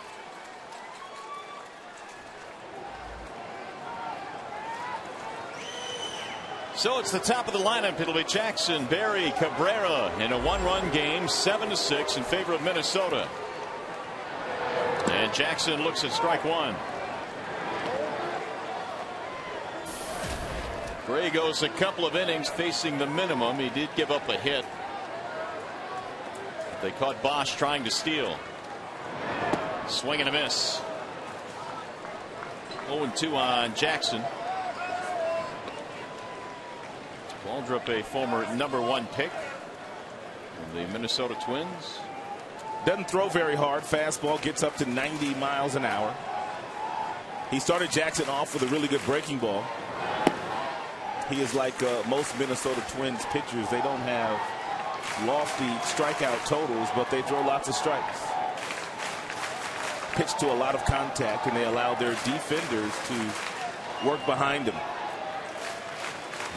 So it's the top of the lineup. It'll be Jackson, Berry, Cabrera in a 1-run game, 7-6 in favor of Minnesota. And Jackson looks at strike 1. Gray goes a couple of innings facing the minimum. He did give up a hit. They caught Bosch trying to steal. Swing and a miss. 0-2 on Jackson. Waldrop, a former #1 pick of the Minnesota Twins. Doesn't throw very hard. Fastball gets up to 90 miles an hour. He started Jackson off with a really good breaking ball. He is like most Minnesota Twins pitchers. They don't have lofty strikeout totals, but they throw lots of strikes. Pitch to a lot of contact, and they allow their defenders to work behind them.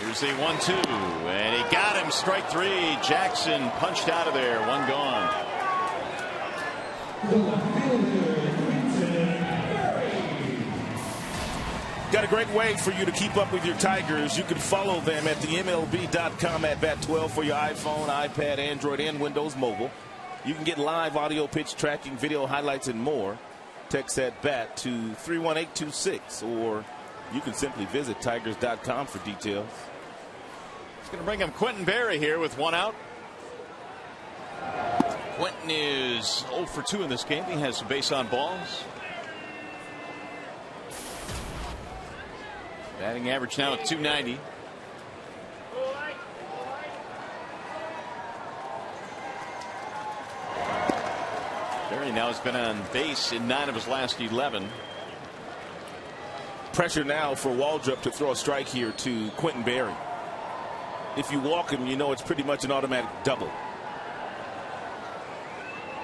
Here's the 1-2, and he got him. Strike 3. Jackson punched out of there. 1 gone. Got a great way for you to keep up with your Tigers. You can follow them at the MLB.com at Bat12 for your iPhone, iPad, Android, and Windows Mobile. You can get live audio pitch tracking, video highlights, and more. Text that BAT to 31826, or you can simply visit Tigers.com for details. It's going to bring him Quentin Berry here with 1 out. Quentin is 0 for 2 in this game. He has some base on balls. Batting average now at .290. Berry now has been on base in 9 of his last 11. Pressure now for Waldrop to throw a strike here to Quentin Berry. If you walk him, you know it's pretty much an automatic double.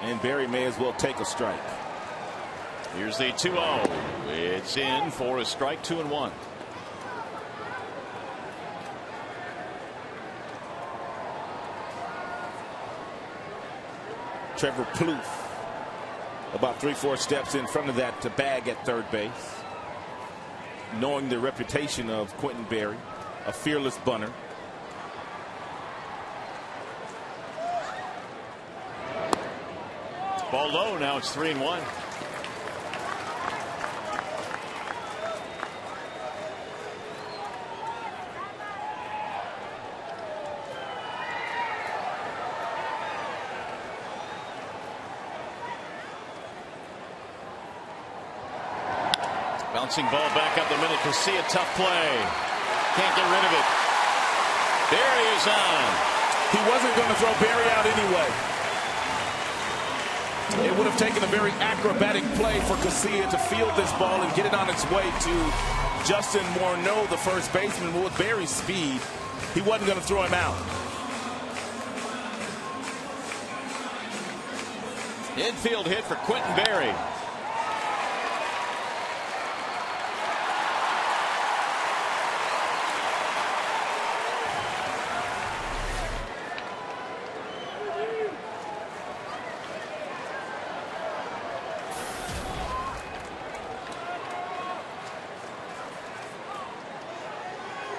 And Berry may as well take a strike. Here's the 2-0. It's in for a strike, 2-1. Trevor Plouffe about 3-4 steps in front of that bag at third base, knowing the reputation of Quentin Berry, a fearless bunter. Ball low, now it's 3-1. Bouncing ball back up the middle. To see a tough play. Can't get rid of it. Berry is on. He wasn't going to throw Berry out anyway. It would have taken a very acrobatic play for Casilla to field this ball and get it on its way to Justin Morneau, the first baseman. But with Berry's speed, he wasn't going to throw him out. Infield hit for Quentin Berry.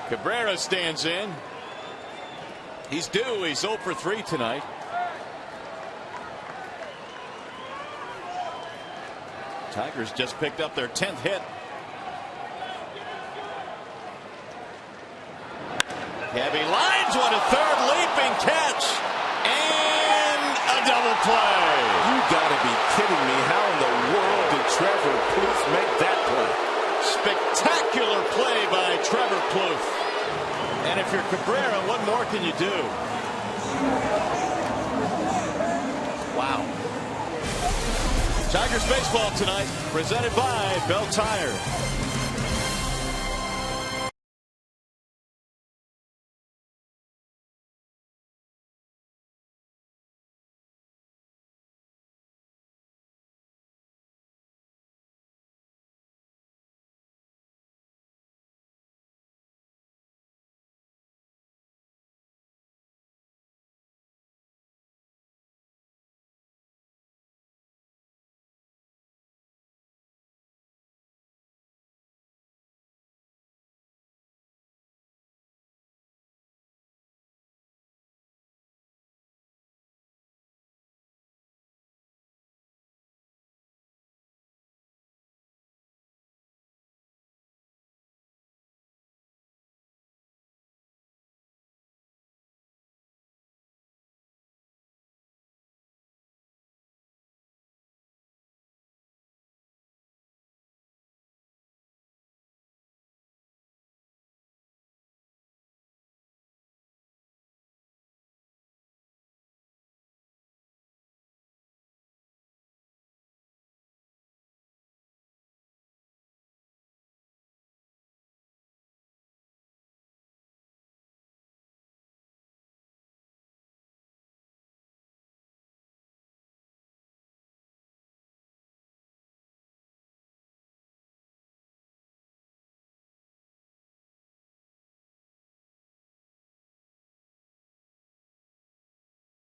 Cabrera stands in. He's due. He's 0 for 3 tonight. Tigers just picked up their 10th hit. Heavy lines, what a third leaping catch, and a double play. You gotta be kidding me. How in the world did Trevor Plouffe make that play? Spectacular play by Trevor Plouffe. And if you're Cabrera, what more can you do? Wow. Tigers baseball tonight, presented by Bell Tire.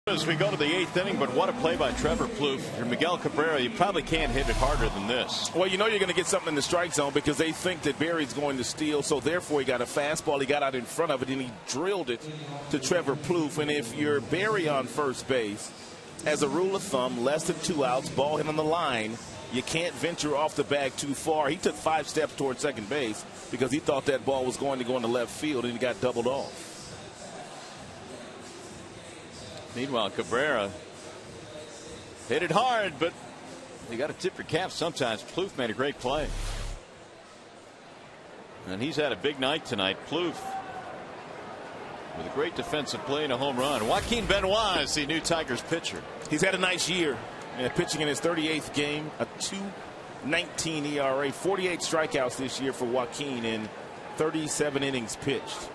As we go to the 8th inning, but what a play by Trevor Plouffe. If you're Miguel Cabrera, you probably can't hit it harder than this. Well, you know you're going to get something in the strike zone because they think that Berry's going to steal, so therefore he got a fastball. He got out in front of it, and he drilled it to Trevor Plouffe. And if you're Berry on first base, as a rule of thumb, less than 2 outs, ball hit on the line, you can't venture off the bag too far. He took 5 steps towards second base because he thought that ball was going to go into left field, and he got doubled off. Meanwhile, Cabrera hit it hard, but you got to tip your cap sometimes. Plouffe made a great play. And he's had a big night tonight. Plouffe with a great defensive play and a home run. Joaquin Benoit is the new Tigers pitcher. He's had a nice year. Pitching in his 38th game, a 2.19 ERA, 48 strikeouts this year for Joaquin in 37 innings pitched.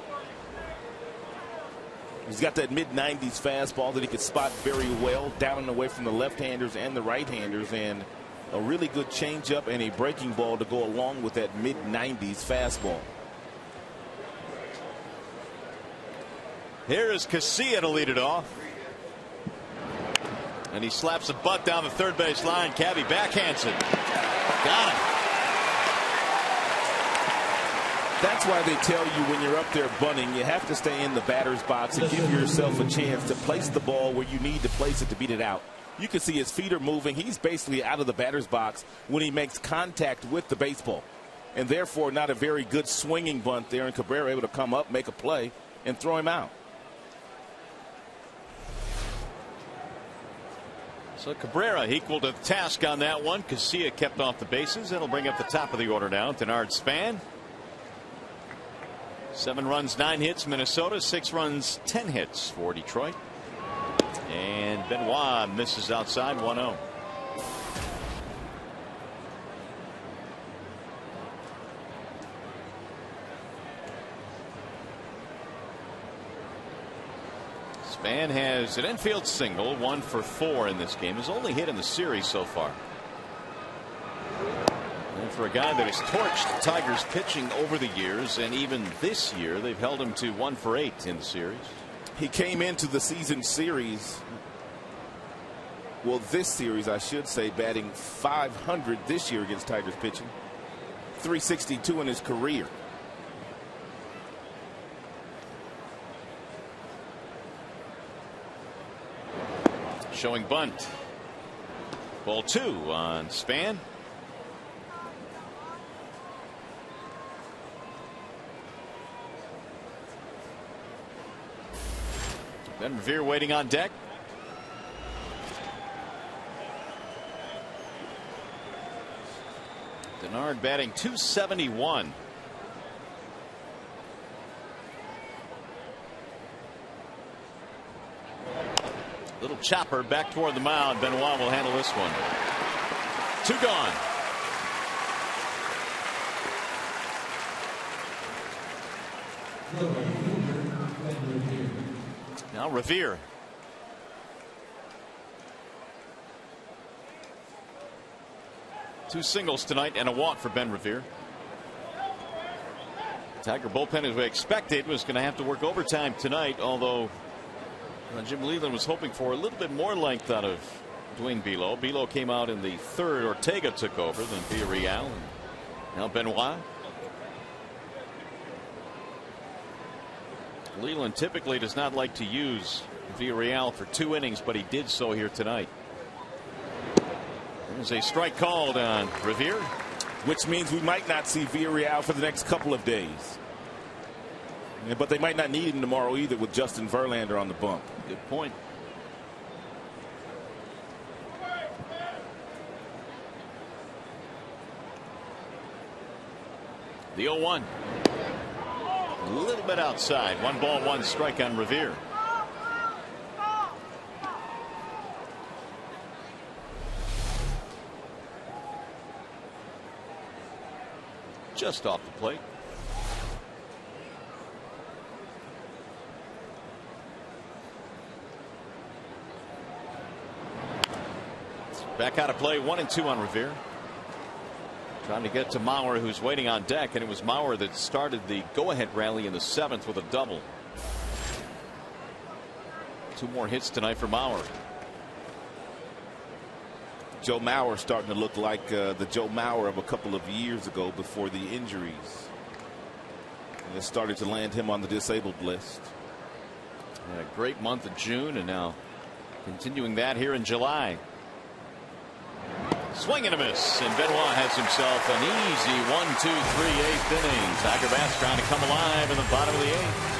He's got that mid-90s fastball that he could spot very well, down and away from the left-handers and the right-handers, and a really good changeup and a breaking ball to go along with that mid-90s fastball. Here is Casilla to lead it off. And he slaps a butt down the third base line. Cabby backhands it. Got it. That's why they tell you when you're up there bunting, you have to stay in the batter's box and give yourself a chance to place the ball where you need to place it to beat it out. You can see his feet are moving. He's basically out of the batter's box when he makes contact with the baseball. And therefore not a very good swinging bunt there. And Cabrera able to come up, make a play, and throw him out. So Cabrera equal to the task on that one. Casilla kept off the bases. That'll bring up the top of the order now. Denard Span. 7 runs, 9 hits, Minnesota. 6 runs, 10 hits for Detroit. And Benoit misses outside 1-0. Span has an infield single, 1 for 4 in this game. His only hit in the series so far. And for a guy that has torched the Tigers pitching over the years, and even this year they've held him to 1 for 8 in the series. He came into the season series, well, this series I should say, batting .500 this year against Tigers pitching. .362 in his career. Showing bunt. Ball 2 on Span. Ben Revere waiting on deck. Denard batting .271. Little chopper back toward the mound. Benoit will handle this one. 2 gone. Now Revere. Two singles tonight and a walk for Ben Revere. Tiger bullpen, as we expected, was going to have to work overtime tonight, although Jim Leland was hoping for a little bit more length out of Dwayne Bilo. Bilo came out in the 3rd. Ortega took over, then Villarreal, and now Benoit. Leland typically does not like to use Villarreal for 2 innings, but he did so here tonight. There's a strike called on Revere, which means we might not see Villarreal for the next couple of days. Yeah, but they might not need him tomorrow either with Justin Verlander on the bump. Good point. The 0-1. A little bit outside. 1 ball, 1 strike on Revere. Just off the plate. Back out of play. 1-2 on Revere. Trying to get to Mauer, who's waiting on deck, and it was Mauer that started the go-ahead rally in the 7th with a double. 2 more hits tonight for Mauer. Joe Mauer starting to look like the Joe Mauer of a couple of years ago before the injuries. And it started to land him on the disabled list. Had a great month of June, and now continuing that here in July. Swing and a miss, and Benoit has himself an easy 1, 2, 3, 8th inning. Tiger Bats trying to come alive in the bottom of the 8th.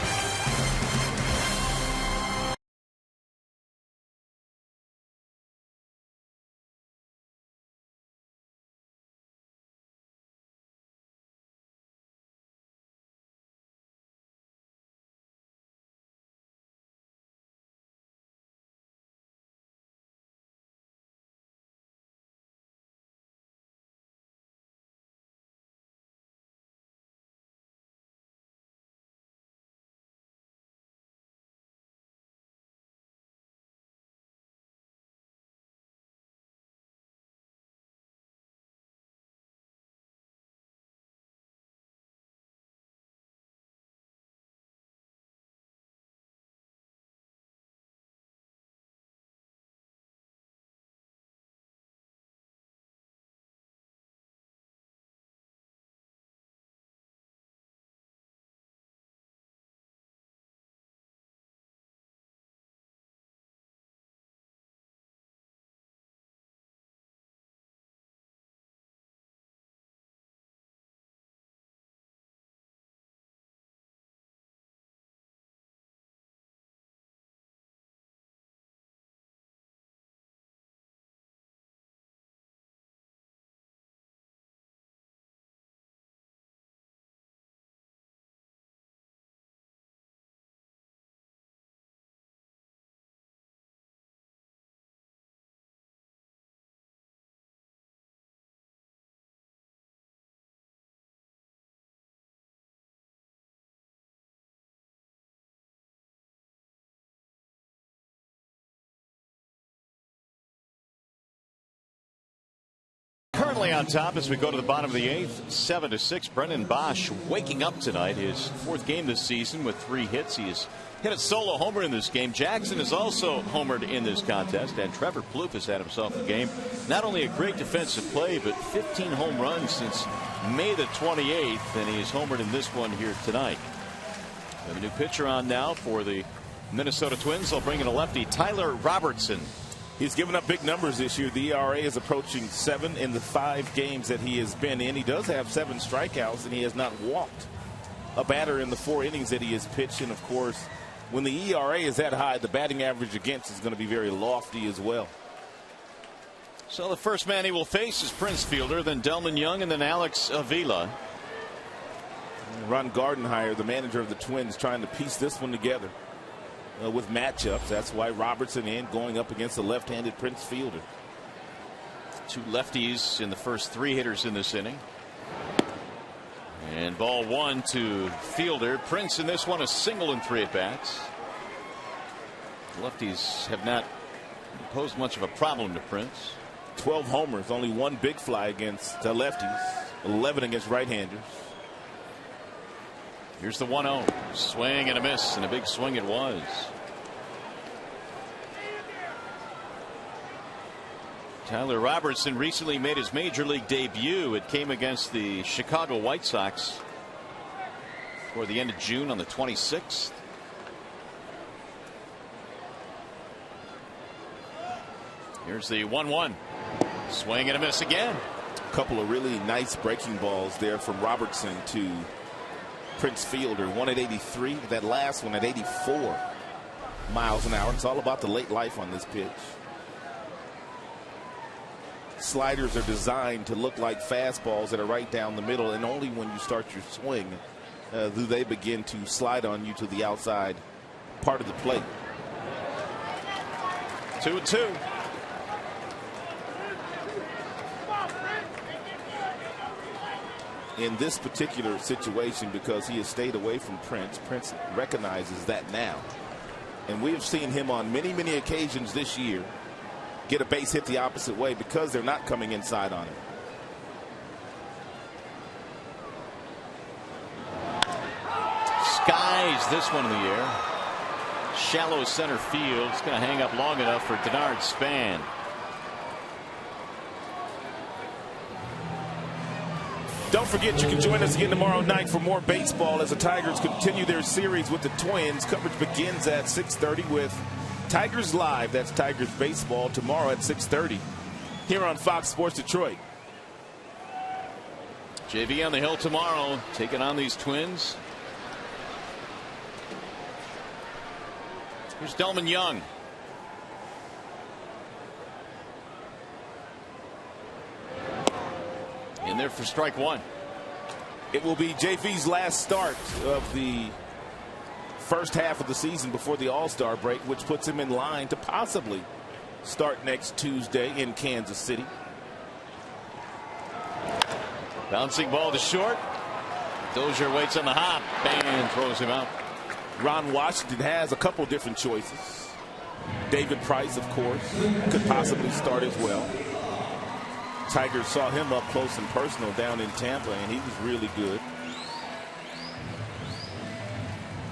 Family on top as we go to the bottom of the 8th, 7-6. Brennan Bosch waking up tonight. His 4th game this season with 3 hits. He has hit a solo homer in this game. Jackson is also homered in this contest, and Trevor Plouffe has had himself a game. Not only a great defensive play, but 15 home runs since May the 28th, and he is homered in this one here tonight. We have a new pitcher on now for the Minnesota Twins. They'll bring in a lefty, Tyler Robertson. He's given up big numbers this year. The ERA is approaching 7 in the 5 games that he has been in. He does have 7 strikeouts, and he has not walked a batter in the 4 innings that he has pitched. And, of course, when the ERA is that high, the batting average against is going to be very lofty as well. So the first man he will face is Prince Fielder, then Delman Young, and then Alex Avila. Ron Gardenhire, the manager of the Twins, trying to piece this one together with matchups. That's why Robertson in going up against the left-handed Prince Fielder. 2 lefties in the first 3 hitters in this inning. And ball 1 to Fielder. Prince in this one a single in 3 at-bats. Lefties have not posed much of a problem to Prince. 12 homers, only 1 big fly against lefties, 11 against right-handers. Here's the 1-0. Swing and a miss, and a big swing it was. Tyler Robertson recently made his major league debut. It came against the Chicago White Sox toward the end of June on the 26th. Here's the 1-1. Swing and a miss again. A couple of really nice breaking balls there from Robertson to Prince Fielder. One at 83, that last one at 84 miles an hour. It's all about the late life on this pitch. Sliders are designed to look like fastballs that are right down the middle, and only when you start your swing do they begin to slide on you to the outside part of the plate. 2-2. In this particular situation, because he has stayed away from Prince, Prince recognizes that now. And we have seen him on many, many occasions this year get a base hit the opposite way because they're not coming inside on him. Skies this one in the air. Shallow center field. It's going to hang up long enough for Denard Span. Don't forget, you can join us again tomorrow night for more baseball as the Tigers continue their series with the Twins. Coverage begins at 6:30 with Tigers Live. That's Tigers Baseball tomorrow at 6:30 here on Fox Sports Detroit. JV on the hill tomorrow, taking on these Twins. Here's Delman Young. In there for strike 1. It will be JV's last start of the first half of the season before the All-Star break, which puts him in line to possibly start next Tuesday in Kansas City. Bouncing ball to short. Dozier waits on the hop and throws him out. Ron Washington has a couple different choices. David Price, of course, could possibly start as well. Tigers saw him up close and personal down in Tampa, and he was really good.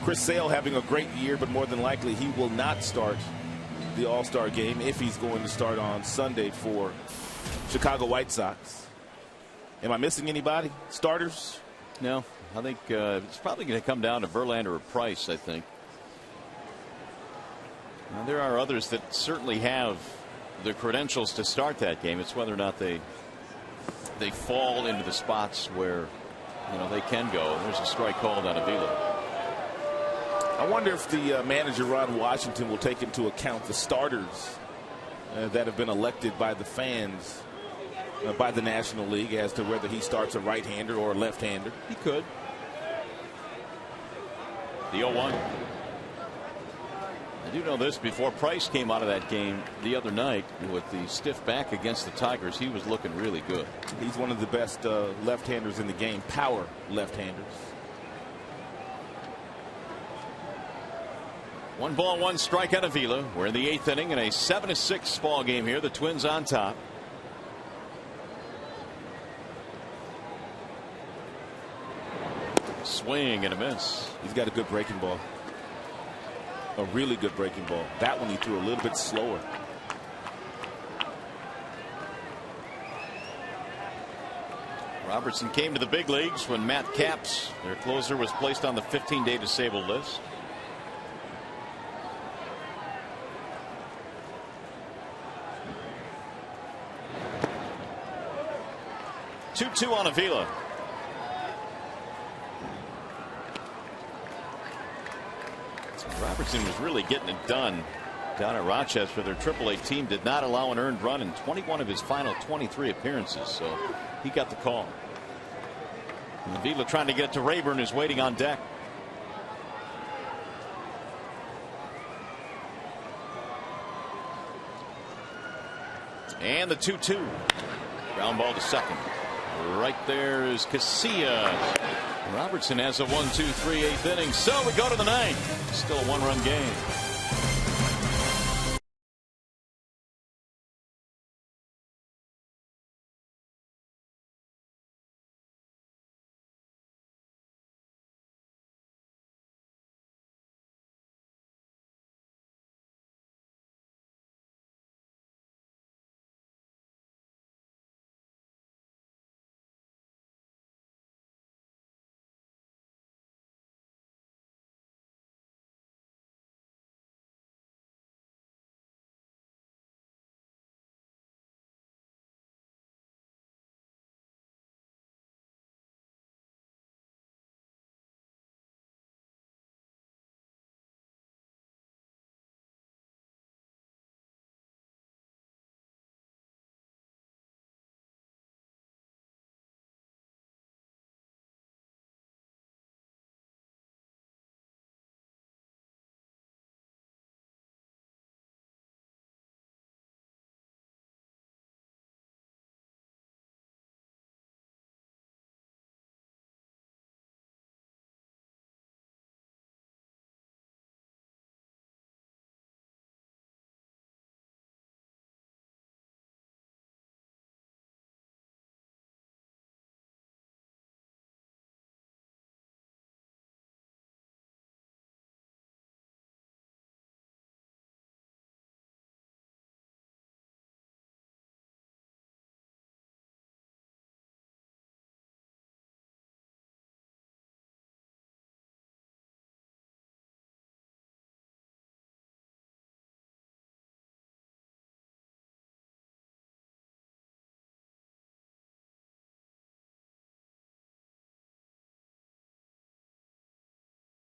Chris Sale having a great year, but more than likely he will not start the All-Star game if he's going to start on Sunday for Chicago White Sox. Am I missing anybody? Starters? No, I think it's probably going to come down to Verlander or Price, I think. Now, there are others that certainly have the credentials to start that game. It's whether or not they fall into the spots where they can go. There's a strike called on Avila. I wonder if the manager Ron Washington will take into account the starters that have been elected by the fans by the National League as to whether he starts a right-hander or a left-hander. He could. The 0-1. I do know this, before Price came out of that game the other night with the stiff back against the Tigers, he was looking really good. He's one of the best left-handers in the game, power left-handers. 1 ball, 1 strike out of Avila. We're in the 8th inning in a 7-6 ball game here. The Twins on top. Swing and a miss. He's got a good breaking ball. A really good breaking ball. That one he threw a little bit slower. Robertson came to the big leagues when Matt Capps, their closer, was placed on the 15-day disabled list. Two on Avila. Robertson was really getting it done down at Rochester. Their AAA team did not allow an earned run in 21 of his final 23 appearances, so he got the call. And Avila trying to get it to Rayburn is waiting on deck. And the 2-2. Ground ball to second. Right there is Casillas. Robertson has a 1-2-3 eighth inning. So we go to the ninth. Still a one-run game.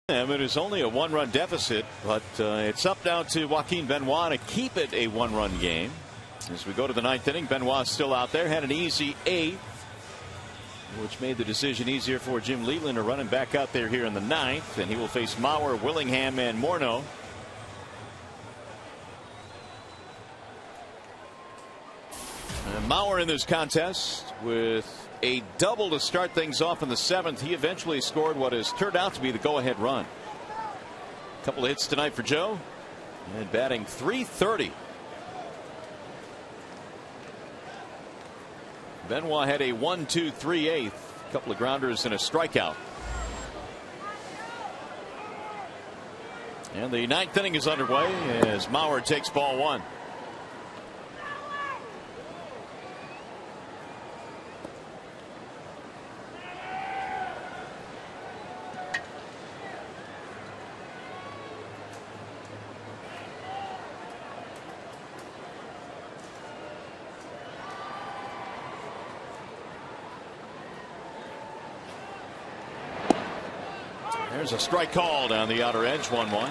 It is only a one-run deficit, but it's up now to Joaquin Benoit to keep it a one-run game. As we go to the ninth inning, Benoit still out there, had an easy eighth, which made the decision easier for Jim Leland to run him back out there here in the ninth, and he will face Mauer, Willingham, and Morneau. And Mauer in this contest with a double to start things off in the seventh. He eventually scored what has turned out to be the go-ahead run. A couple of hits tonight for Joe, and batting .330. Benoit had a 1-2-3 eighth, a couple of grounders and a strikeout. And the ninth inning is underway as Mauer takes ball one. There's a strike call down the outer edge, 1-1.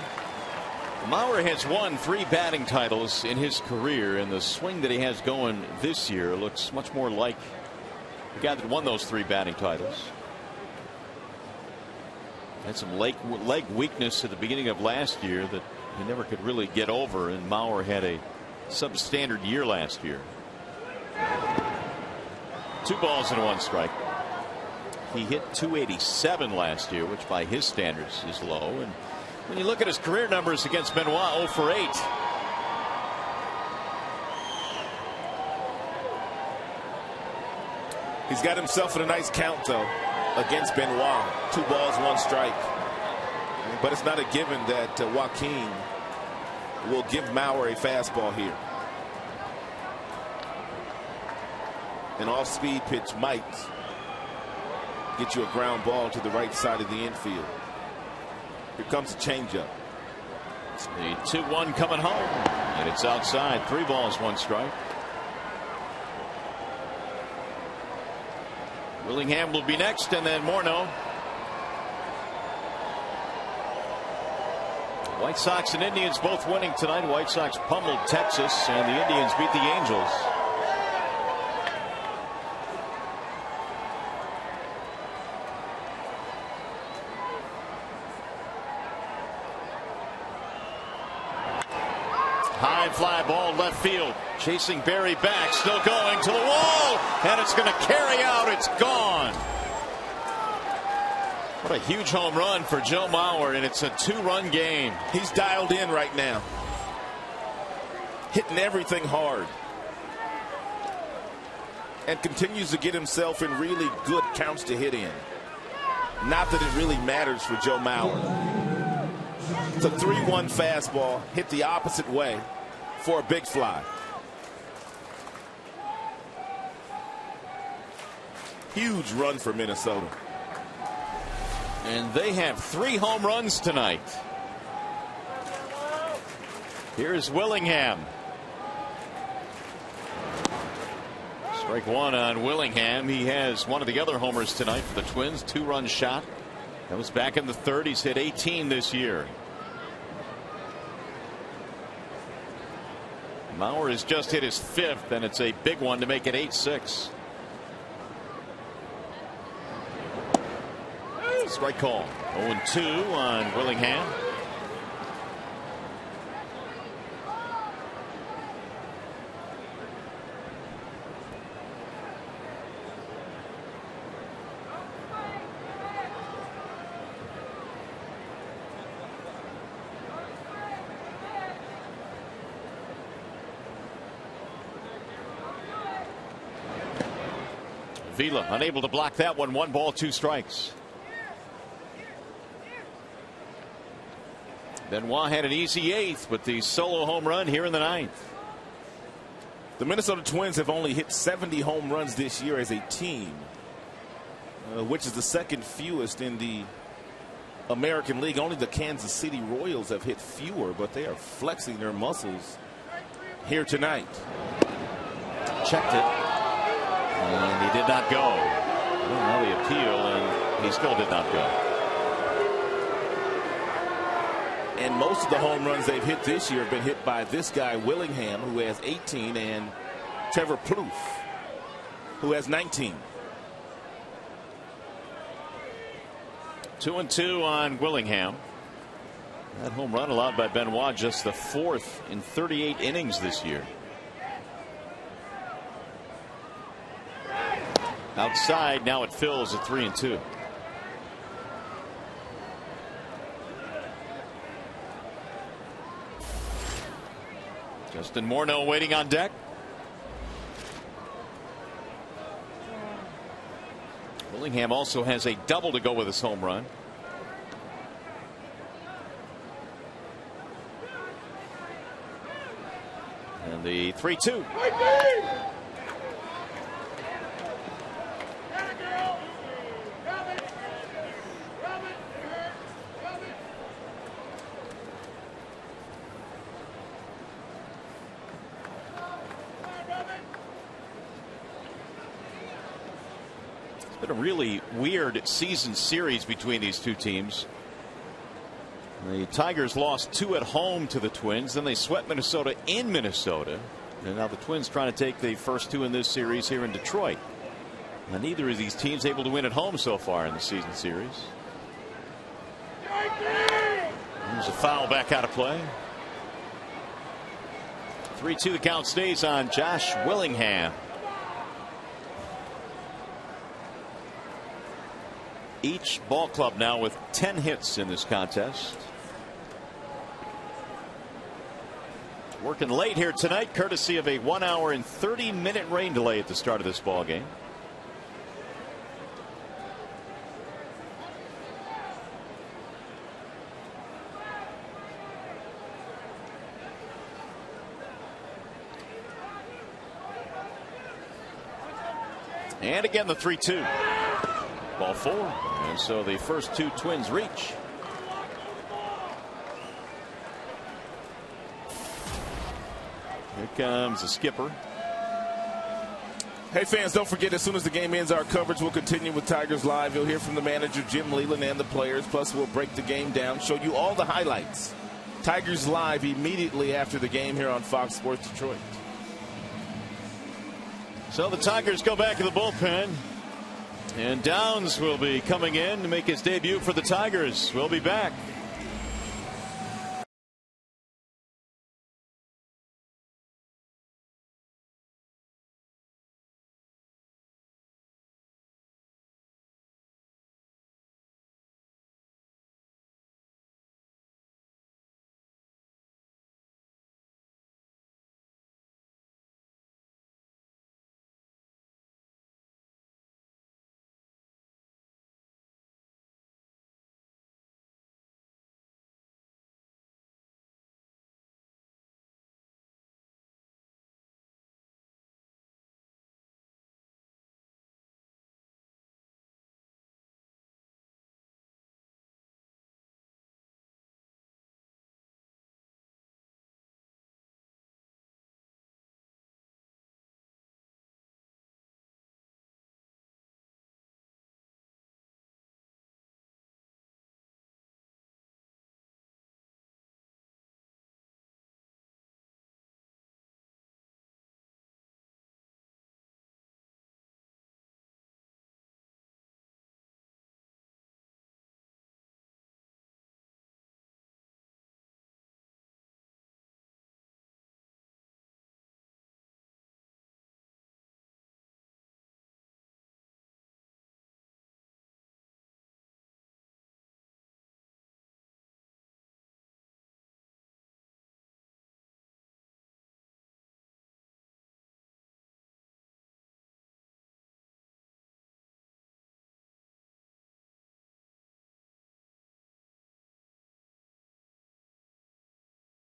Mauer has won 3 batting titles in his career, and the swing that he has going this year looks much more like the guy that won those 3 batting titles. Had some leg weakness at the beginning of last year that he never could really get over, and Mauer had a substandard year last year. 2 balls and 1 strike. He hit .287 last year, which by his standards is low. And when you look at his career numbers against Benoit, 0 for 8. He's got himself in a nice count, though. against Benoit. 2 balls, 1 strike. But it's not a given that Joaquin will give Mauer a fastball here. An off-speed pitch might get you a ground ball to the right side of the infield. Here comes a changeup. The 2-1 coming home, and it's outside. 3 balls, 1 strike. Willingham will be next, and then Morneau. White Sox and Indians both winning tonight. White Sox pummeled Texas, and the Indians beat the Angels. High fly ball left field. Chasing Barry back. Still going to the wall. And it's going to carry out. It's gone. What a huge home run for Joe Mauer. And it's a 2-run game. He's dialed in right now. Hitting everything hard. And continues to get himself in really good counts to hit in. Not that it really matters for Joe Mauer. It's a 3-1 fastball hit the opposite way for a big fly. Huge run for Minnesota. And they have 3 home runs tonight. Here's Willingham. Strike 1 on Willingham. He has one of the other homers tonight for the Twins. 2-run shot. That was back in the 30s. He's hit 18 this year. Mauer has just hit his 5th, and it's a big one to make it 8-6. Strike call. 0-2 on Willingham. Vila unable to block that one. 1 ball, 2 strikes. Benoit had an easy 8th with the solo home run here in the 9th. The Minnesota Twins have only hit 70 home runs this year as a team, which is the 2nd fewest in the American League. Only the Kansas City Royals have hit fewer, but they are flexing their muscles here tonight. Checked it, and he did not go. Well, the appeal, and he still did not go. And most of the home runs they've hit this year have been hit by this guy Willingham, who has 18, and Trevor Plouffe, who has 19. 2-2 on Willingham. That home run allowed by Benoit, just the 4th in 38 innings this year. Outside, now it fills at 3-2. Justin Morneau waiting on deck. Willingham also has a double to go with his home run. And the 3-2. Been a really weird season series between these two teams. The Tigers lost 2 at home to the Twins. Then they swept Minnesota in Minnesota. And now the Twins trying to take the first 2 in this series here in Detroit. Now neither of these teams able to win at home so far in the season series. There's a foul back out of play. 3-2 the count stays on Josh Willingham. Each ball club now with 10 hits in this contest. Working late here tonight, courtesy of a 1 hour and 30-minute rain delay at the start of this ball game. And again the 3-2. Ball 4. And so the first two Twins reach. Here comes the skipper. Hey fans, don't forget, as soon as the game ends, our coverage will continue with Tigers Live. You'll hear from the manager, Jim Leland, and the players. Plus, we'll break the game down, show you all the highlights. Tigers Live immediately after the game here on Fox Sports Detroit. So the Tigers go back to the bullpen. And Downs will be coming in to make his debut for the Tigers. We'll be back.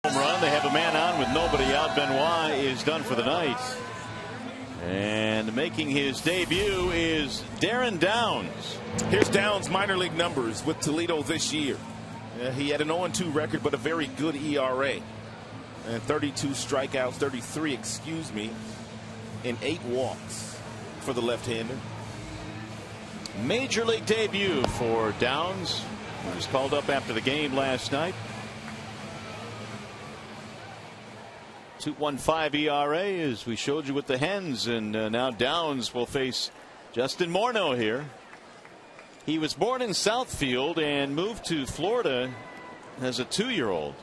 Home run. They have a man on with nobody out. Benoit is done for the night. And making his debut is Darren Downs. Here's Downs' minor league numbers with Toledo this year. He had an 0-2 record, but a very good ERA. And 32 strikeouts, 33, excuse me, and 8 walks for the left-hander. Major league debut for Downs. He was called up after the game last night. 2.15 ERA, as we showed you with the Hens, and now Downs will face Justin Morneau here. He was born in Southfield and moved to Florida as a 2-year-old.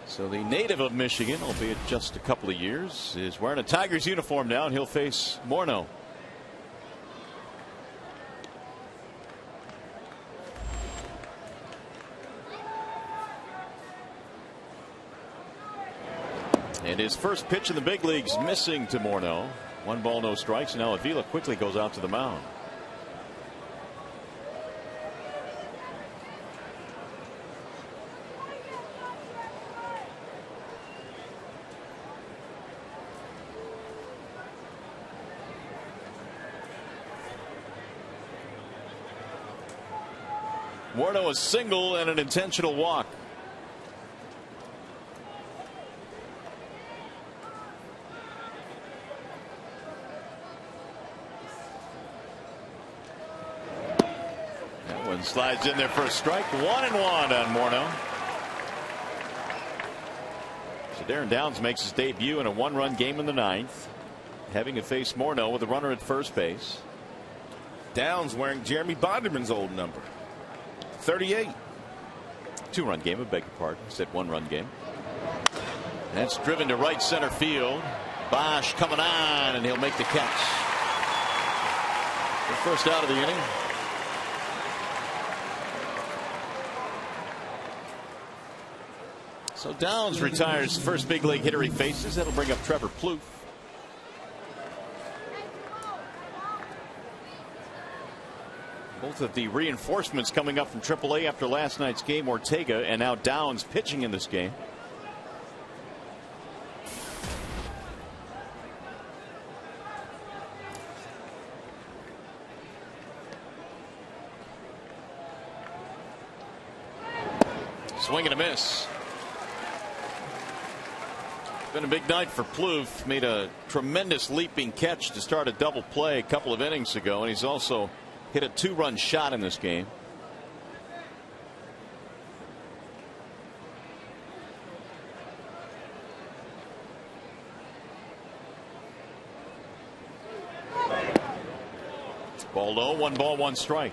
So the native of Michigan, albeit just a couple of years, is wearing a Tigers uniform now, and he'll face Morneau. And his first pitch in the big leagues missing to Morneau. 1 ball, no strikes. Now Avila quickly goes out to the mound. Morneau a single and an intentional walk. Slides in there for a strike. 1-1 on Morneau. So Darren Downs makes his debut in a 1-run game in the 9th, having to face Morneau with a runner at first base. Downs wearing Jeremy Bonderman's old number, 38. 2-run game, I beg your pardon. Said 1-run game. That's driven to right center field. Bosch coming on, and he'll make the catch. The first out of the inning. So Downs retires first big league hitter he faces. That'll bring up Trevor Plouffe. Both of the reinforcements coming up from AAA after last night's game. Ortega and now Downs pitching in this game. Swing and a miss. Been a big night for Plouffe. Made a tremendous leaping catch to start a double play a couple of innings ago, and he's also hit a 2-run shot in this game. Ball low, 1 ball, 1 strike.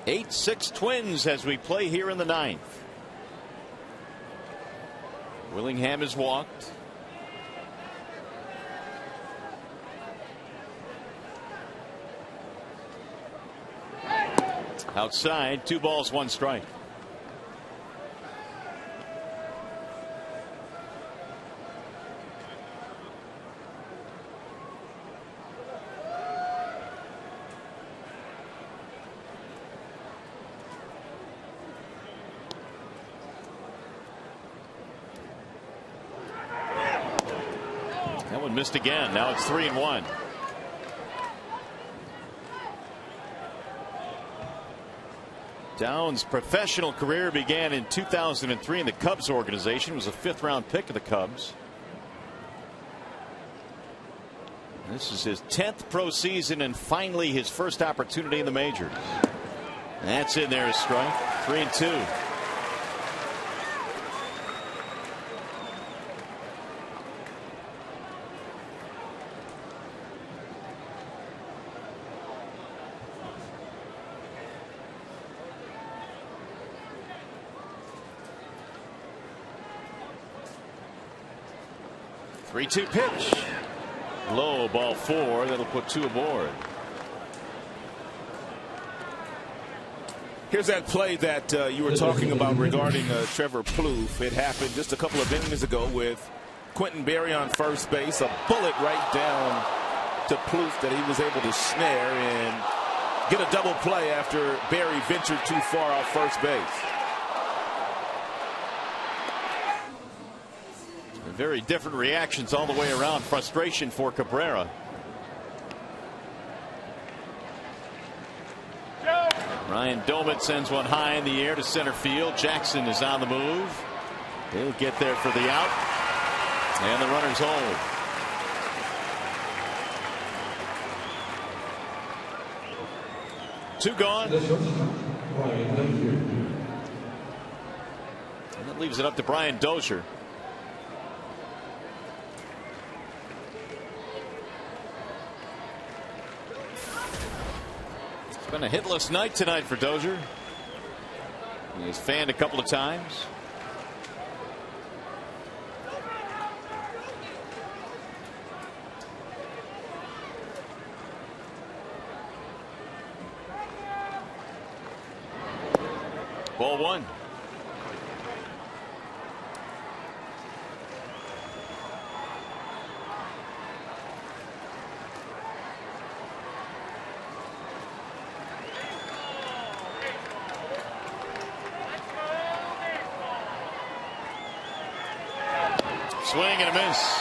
8-6 Twins as we play here in the 9th. Willingham has walked. Outside, 2 balls, 1 strike. That one missed again. Now it's 3-1. Downs' professional career began in 2003 in the Cubs organization. Was a 5th-round pick of the Cubs. This is his 10th pro season and finally his first opportunity in the majors. That's in there, a strike. 3-2. Three-two pitch. Low, ball 4. That'll put 2 aboard. Here's that play that you were talking about regarding Trevor Plouffe. It happened just a couple of innings ago with Quentin Berry on first base. A bullet right down to Plouffe that he was able to snare and get a double play after Berry ventured too far off first base. Very different reactions all the way around. Frustration for Cabrera. Ryan Domit sends one high in the air to center field. Jackson is on the move. He'll get there for the out. And the runners hold. Two gone. And that leaves it up to Brian Dozier. Been a hitless night tonight for Dozier. He's fanned a couple of times. Ball 1. Swing and a miss.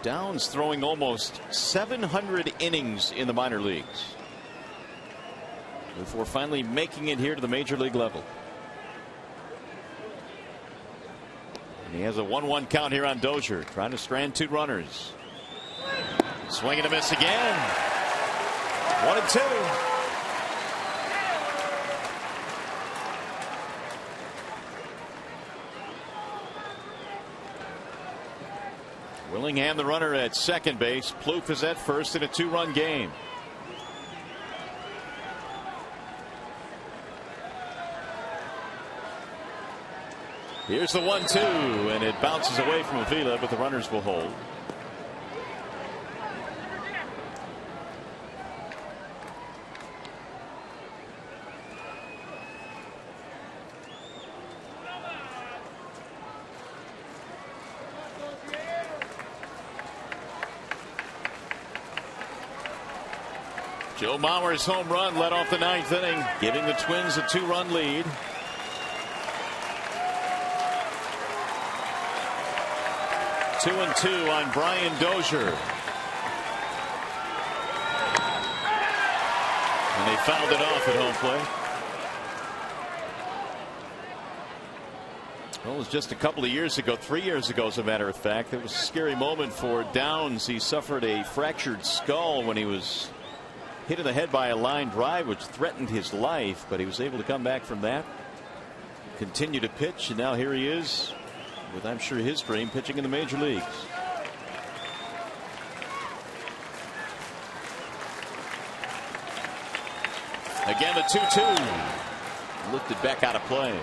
Downs throwing almost 700 innings in the minor leagues before finally making it here to the major league level. And he has a 1-1 count here on Dozier, trying to strand 2 runners. Swing and a miss again. 1-2. Willingham the runner at second base. Plouffe is at first in a 2-run game. Here's the 1-2, and it bounces away from Avila, but the runners will hold. Joe Mauer's home run led off the 9th inning, giving the Twins a 2-run lead. 2-2 on Brian Dozier. And they fouled it off at home plate. Well, it was just a couple of years ago, 3 years ago, as a matter of fact. It was a scary moment for Downs. He suffered a fractured skull when he was hit in the head by a line drive, which threatened his life, but he was able to come back from that, continue to pitch, and now here he is with, I'm sure, his dream, pitching in the major leagues. Again, the 2-2. Lifted back out of play.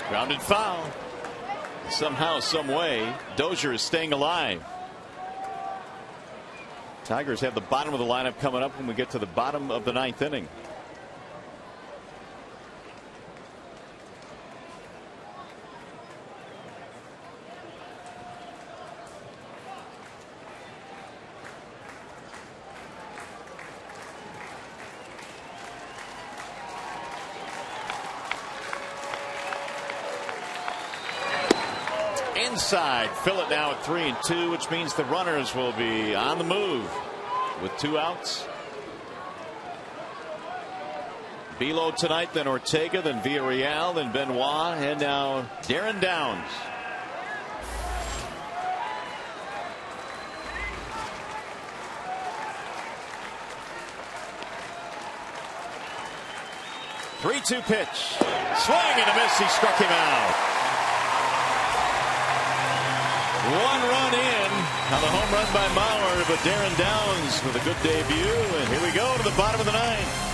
Grounded foul. Somehow, some way, Dozier is staying alive. Tigers have the bottom of the lineup coming up when we get to the bottom of the ninth inning. Inside, fill it now at 3-2, which means the runners will be on the move with 2 outs. Below tonight, then Ortega, then Villarreal, then Benoit, and now Darren Downs. Three-two pitch, swing and a miss. He struck him out. 1 run in on the home run by Mauer, but Darren Downs with a good debut, and here we go to the bottom of the ninth.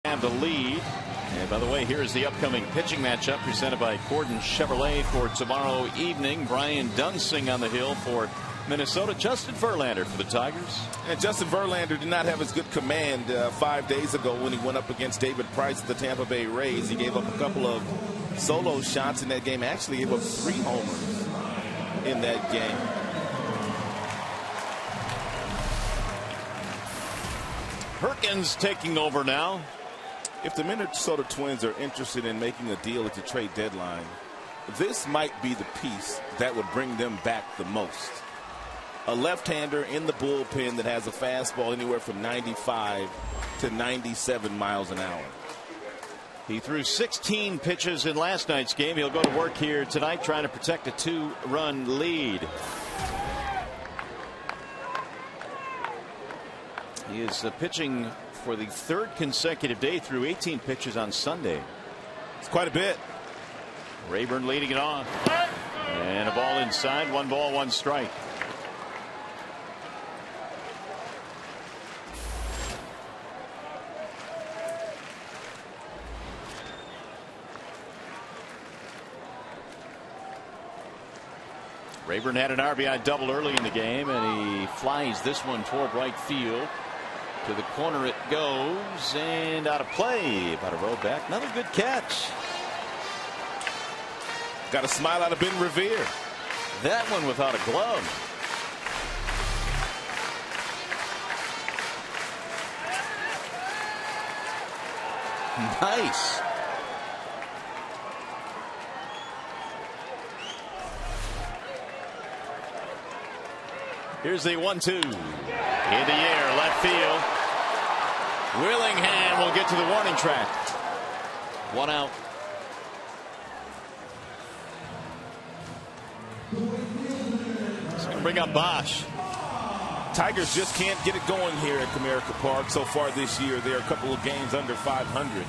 And the lead. And by the way, here is the upcoming pitching matchup presented by Corden Chevrolet for tomorrow evening. Brian Dunsing on the hill for Minnesota. Justin Verlander for the Tigers. And Justin Verlander did not have as good command 5 days ago when he went up against David Price at the Tampa Bay Rays. He gave up a couple of solo shots in that game. Actually gave up 3 homers in that game. Perkins taking over now. If the Minnesota Twins are interested in making a deal at the trade deadline, this might be the piece that would bring them back the most. A left-hander in the bullpen that has a fastball anywhere from 95 to 97 miles an hour. He threw 16 pitches in last night's game. He'll go to work here tonight trying to protect a 2-run lead. He is pitching for the 3rd consecutive day through 18 pitches on Sunday. It's quite a bit. Rayburn leading it off. And a ball inside. 1 ball, 1 strike. Rayburn had an RBI double early in the game, and he flies this one toward right field. To the corner it goes, and out of play. About a row back. Another good catch. Got a smile out of Ben Revere. That one without a glove. Nice. Here's the 1-2. In the air, left field. Willingham will get to the warning track. 1 out. It's going to bring up Bosch. Tigers just can't get it going here at Comerica Park so far this year. They're a couple of games under 500.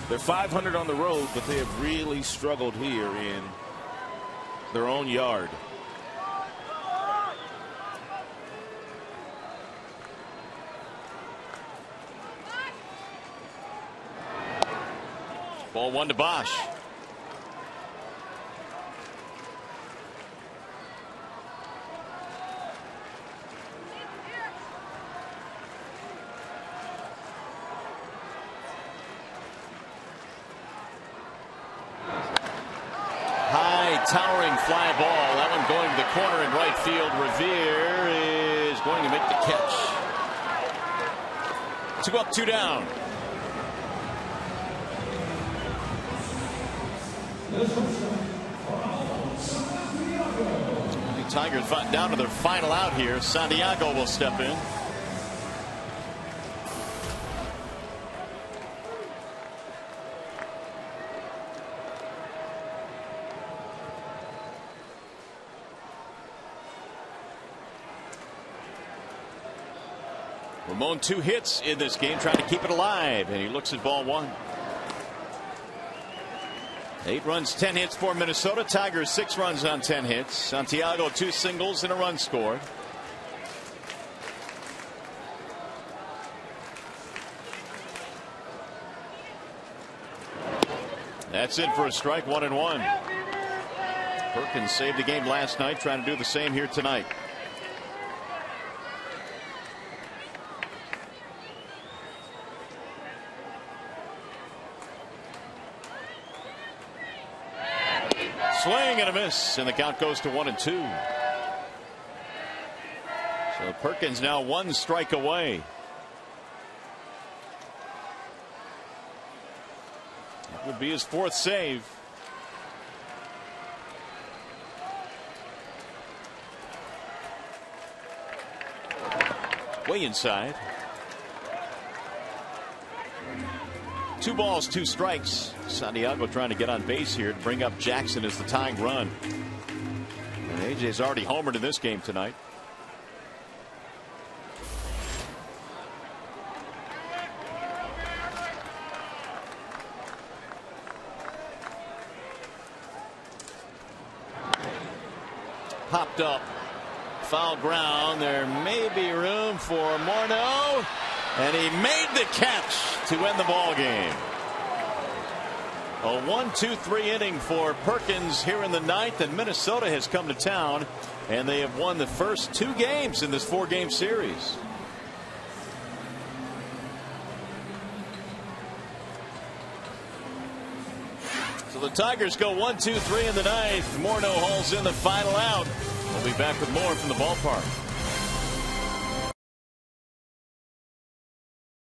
They're 500 on the road, but they have really struggled here in their own yard. Ball 1 to Bosch. High towering fly ball. That one going to the corner in right field. Revere is going to make the catch. 2 up, 2 down. The Tigers down to their final out here. Santiago will step in. Ramon 2 hits in this game, trying to keep it alive, and he looks at ball 1. 8 runs, 10 hits for Minnesota. Tigers 6 runs on 10 hits. Santiago 2 singles and a run scored. That's it for a strike. 1-1. Perkins saved the game last night, trying to do the same here tonight. Swing and a miss, and the count goes to 1-2. So Perkins now 1 strike away. That would be his 4th save. Way inside. 2 balls, 2 strikes. Santiago trying to get on base here to bring up Jackson as the tying run. And AJ's already homered in this game tonight. Popped up. Foul ground. There may be room for Morneau. And he made the catch to end the ball game. A 1-2-3 inning for Perkins here in the 9th, and Minnesota has come to town, and they have won the first 2 games in this 4-game series. So the Tigers go 1-2-3 in the 9th. Morneau hauls in the final out. We'll be back with more from the ballpark.